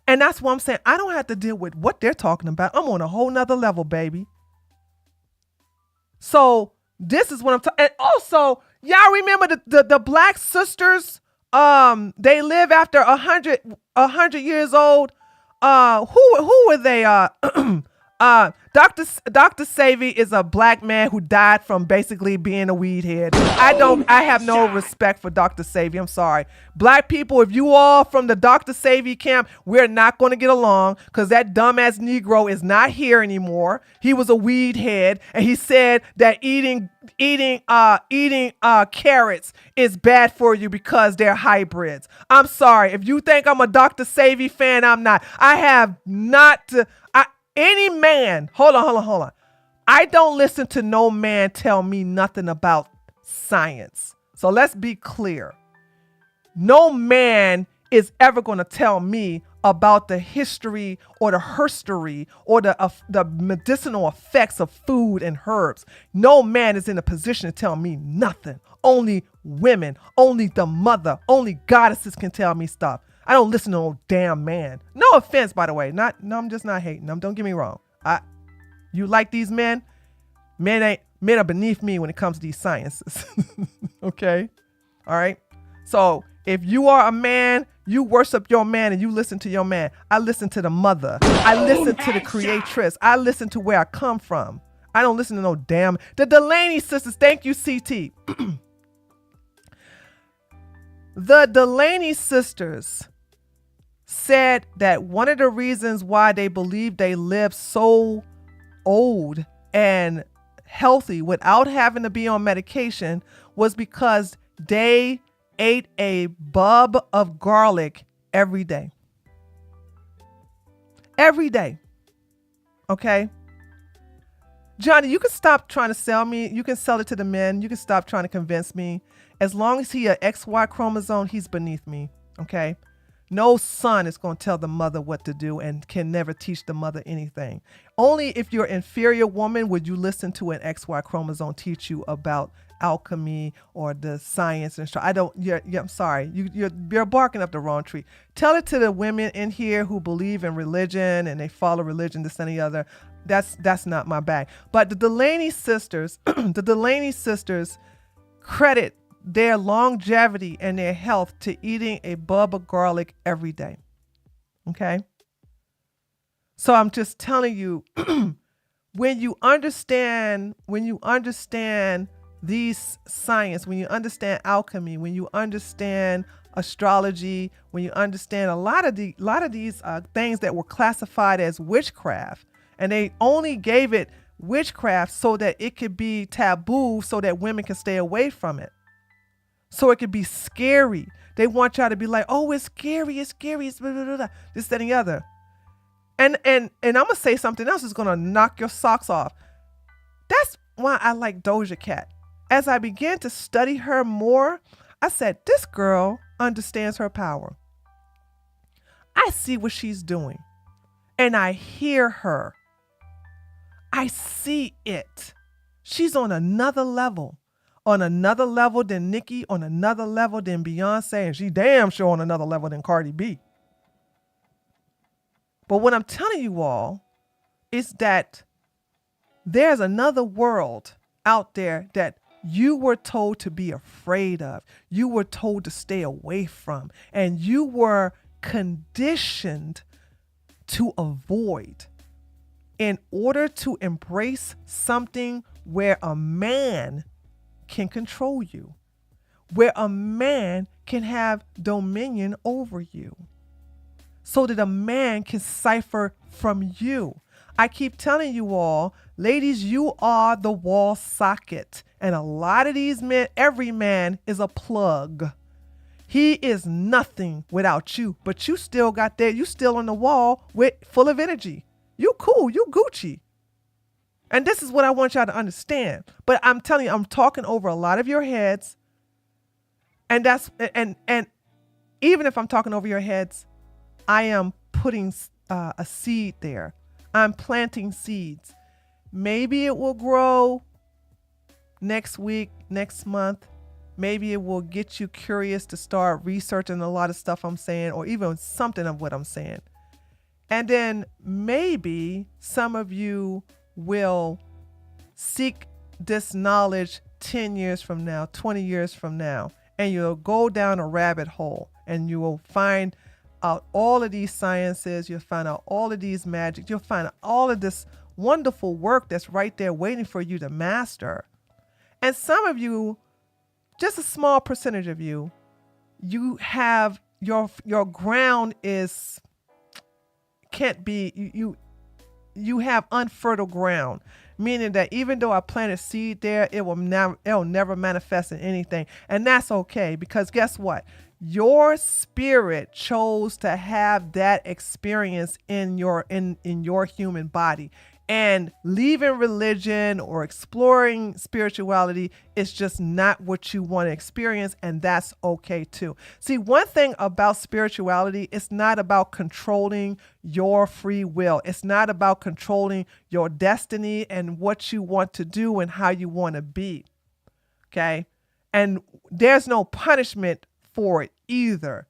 Speaker 3: And that's what I'm saying. I don't have to deal with what they're talking about. I'm on a whole nother level, baby. So this is what I'm talking. And also, y'all remember the black sisters? They live after 100 years old. Who were they? Dr. Savy is a black man who died from basically being a weed head. I have no respect for Dr. Savy. I'm sorry. Black people, if you all from the Dr. Savy camp, we're not going to get along because that dumbass Negro is not here anymore. He was a weed head, and he said that eating carrots is bad for you because they're hybrids. I'm sorry. If you think I'm a Dr. Savy fan, I'm not. I have not. Any man, hold on. I don't listen to no man tell me nothing about science. So let's be clear. No man is ever going to tell me about the history or the herstory or the medicinal effects of food and herbs. No man is in a position to tell me nothing. Only women, only the mother, only goddesses can tell me stuff. I don't listen to no damn man. No offense, by the way. I'm just not hating them. Don't get me wrong. You like these men? Men are beneath me when it comes to these sciences. Okay? All right? So if you are a man, you worship your man and you listen to your man. I listen to the mother. I listen to the creatress. I listen to where I come from. I don't listen to no damn. The Delaney sisters. Thank you, CT. The Delaney sisters said that one of the reasons why they believe they lived so old and healthy without having to be on medication was because they ate a bulb of garlic every day. Every day. Okay? Johnny, you can stop trying to sell me. You can sell it to the men. You can stop trying to convince me. As long as he a XY chromosome, he's beneath me. Okay? No son is going to tell the mother what to do and can never teach the mother anything. Only if you're an inferior woman would you listen to an XY chromosome teach you about alchemy or the science and stuff. I'm sorry. You're barking up the wrong tree. Tell it to the women in here who believe in religion and they follow religion, this and the other. That's not my bag. But the Delaney sisters, credit their longevity and their health to eating a bulb of garlic every day. Okay? So I'm just telling you, when you understand these science, when you understand alchemy, when you understand astrology, when you understand a lot of these things that were classified as witchcraft, and they only gave it witchcraft so that it could be taboo so that women can stay away from it. So it could be scary. They want y'all to be like, oh, it's scary, it's blah, blah, blah, blah, this, that, and the other. And I'm going to say something else that's going to knock your socks off. That's why I like Doja Cat. As I began to study her more, I said, this girl understands her power. I see what she's doing. And I hear her. I see it. She's on another level. On another level than Nicki, on another level than Beyonce, and she damn sure on another level than Cardi B. But what I'm telling you all is that there's another world out there that you were told to be afraid of. You were told to stay away from, and you were conditioned to avoid in order to embrace something where a man can control you, where a man can have dominion over you, so that a man can cipher from you. I keep telling you all, ladies, you are the wall socket. And a lot of these men, every man is a plug. He is nothing without you, but you still got there. You still on the wall full of energy. You cool, you Gucci. And this is what I want y'all to understand. But I'm telling you, I'm talking over a lot of your heads. And that's and even if I'm talking over your heads, I am putting a seed there. I'm planting seeds. Maybe it will grow next week, next month. Maybe it will get you curious to start researching a lot of stuff I'm saying, or even something of what I'm saying. And then maybe some of you will seek this knowledge 10 years from now, 20 years from now, and you'll go down a rabbit hole and you will find out all of these sciences. You'll find out all of these magic. You'll find out all of this wonderful work that's right there waiting for you to master. And some of you, just a small percentage of you, you have your ground can't be, you have unfertile ground, meaning that even though I plant a seed there, it'll never manifest in anything. And that's okay, because guess what? Your spirit chose to have that experience in your human body. And leaving religion or exploring spirituality is just not what you want to experience, and that's okay too. See, one thing about spirituality, it's not about controlling your free will. It's not about controlling your destiny and what you want to do and how you want to be. Okay? And there's no punishment for it either.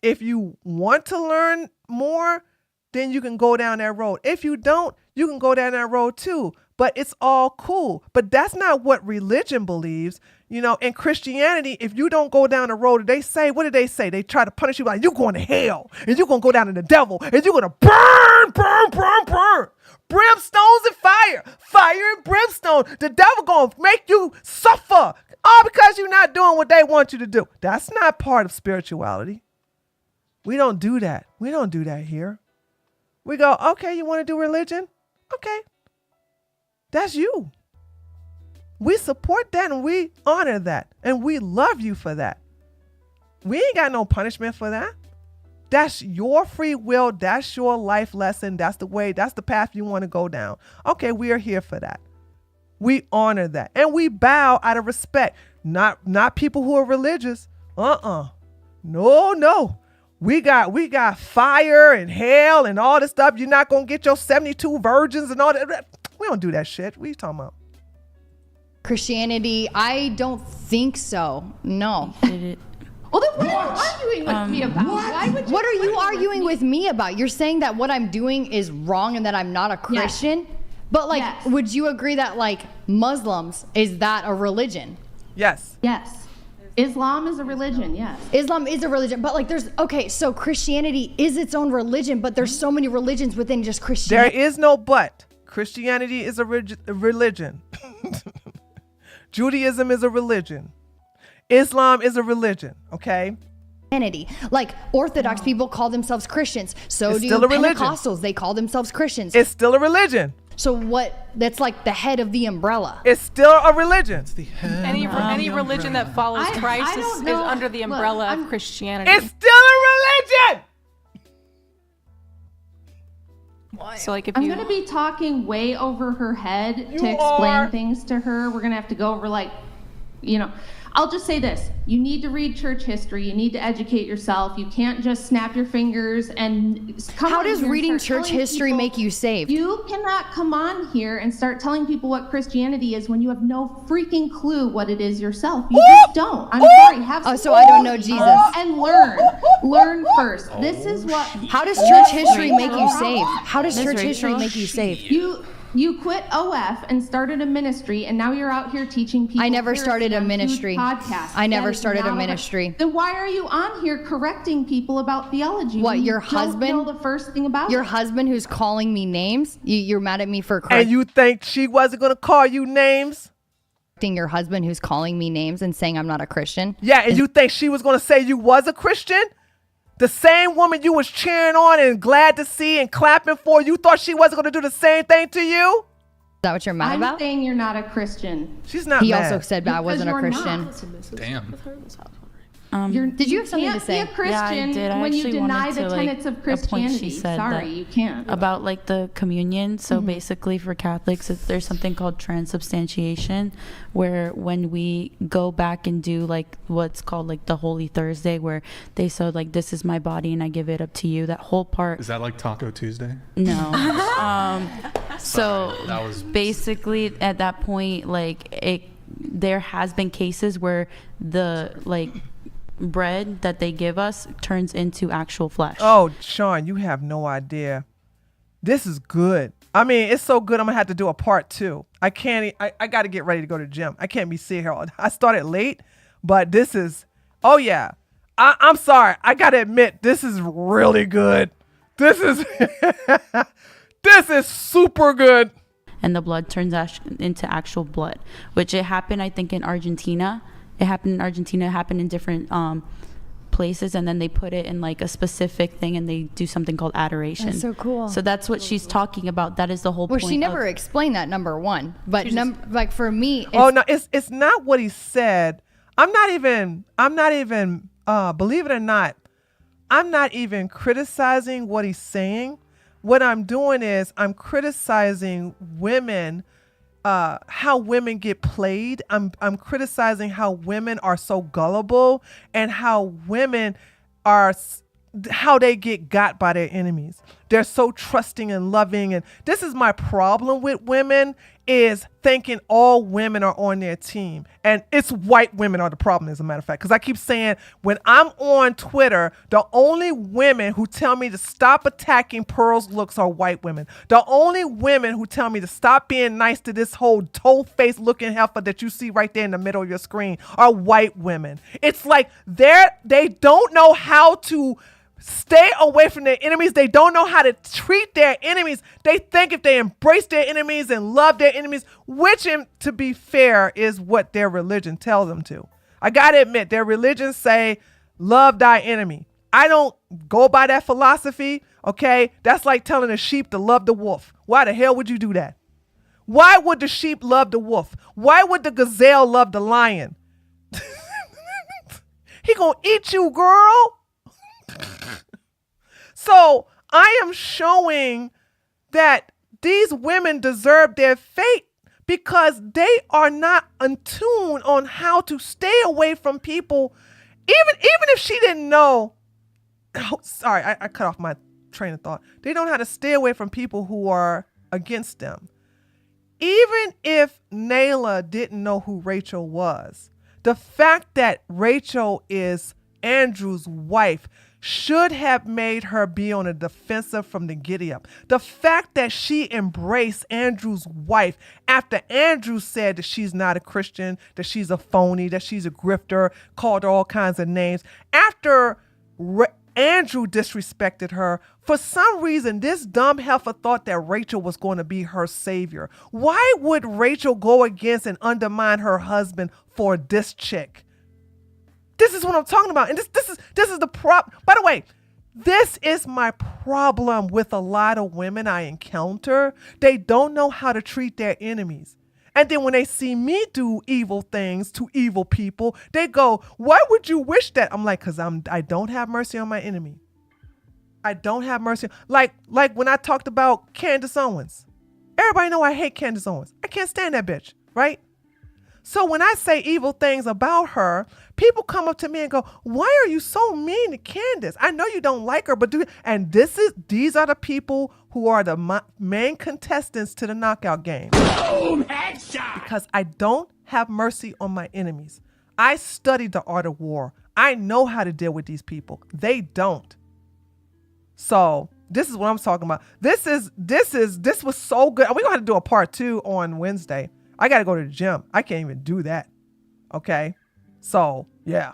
Speaker 3: If you want to learn more, then you can go down that road. If you don't, you can go down that road too. But it's all cool. But that's not what religion believes. You know, in Christianity, if you don't go down the road, they say, what did they say? They try to punish you like, you're going to hell, and you're going to go down to the devil, and you're going to burn. Brimstones and fire and brimstone. The devil going to make you suffer, all because you're not doing what they want you to do. That's not part of spirituality. We don't do that. We don't do that here. We go, okay, you want to do religion? Okay. That's you. We support that and we honor that and we love you for that. We ain't got no punishment for that. That's your free will. That's your life lesson. That's the way, that's the path you want to go down. Okay, we are here for that. We honor that. And we bow out of respect. Not people who are religious. No. We got fire and hell and all this stuff. You're not going to get your 72 virgins and all that. We don't do that shit. What are you talking about?
Speaker 10: Christianity, I don't think so. No.
Speaker 14: Well, then what are you arguing with me about?
Speaker 10: What are you arguing with me about? You're saying that what I'm doing is wrong and that I'm not a Christian? Yes. But like, would you agree that like Muslims, is that a religion?
Speaker 3: Yes.
Speaker 14: Yes. Islam is a religion, yes.
Speaker 10: Islam is a religion, but like so Christianity is its own religion, but there's so many religions within just Christianity.
Speaker 3: There is no but. Christianity is a religion. Judaism is a religion. Islam is a religion, okay?
Speaker 10: Like Orthodox people call themselves Christians. So
Speaker 3: it's
Speaker 10: do
Speaker 3: still a religion.
Speaker 10: Pentecostals, they call themselves Christians.
Speaker 3: It's still a religion.
Speaker 10: So what, that's like the head of the umbrella.
Speaker 3: It's still a religion.
Speaker 12: It's the head any religion that follows Christ is under the umbrella of Christianity.
Speaker 3: It's still a religion.
Speaker 12: So like if
Speaker 14: I'm going to be talking way over her head to explain things to her. We're going to have to go over like, I'll just say this. You need to read church history. You need to educate yourself. You can't just snap your fingers and come
Speaker 10: How does reading church history make you saved?
Speaker 14: You cannot come on here and start telling people what Christianity is when you have no freaking clue what it is yourself. You just don't. I'm sorry. Have some
Speaker 10: so I don't know Jesus.
Speaker 14: And learn. Learn first. This is what.
Speaker 10: How does church history make you saved? How does church history make you saved?
Speaker 14: You quit OF and started a ministry, and now you're out here teaching people.
Speaker 10: I never started a ministry.
Speaker 14: Podcast.
Speaker 10: I never started a ministry.
Speaker 14: Then why are you on here correcting people about theology?
Speaker 10: What, your husband?
Speaker 14: Don't know the first thing about
Speaker 10: your husband who's calling me names? You're mad at me for correcting?
Speaker 3: And you think she wasn't going to call you names?
Speaker 10: Your husband who's calling me names and saying I'm not a Christian?
Speaker 3: Yeah, and you think she was going to say you was a Christian? The same woman you was cheering on and glad to see and clapping for, you thought she wasn't going to do the same thing to you?
Speaker 10: Is that what you're mad about?
Speaker 14: I'm saying you're not a Christian.
Speaker 3: She's not
Speaker 10: He
Speaker 3: mad.
Speaker 10: also said I wasn't a Christian.
Speaker 8: Damn.
Speaker 10: Did you have something to say?
Speaker 14: You can't be a Christian
Speaker 11: Yeah, I did. I
Speaker 14: when you
Speaker 11: actually
Speaker 14: deny
Speaker 11: wanted
Speaker 14: the
Speaker 11: to,
Speaker 14: tenets of
Speaker 11: a point she
Speaker 14: Christianity.
Speaker 11: said
Speaker 14: Sorry,
Speaker 11: that
Speaker 14: you can't.
Speaker 11: about like the communion. So basically, for Catholics, there's something called transubstantiation, where when we go back and do like what's called like the Holy Thursday, where they said like, "This is my body and I give it up to you." That whole part.
Speaker 8: Is that like Taco Tuesday?
Speaker 11: No. So
Speaker 8: Sorry, that was
Speaker 11: basically at that point, like there has been cases where the like bread that they give us turns into actual flesh.
Speaker 3: Oh, Sean, you have no idea. This is good. I mean, it's so good. I'm gonna have to do a part 2. I can't. I got to get ready to go to the gym. I can't be sitting here all day. I started late, but this is. Oh yeah. I'm sorry. I gotta admit, this is really good. This is. This is super good.
Speaker 11: And the blood turns into actual blood, which it happened, I think, in Argentina. It happened in Argentina. It happened in different places, and then they put it in like a specific thing, and they do something called adoration.
Speaker 10: That's so cool.
Speaker 11: So that's what she's talking about. That is the whole point.
Speaker 10: Well, she never explained that, number one. But like for me,
Speaker 3: oh no, it's not what he said. I'm not even. Believe it or not, I'm not even criticizing what he's saying. What I'm doing is I'm criticizing women, how women get played. I'm criticizing how women are so gullible and how women are, how they get got by their enemies. They're so trusting and loving. And this is my problem with women, is thinking all women are on their team. And it's white women are the problem, as a matter of fact. Because I keep saying, when I'm on Twitter, the only women who tell me to stop attacking Pearl's looks are white women. The only women who tell me to stop being nice to this whole toe-faced looking heifer that you see right there in the middle of your screen are white women. It's like they don't know how to stay away from their enemies. They don't know how to treat their enemies. They think if they embrace their enemies and love their enemies, which, to be fair, is what their religion tells them to. I got to admit, their religions say, love thy enemy. I don't go by that philosophy, okay? That's like telling a sheep to love the wolf. Why the hell would you do that? Why would the sheep love the wolf? Why would the gazelle love the lion? He gonna eat you, girl. So I am showing that these women deserve their fate because they are not in tune on how to stay away from people. Even if she didn't know, sorry, I cut off my train of thought. They don't know how to stay away from people who are against them. Even if Nayla didn't know who Rachel was, the fact that Rachel is Andrew's wife should have made her be on the defensive from the giddy up. The fact that she embraced Andrew's wife after Andrew said that she's not a Christian, that she's a phony, that she's a grifter, called her all kinds of names. After Andrew disrespected her, for some reason, this dumb heifer thought that Rachel was going to be her savior. Why would Rachel go against and undermine her husband for this chick? This is what I'm talking about. And this is the problem. By the way, this is my problem with a lot of women I encounter. They don't know how to treat their enemies. And then when they see me do evil things to evil people, they go, why would you wish that? I'm like, because I don't have mercy on my enemy. I don't have mercy. Like when I talked about Candace Owens. Everybody know I hate Candace Owens. I can't stand that bitch, right? So when I say evil things about her, people come up to me and go, why are you so mean to Candace? I know you don't like her, but and these are the people who are the main contestants to the knockout game.
Speaker 1: Boom, headshot!
Speaker 3: Because I don't have mercy on my enemies. I studied the art of war. I know how to deal with these people. They don't. So this is what I'm talking about. This was so good. We're going to have to do a part 2 on Wednesday. I got to go to the gym. I can't even do that. Okay. So, yeah.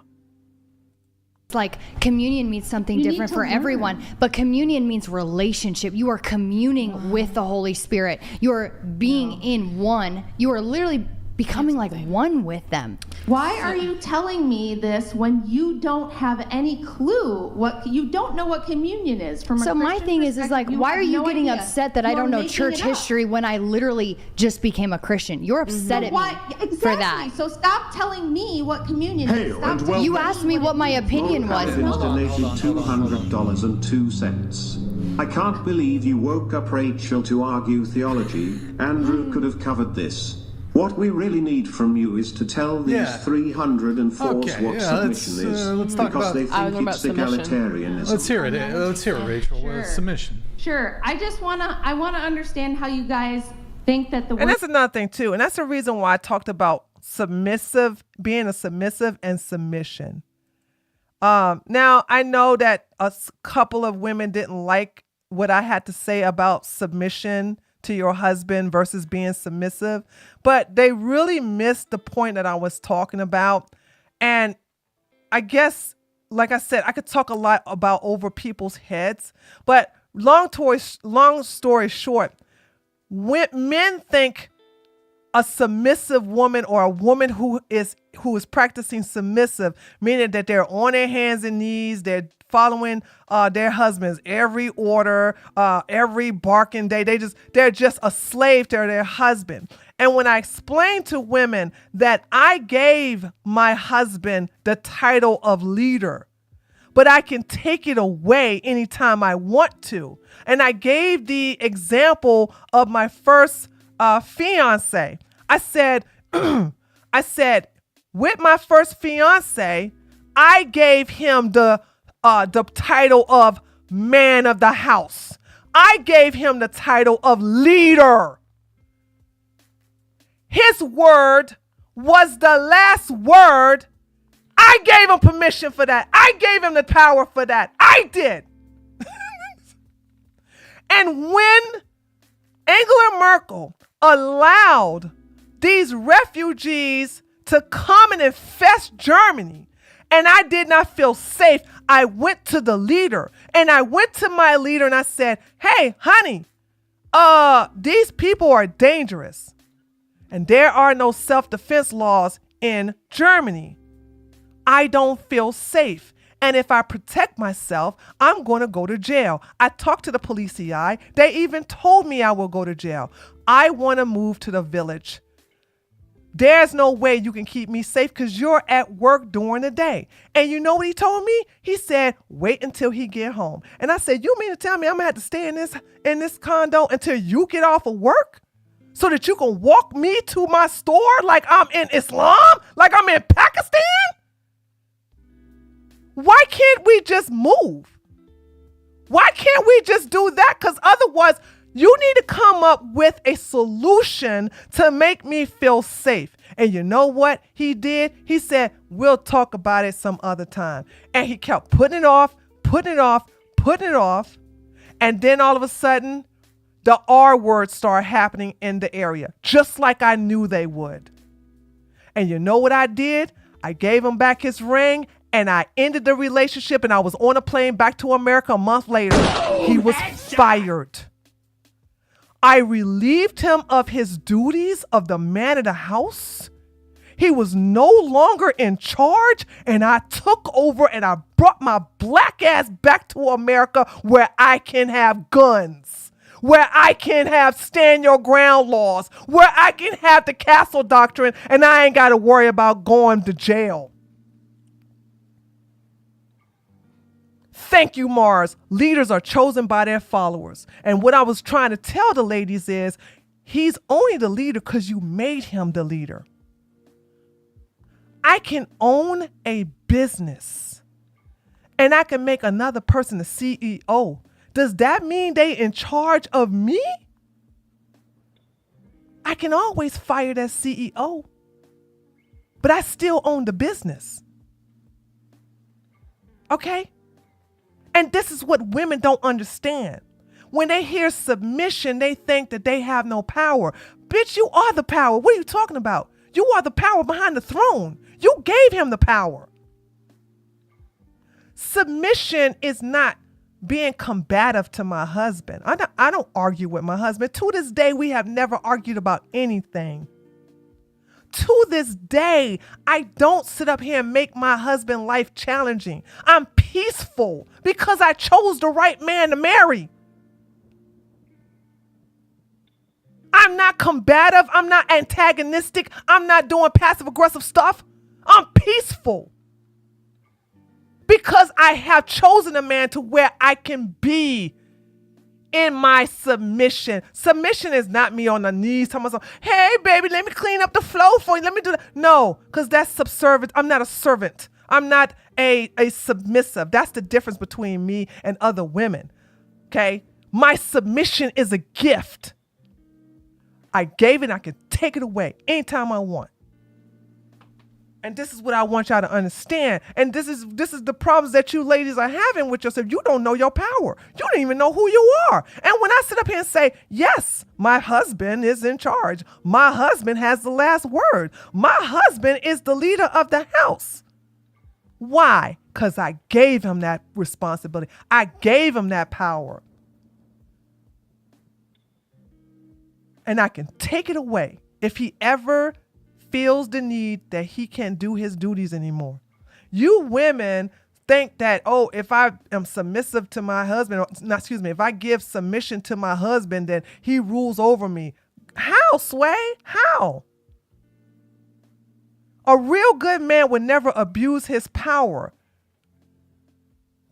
Speaker 10: It's like communion means something different for everyone, but communion means relationship. You are communing with the Holy Spirit. You are being in one. You are literally becoming like one with them.
Speaker 14: Why are you telling me this when you don't have any clue you don't know what communion is from a
Speaker 10: So my
Speaker 14: Christian
Speaker 10: thing is
Speaker 14: perspective?
Speaker 10: like,
Speaker 14: You
Speaker 10: why
Speaker 14: have
Speaker 10: are you
Speaker 14: no
Speaker 10: getting
Speaker 14: idea.
Speaker 10: upset that I
Speaker 14: You're
Speaker 10: don't know
Speaker 14: making
Speaker 10: church
Speaker 14: it up.
Speaker 10: history when I literally just became a Christian? You're upset at me
Speaker 14: Exactly.
Speaker 10: for that.
Speaker 14: So stop telling me what communion is.
Speaker 13: Hail
Speaker 14: Stop
Speaker 13: and
Speaker 14: telling
Speaker 13: welcome.
Speaker 10: You asked me what my opinion was.
Speaker 13: Paladins donated $200.02. I can't believe you woke up Rachel to argue theology. Andrew could have covered this. What we really need from you is to tell these
Speaker 8: Yeah.
Speaker 13: 304s
Speaker 8: Okay,
Speaker 13: what
Speaker 8: yeah,
Speaker 13: submission is.
Speaker 8: let's talk
Speaker 13: because
Speaker 8: about-
Speaker 13: they
Speaker 12: I was
Speaker 13: think
Speaker 12: about
Speaker 13: it's
Speaker 12: submission.
Speaker 13: egalitarianism.
Speaker 8: Let's hear it. Let's hear it, Rachel.
Speaker 14: Sure.
Speaker 8: Submission.
Speaker 14: Sure. I wanna understand how you guys think that the
Speaker 3: And
Speaker 14: word
Speaker 3: that's another thing too. And that's the reason why I talked about being a submissive and submission. Now I know that a couple of women didn't like what I had to say about submission to your husband versus being submissive, but they really missed the point that I was talking about. And I guess, like I said, I could talk a lot about over people's heads, but long story short, when men think a submissive woman or a woman who is practicing submissive, meaning that they're on their hands and knees, they're following their husband's every order, every barking day. They're just a slave to their husband. And when I explain to women that I gave my husband the title of leader, but I can take it away anytime I want to. And I gave the example of my first fiance. I said, with my first fiance, I gave him the title of man of the house. I gave him the title of leader. His word was the last word. I gave him permission for that. I gave him the power for that. I did. And when Angela Merkel allowed these refugees to come and infest Germany, and I did not feel safe, I went to the leader, and I went to my leader and I said, hey, honey, these people are dangerous, and there are no self-defense laws in Germany. I don't feel safe. And if I protect myself, I'm going to go to jail. I talked to the police EI. They even told me I will go to jail. I want to move to the village. There's no way you can keep me safe because you're at work during the day. And you know what he told me? He said, wait until he get home. And I said, you mean to tell me I'm going to have to stay in this condo until you get off of work so that you can walk me to my store like I'm in Islam? Like I'm in Pakistan? Why can't we just move? Why can't we just do that? Because otherwise, you need to come up with a solution to make me feel safe. And you know what he did? He said, we'll talk about it some other time. And he kept putting it off. And then all of a sudden, the R words start happening in the area, just like I knew they would. And you know what I did? I gave him back his ring. And I ended the relationship, and I was on a plane back to America a month later. He was fired. I relieved him of his duties of the man of the house. He was no longer in charge, and I took over and I brought my black ass back to America where I can have guns, where I can have stand your ground laws, where I can have the castle doctrine, and I ain't got to worry about going to jail. Thank you, Mars. Leaders are chosen by their followers. And what I was trying to tell the ladies is, he's only the leader because you made him the leader. I can own a business and I can make another person the CEO. Does that mean they in charge of me? I can always fire that CEO, but I still own the business. Okay? And this is what women don't understand. When they hear submission, they think that they have no power. Bitch, you are the power. What are you talking about? You are the power behind the throne. You gave him the power. Submission is not being combative to my husband. I don't argue with my husband. To this day, we have never argued about anything. to this day, I don't sit up here and make my husband life challenging. I'm peaceful because I chose the right man to marry. I'm not combative. I'm not antagonistic. I'm not doing passive aggressive stuff. I'm peaceful because I have chosen a man to where I can be in my submission. Submission is not me on the knees telling myself, hey, baby, let me clean up the floor for you. Let me do that. No, because that's subservient. I'm not a servant. I'm not a submissive. That's the difference between me and other women. Okay? My submission is a gift. I gave it, I can take it away anytime I want. And this is what I want y'all to understand. And this is the problems that you ladies are having with yourself. You don't know your power. You don't even know who you are. And when I sit up here and say, yes, my husband is in charge. My husband has the last word. My husband is the leader of the house. Why? Because I gave him that responsibility. I gave him that power. And I can take it away if he ever feels the need that he can't do his duties anymore. You women think that, oh, if I am submissive to my husband, if I give submission to my husband, then he rules over me. How, Sway? How? A real good man would never abuse his power.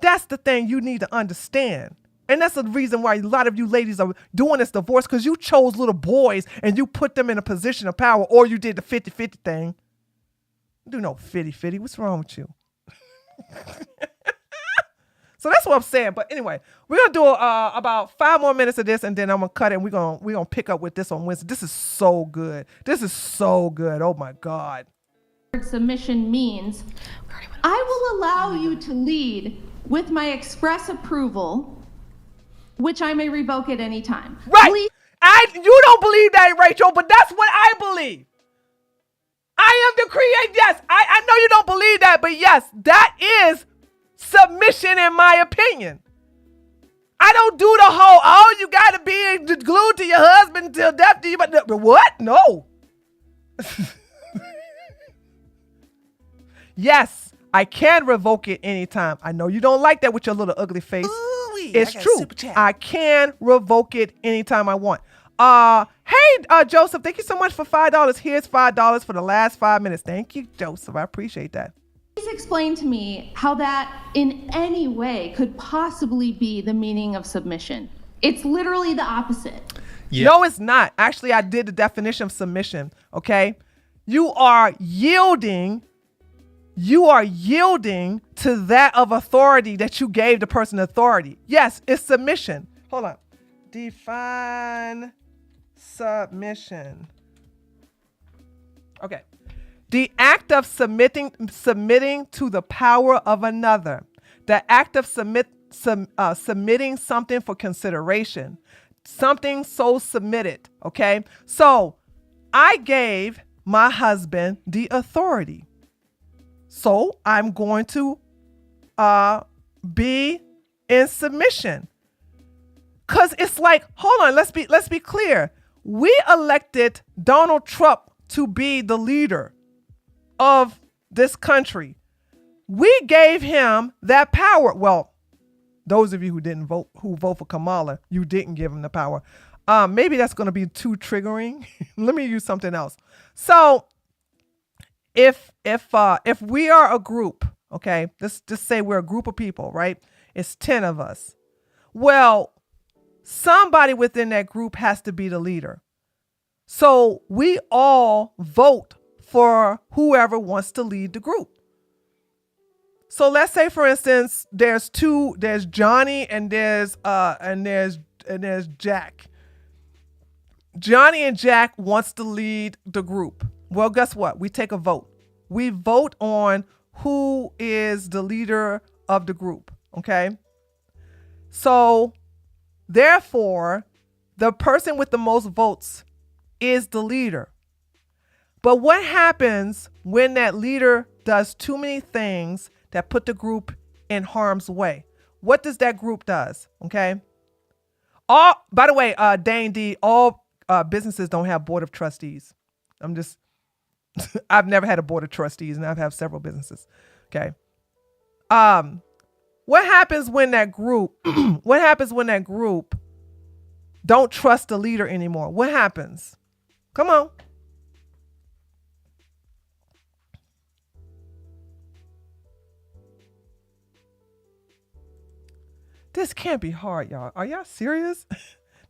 Speaker 3: That's the thing you need to understand. And that's the reason why a lot of you ladies are doing this divorce, because you chose little boys and you put them in a position of power, or you did the 50-50 thing. Do no 50-50. What's wrong with you? So that's what I'm saying. But anyway, we're going to do about 5 more minutes of this, and then I'm going to cut it, and we're going to pick up with this on Wednesday. This is so good. This is so good. Oh, my God.
Speaker 14: Submission means I will allow you to lead with my express approval, which I may revoke at any time.
Speaker 3: Right. You don't believe that, Rachel, but that's what I believe. I am the creator. Yes, I know you don't believe that, but yes, that is submission in my opinion. I don't do the whole, oh, you got to be glued to your husband until death do you. But what? No. Yes, I can revoke it anytime. I know you don't like that with your little ugly face. Ooh-wee, it's true. I can revoke it anytime I want. Hey, Joseph, thank you so much for $5. Here's $5 for the last 5 minutes. Thank you, Joseph. I appreciate that.
Speaker 14: Please explain to me how that in any way could possibly be the meaning of submission. It's literally the opposite.
Speaker 3: Yeah. No, it's not. Actually, I did the definition of submission. Okay. You are yielding to that of authority that you gave the person authority. Yes, it's submission. Hold on. Define submission. Okay. The act of submitting to the power of another. The act of submitting something for consideration. Something so submitted. Okay. So I gave my husband the authority. So I'm going to be in submission. Cause it's like, hold on, let's be clear. We elected Donald Trump to be the leader of this country. We gave him that power. Well, those of you who vote for Kamala, you didn't give him the power. Maybe that's going to be too triggering. Let me use something else. So if we are a group, okay, let's just say we're a group of people, right? It's 10 of us. Well, somebody within that group has to be the leader. So we all vote for whoever wants to lead the group. So let's say, for instance, there's Johnny and there's Jack. Johnny and Jack wants to lead the group. Well, guess what? We take a vote. We vote on who is the leader of the group. Okay. So therefore, the person with the most votes is the leader. But what happens when that leader does too many things that put the group in harm's way? What does that group does? Okay. By the way, Dane D, all businesses don't have board of trustees. I'm just I've never had a board of trustees, and I've had several businesses. Okay. What happens when that group, don't trust the leader anymore? What happens? Come on. This can't be hard, y'all. Are y'all serious?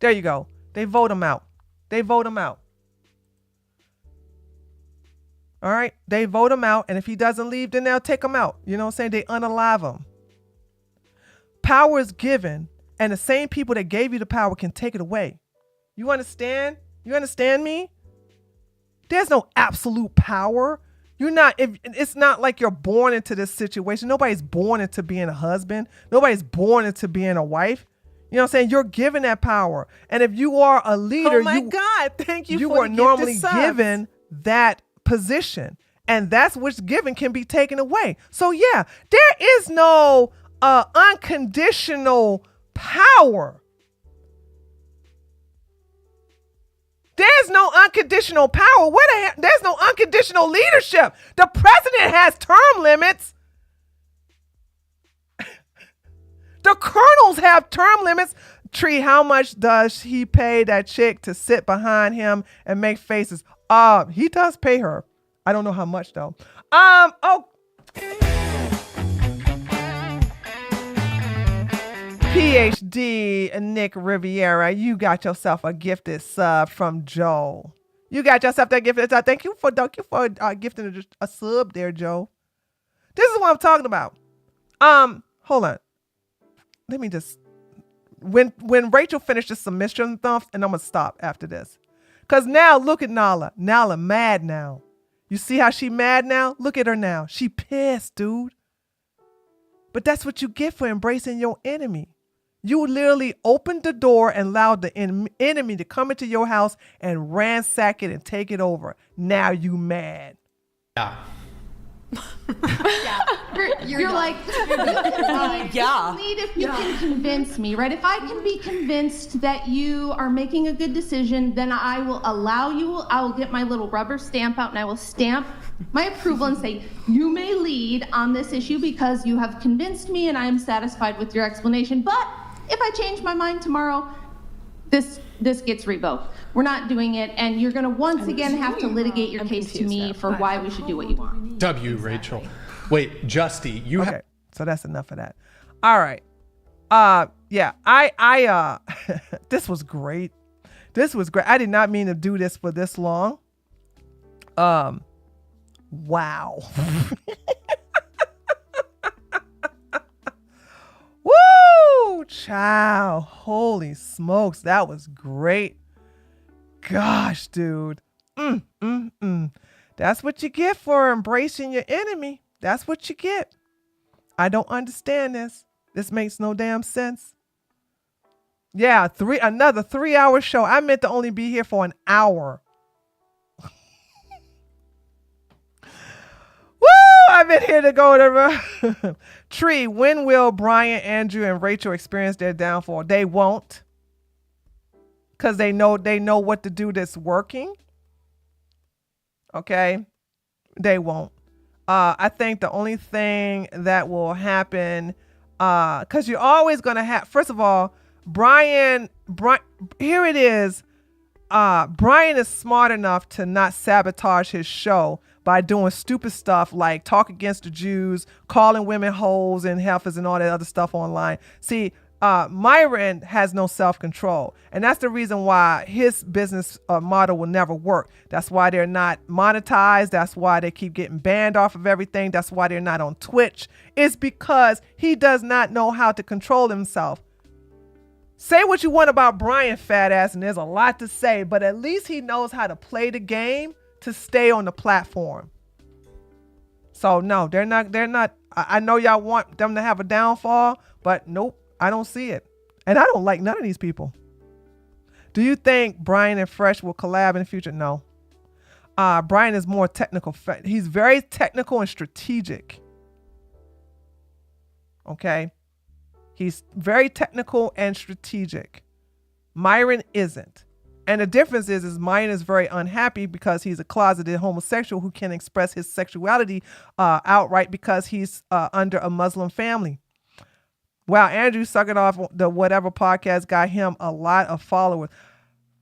Speaker 3: There you go. They vote him out. All right. They vote him out. And if he doesn't leave, then they'll take him out. You know what I'm saying? They unalive him. Power is given, and the same people that gave you the power can take it away. You understand? You understand me? There's no absolute power. It's not like you're born into this situation. Nobody's born into being a husband. Nobody's born into being a wife. You know what I'm saying? You're given that power. And if you are a leader, God, thank you. You are normally given that position. And that's what's given can be taken away. So yeah, there is no unconditional power. There's no unconditional power. There's no unconditional leadership. The president has term limits. The colonels have term limits. Tree, how much does he pay that chick to sit behind him and make faces? He does pay her. I don't know how much though. PhD Nick Riviera, you got yourself a gifted sub from Joe. You got yourself that gifted sub. Thank you for gifting a sub there, Joe. This is what I'm talking about. Hold on. Let me just when Rachel finished the submission stuff, and I'm gonna stop after this. Cause now look at Nala. Nala mad now. You see how she mad now? Look at her now. She pissed, dude. But that's what you get for embracing your enemy. You literally opened the door and allowed the enemy to come into your house and ransack it and take it over. Now you mad.
Speaker 8: Yeah.
Speaker 14: You're like,
Speaker 9: Yeah.
Speaker 14: lead if you can convince me, right? If I can be convinced that you are making a good decision, then I will allow you. I will get my little rubber stamp out and I will stamp my approval and say, you may lead on this issue because you have convinced me and I am satisfied with your explanation. But if I change my mind tomorrow, this gets revoked. We're not doing it, and you're going to once again have to litigate your case to me for why we should do what you want.
Speaker 8: Rachel. Wait, Justy, you
Speaker 3: okay, so that's enough of that. All right. Yeah, I this was great. This was great. I did not mean to do this for this long. Wow. Woo, child. Holy smokes. That was great. Gosh, dude. That's what you get for embracing your enemy. That's what you get. I don't understand this. This makes no damn sense. Yeah, another 3-hour show. I meant to only be here for an hour. I've been here to go to Tree. When will Brian, Andrew, and Rachel experience their downfall? They won't, because they know what to do that's working. Okay, they won't. I think the only thing that will happen, because you're always gonna have. First of all, Brian. Here it is. Brian is smart enough to not sabotage his show by doing stupid stuff like talk against the Jews, calling women hoes and heifers and all that other stuff online. See, Myron has no self-control, and that's the reason why his business model will never work. That's why they're not monetized. That's why they keep getting banned off of everything. That's why they're not on Twitch. It's because he does not know how to control himself. Say what you want about Brian, fat ass, and there's a lot to say, but at least he knows how to play the game to stay on the platform. So no, they're not. I know y'all want them to have a downfall, but nope, I don't see it. And I don't like none of these people. Do you think Brian and Fresh will collab in the future? No. Brian is more technical. He's very technical and strategic. Okay. He's very technical and strategic. Myron isn't. And the difference is Mayan is very unhappy because he's a closeted homosexual who can express his sexuality outright because he's under a Muslim family. Wow, Andrew sucking off the whatever podcast got him a lot of followers.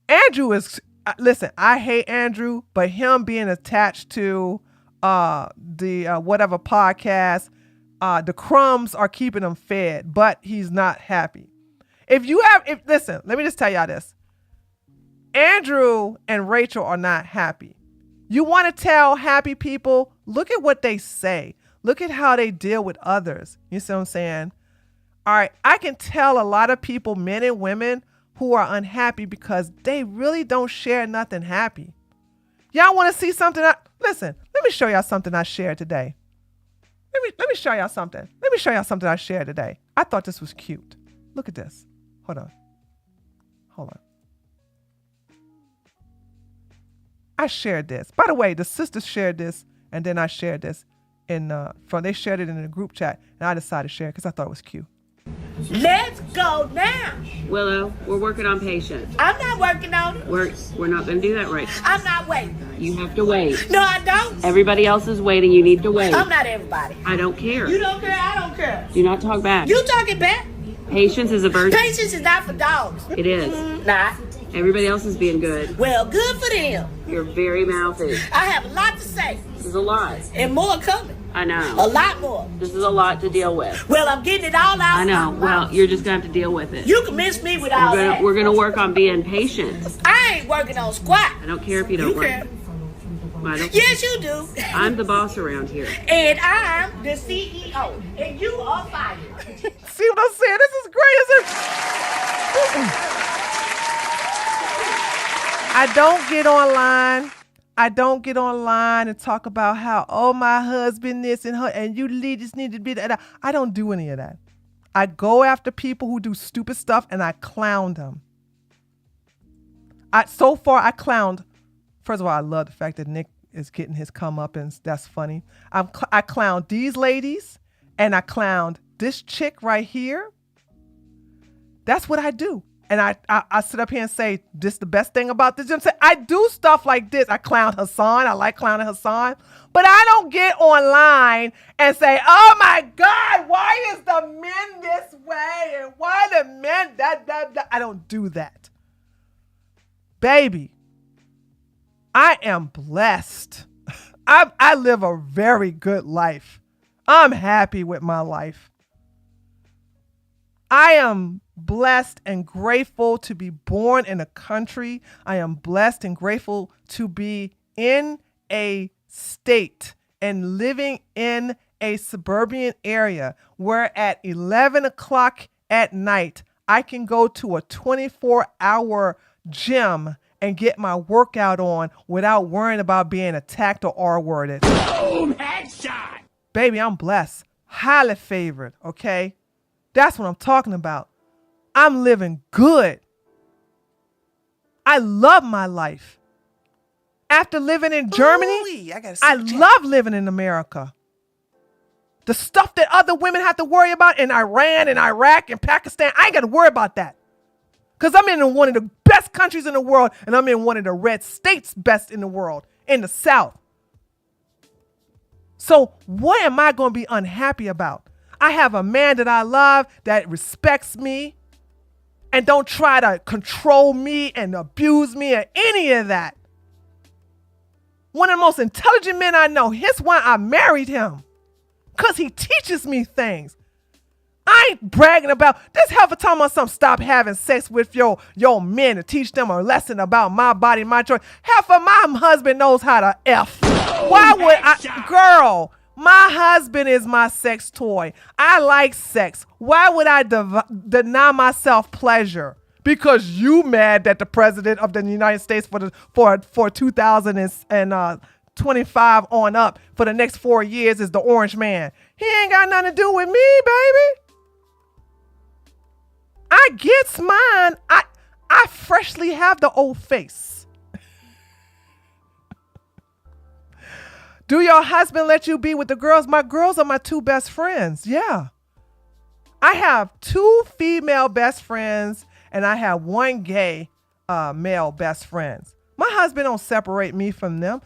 Speaker 3: Andrew is, listen, I hate Andrew, but him being attached to the whatever podcast, the crumbs are keeping him fed, but he's not happy. Listen, let me just tell y'all this. Andrew and Rachel are not happy. You want to tell happy people, look at what they say. Look at how they deal with others. You see what I'm saying? All right, I can tell a lot of people, men and women, who are unhappy because they really don't share nothing happy. Y'all want to see something? Listen, let me show y'all something I shared today. Let me show y'all something. Let me show y'all something I shared today. I thought this was cute. Look at this. Hold on. I shared this. By the way, the sisters shared this, and then I shared this they shared it in the group chat, and I decided to share it because I thought it was cute.
Speaker 1: Let's go now.
Speaker 15: Willow, we're working on patience.
Speaker 1: I'm not working on it.
Speaker 15: We're not going to do that right now.
Speaker 1: I'm not waiting.
Speaker 15: You have to wait.
Speaker 1: No, I don't.
Speaker 15: Everybody else is waiting. You need to wait.
Speaker 1: I'm not everybody.
Speaker 15: I don't care.
Speaker 1: You don't care. I don't care.
Speaker 15: Do not talk back.
Speaker 1: You talking back.
Speaker 15: Patience is a virtue.
Speaker 1: Patience is not for dogs.
Speaker 15: It is.
Speaker 1: Not.
Speaker 15: Everybody else is being good.
Speaker 1: Well, good for them.
Speaker 15: You're very mouthy.
Speaker 1: I have a lot to say.
Speaker 15: This is a lot.
Speaker 1: And more coming.
Speaker 15: I know.
Speaker 1: A lot more.
Speaker 15: This is a lot to deal with.
Speaker 1: Well, I'm getting it all out.
Speaker 15: I know. Well, you're just going to have to deal with it.
Speaker 1: You can miss me with all that.
Speaker 15: We're going to work on being patient.
Speaker 1: I ain't working on squat.
Speaker 15: I don't care if you don't work.
Speaker 1: Yes, you do.
Speaker 15: I'm the boss around here.
Speaker 1: And I'm the CEO. And you are fired.
Speaker 3: See what I'm saying? This is great, isn't it? I don't get online and talk about how, oh, my husband this and you just need to be that. I don't do any of that. I go after people who do stupid stuff and I clown them. So far, I clowned. First of all, I love the fact that Nick is getting his comeuppance. That's funny. I clowned these ladies and I clowned this chick right here. That's what I do. And I sit up here and say, this is the best thing about this. You know what I'm saying? I do stuff like this. I clown Hassan. I like clowning Hassan. But I don't get online and say, oh my God, why is the men this way? And why the men that? I don't do that. Baby, I am blessed. I live a very good life. I'm happy with my life. I am blessed and grateful to be born in a country. I am blessed and grateful to be in a state and living in a suburban area where at 11 o'clock at night, I can go to a 24-hour gym and get my workout on without worrying about being attacked or R-worded.
Speaker 1: Boom, headshot.
Speaker 3: Baby, I'm blessed. Highly favored, okay? That's what I'm talking about. I'm living good. I love my life. After living in Germany, I love living in America. The stuff that other women have to worry about in Iran and Iraq and Pakistan, I ain't got to worry about that. Because I'm in one of the best countries in the world, and I'm in one of the red states best in the world, in the South. So what am I going to be unhappy about? I have a man that I love that respects me and don't try to control me and abuse me or any of that. One of the most intelligent men I know. Here's why I married him. Because he teaches me things. I ain't bragging about this. Half the time on some stop having sex with your men to teach them a lesson about my body, my choice. Half of my husband knows how to F. Why would I, girl? My husband is my sex toy. I like sex. Why would I deny myself pleasure? Because you mad that the president of the United States for 2025 on up for the next 4 years is the orange man. He ain't got nothing to do with me, baby. I gets mine. I freshly have the old face. Do your husband let you be with the girls? My girls are my two best friends. Yeah. I have 2 female best friends and I have 1 gay male best friends. My husband don't separate me from them.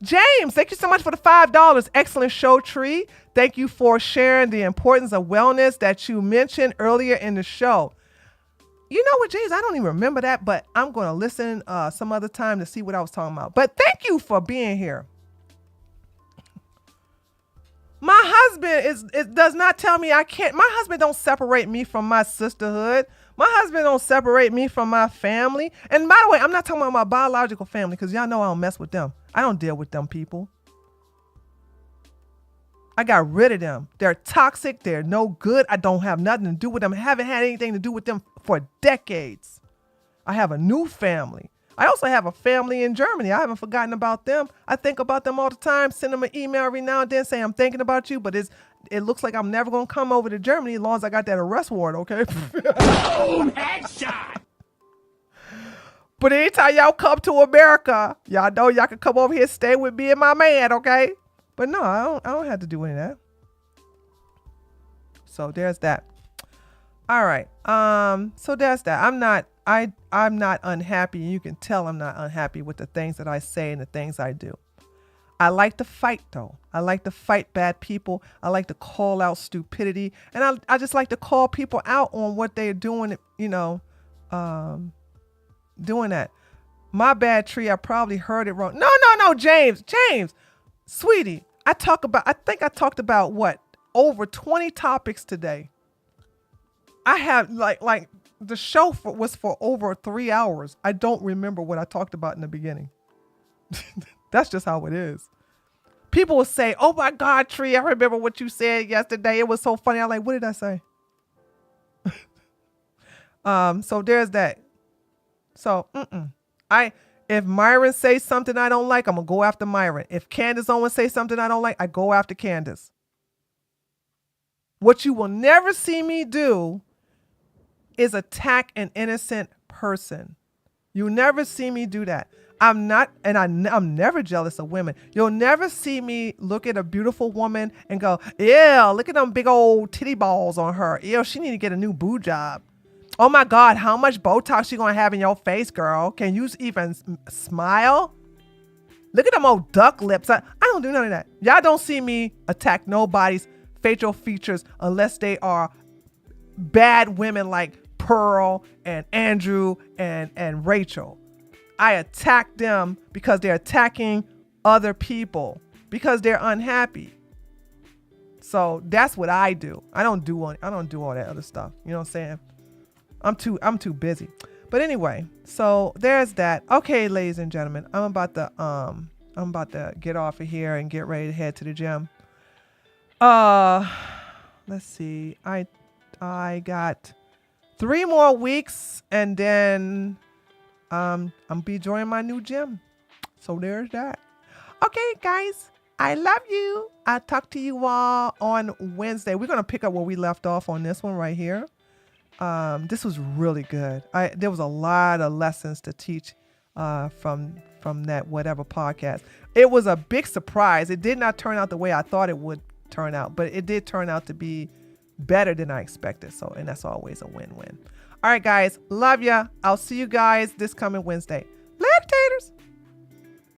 Speaker 3: James, thank you so much for the $5. Excellent show, Tree. Thank you for sharing the importance of wellness that you mentioned earlier in the show. You know what, James? I don't even remember that, but I'm going to listen some other time to see what I was talking about. But thank you for being here. My husband does not tell me I can't. My husband don't separate me from my sisterhood. My husband don't separate me from my family. And by the way, I'm not talking about my biological family because y'all know I don't mess with them. I don't deal with them people. I got rid of them. They're toxic. They're no good. I don't have nothing to do with them. I haven't had anything to do with them for decades. I have a new family. I also have a family in Germany. I haven't forgotten about them. I think about them all the time. Send them an email every now and then saying I'm thinking about you, but it looks like I'm never going to come over to Germany as long as I got that arrest warrant, okay? Boom, headshot. But anytime y'all come to America, y'all know y'all can come over here, stay with me and my man, okay? But no, I don't have to do any of that. So there's that. All right. So there's that. I'm not unhappy. You can tell I'm not unhappy with the things that I say and the things I do. I like to fight though. I like to fight bad people. I like to call out stupidity. And I just like to call people out on what they're doing, doing that. My bad, Tree. I probably heard it wrong. No, James, sweetie. I think I talked about what? Over 20 topics today. I have like the show was for over 3 hours. I don't remember what I talked about in the beginning. That's just how it is. People will say, "Oh my God, Tree, I remember what you said yesterday. It was so funny." I'm like, "What did I say?" So there's that. So, if Myron says something I don't like, I'm gonna go after Myron. If Candace Owens says something I don't like, I go after Candace. What you will never see me do is attack an innocent person. You'll never see me do that. I'm never jealous of women. You'll never see me look at a beautiful woman and go, "Yeah, look at them big old titty balls on her. Yeah, she need to get a new boob job. Oh my God, how much Botox you gonna have in your face, girl? Can you even smile? Look at them old duck lips." I don't do none of that. Y'all don't see me attack nobody's facial features unless they are bad women like Pearl and Andrew and Rachel. I attack them because they're attacking other people because they're unhappy. So that's what I do. I don't do all that other stuff. You know what I'm saying? I'm too busy. But anyway, so there's that. Okay, ladies and gentlemen, I'm about to get off of here and get ready to head to the gym. Let's see. I got 3 more weeks and then I'm be joining my new gym. So there's that. Okay, guys, I love you. I'll talk to you all on Wednesday. We're gonna pick up where we left off on this one right here. This was really good. There was a lot of lessons to teach from that whatever podcast. It was a big surprise. It did not turn out the way I thought it would turn out, but it did turn out to be better than I expected. So, and that's always a win-win. All right, guys, love ya. I'll see you guys this coming Wednesday. Later, taters.